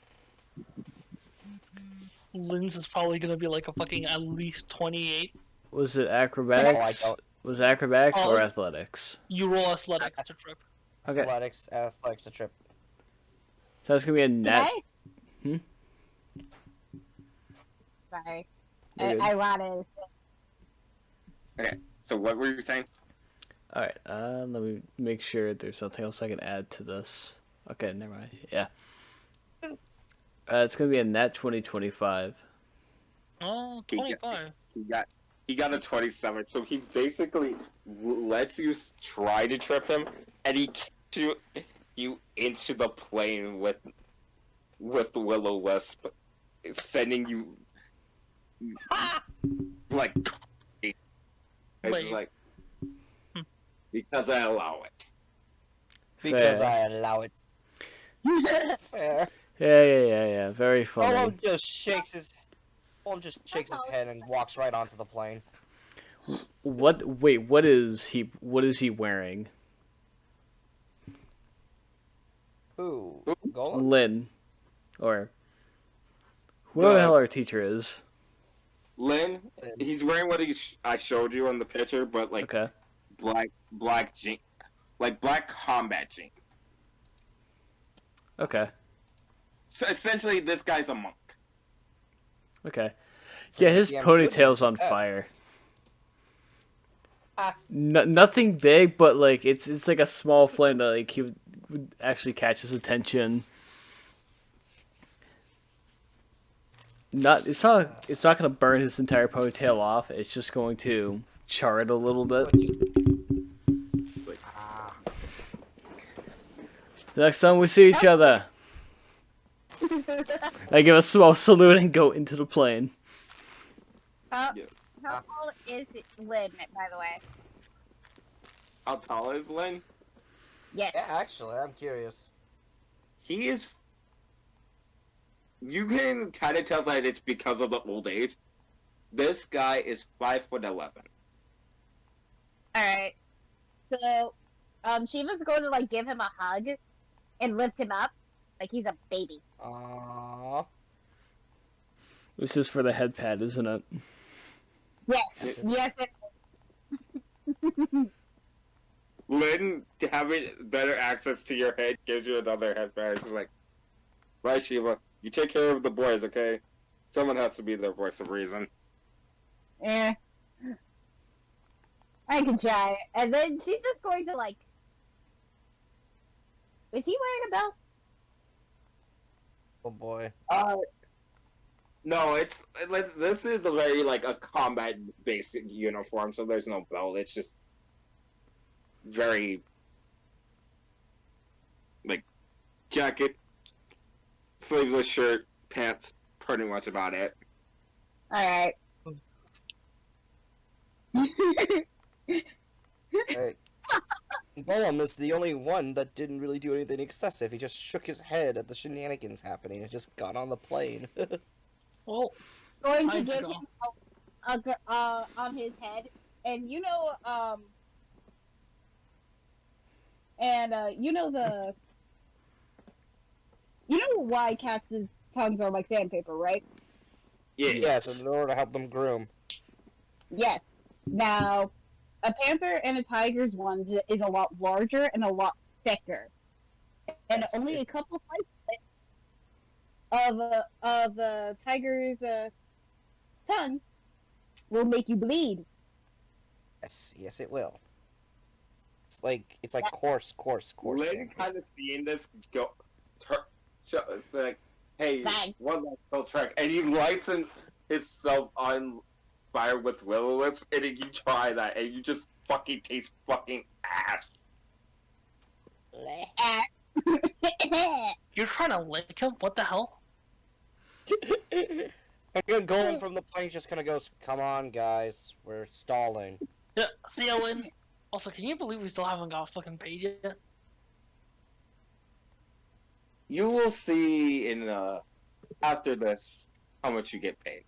Lynn's is probably gonna be like a fucking at least 28. Was it Oh, I acrobatics? don't. Was it acrobatics Oh. or athletics? You roll athletics to trip. Okay. Athletics a trip. So that's gonna be a net. Today? Hmm? Sorry. You're good. I wanted Okay, so what were you saying? Alright, let me make sure there's nothing else I can add to this. Okay, never mind. Yeah. It's gonna be a net 2025. Oh, 25. He got a 27, so he basically lets you try to trip him, and he kicks you into the plane with Will-O-Wisp, sending you like it's Wait. like because I allow it. Because Fair. I allow it. Fair. Yeah. Very funny. Olo just shakes his head and walks right onto the plane. What is he wearing? Who? Golem? Lynn. Or whoever the hell our teacher is. Lynn, he's wearing what I showed you on the picture, but like Okay. black jeans, like black combat jeans. Okay. So essentially, this guy's a monk. Okay. Yeah, his Yeah, ponytail's on good. fire. Ah. Nothing big, but like it's like a small flame that like he would actually catch his attention. It's not gonna burn his entire ponytail off. It's just going to char it a little bit. Ah. The next time we see each other, I give a small salute and go into the plane. How Yeah. tall is Lynn, by the way? How tall is Lynn? Yes. Yeah, actually, I'm curious. He is. You can kind of tell that it's because of the old age. This guy is 5'11". Alright. So, Shiva's going to, like, give him a hug and lift him up like he's a baby. Aww. This is for the head pad, isn't it? Yes. Yes, it Lynn, having better access to your head gives you another headband. It's just like, right, Shiva, you take care of the boys, okay? Someone has to be there for some reason. Eh. I can try. And then she's just going to, like... Is he wearing a belt? Oh boy. No, this is a very, like, a combat basic uniform, so there's no belt. It's just very, like, jacket, sleeveless shirt, pants. Pretty much about it. Alright. Hey. Golem is the only one that didn't really do anything excessive. He just shook his head at the shenanigans happening and just got on the plane. Well, Going to Time to give go. him on his head, and you know why cats' tongues are like sandpaper, right? Yes, in order to help them groom. Yes. Now, a panther and a tiger's one is a lot larger and a lot thicker, and Yes, only it- a couple slices of the tiger's tongue will make you bleed. Yes, it will. It's like coarse. Lynn kind of seeing this go. It's like, hey, Bang. one last little trick, and he lights himself on fire with will-o-wisp, and you try that, and you just fucking taste fucking ash. you're trying to lick him? What the hell? And then Golem from the plane just kind of goes, "Come on, guys, we're stalling." Yeah, see ya, Lynn. Also, can you believe we still haven't got fucking paid yet? You will see in after this how much you get paid.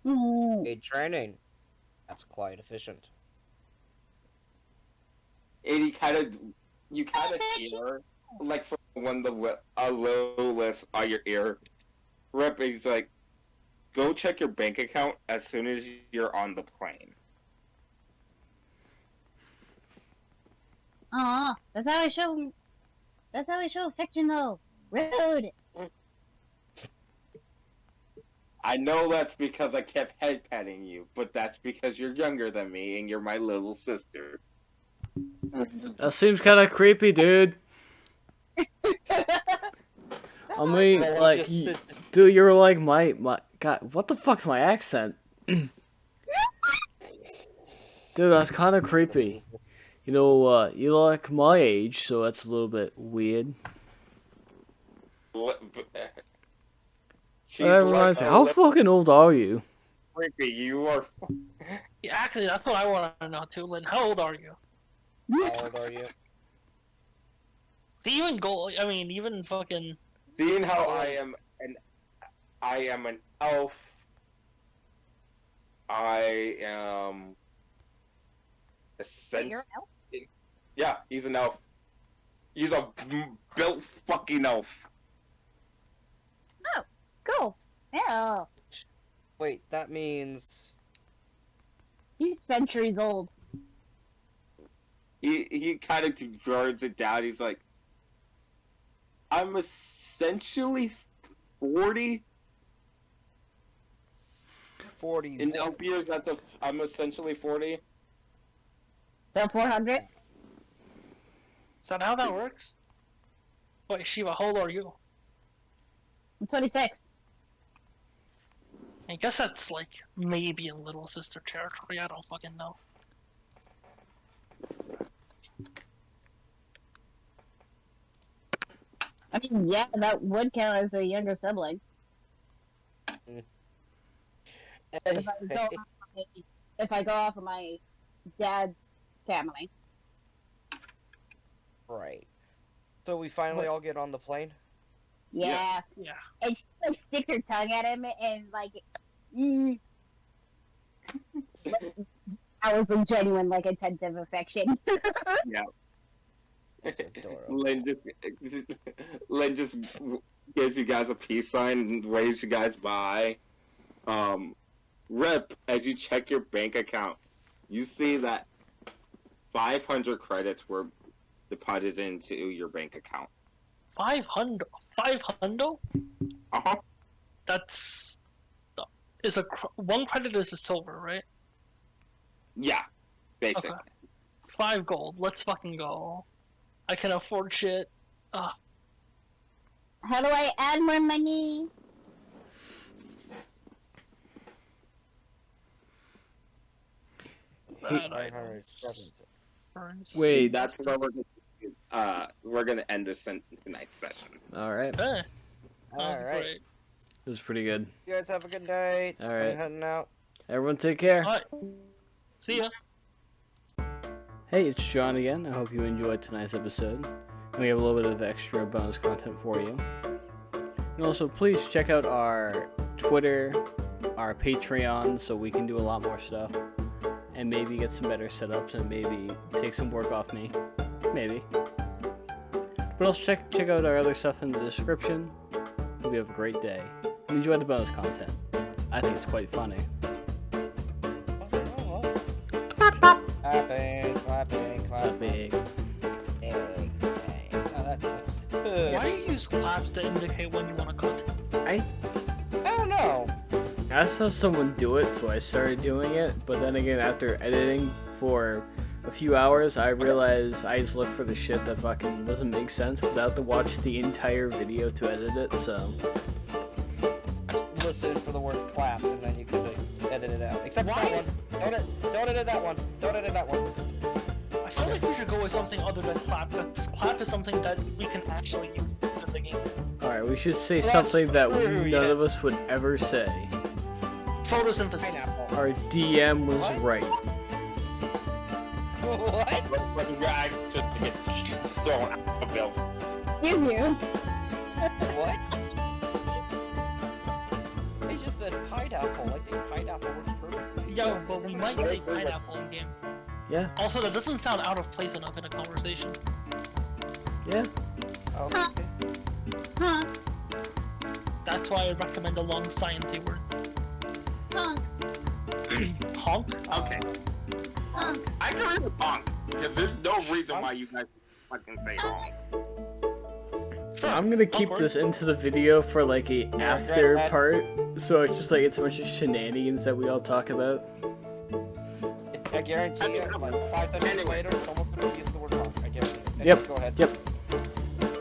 Paid training. That's quite efficient. And you kind of hear like from when a little list on your ear. Rip, he's like, go check your bank account as soon as you're on the plane. Aw, that's how I show. That's how I show affection, though. Rude. I know that's because I kept head petting you, but that's because you're younger than me and you're my little sister. That seems kind of creepy, dude. I mean, Golem like, just sits- dude, you're like my God. What the fuck's my accent? Dude, that's kind of creepy. You know, you're like my age, so that's a little bit weird. She's That reminds like me, a how little fucking old are you? creepy. You are. Yeah, actually, that's what I want to know too, Lynn. How old are you? How old are you? See, even fucking. Seeing how I am an elf. I am essentially. You're an elf? Yeah, he's an elf. He's a built fucking elf. Cool. Yeah. Wait, that means He's centuries old. He kind of guards it down. He's like, I'm essentially 40. 40. In elf years, I'm essentially 40. So 400? Is that how that works? Wait, Shiva, how old are you? I'm 26. I guess that's like maybe in little sister territory. I don't fucking know. I mean, yeah, that would count as a younger sibling. If I go off of my dad's family. Right. So we finally all get on the plane? Yeah. Yeah. And she like sticks her tongue at him and like, I was a genuine like attentive affection. That's adorable. Lynn just gives you guys a peace sign and waves you guys by. Rip, as you check your bank account, you see that 500 credits were deposited into your bank account. 500? 500? Uh-huh. That's one credit is a silver, right? Yeah, basically. Okay. 5 gold. Let's fucking go. I can afford shit. How do I add more money? That I 570. don't- Wait, That's what we're we're gonna end this in tonight's session. All right. Okay. Sounds Alright. great. It was pretty good. You guys have a good night. All right. I'm heading out. Everyone take care. Alright. See ya. Hey, it's John again. I hope you enjoyed tonight's episode. And we have a little bit of extra bonus content for you. And also, please check out our Twitter, our Patreon, so we can do a lot more stuff. And maybe get some better setups and maybe take some work off me. Maybe. But also check out our other stuff in the description. Hope you have a great day. And enjoy the bonus content. I think it's quite funny. Clapping. Big. Oh, that sucks. Why do you use claps to indicate when you want to cut? I don't know. I saw someone do it, so I started doing it. But then again, after editing for a few hours, I realized I just look for the shit that fucking doesn't make sense without to watch the entire video to edit it. So Just listen for the word clap, and then you could edit it out. Except for that one. Don't edit that one. Don't edit that one. I feel like we should go with something other than clap, because clap is something that we can actually use in the game. all right, we should say That's something that true, none of yes. us would ever say. Photosynthesis. Pineapple. Our DM was What? right. What? But you guys just to get thrown out of the building. Excuse you. What? They just said pineapple. I think pineapple works perfectly. Yo, but we might say pineapple in game. Yeah, Also, that doesn't sound out of place enough in a conversation. yeah. Okay. Huh? That's why I recommend the long sciencey words. Huh? Honk? Okay. Huh? I agree with honk, because there's no reason why you guys fucking say honk. I'm gonna keep Honk this into the video for like a after that. part, so it's just like it's a bunch of shenanigans that we all talk about. I guarantee you, like 5 seconds later, someone's gonna use the word honk. I guarantee it. Yep. Go ahead. Yep.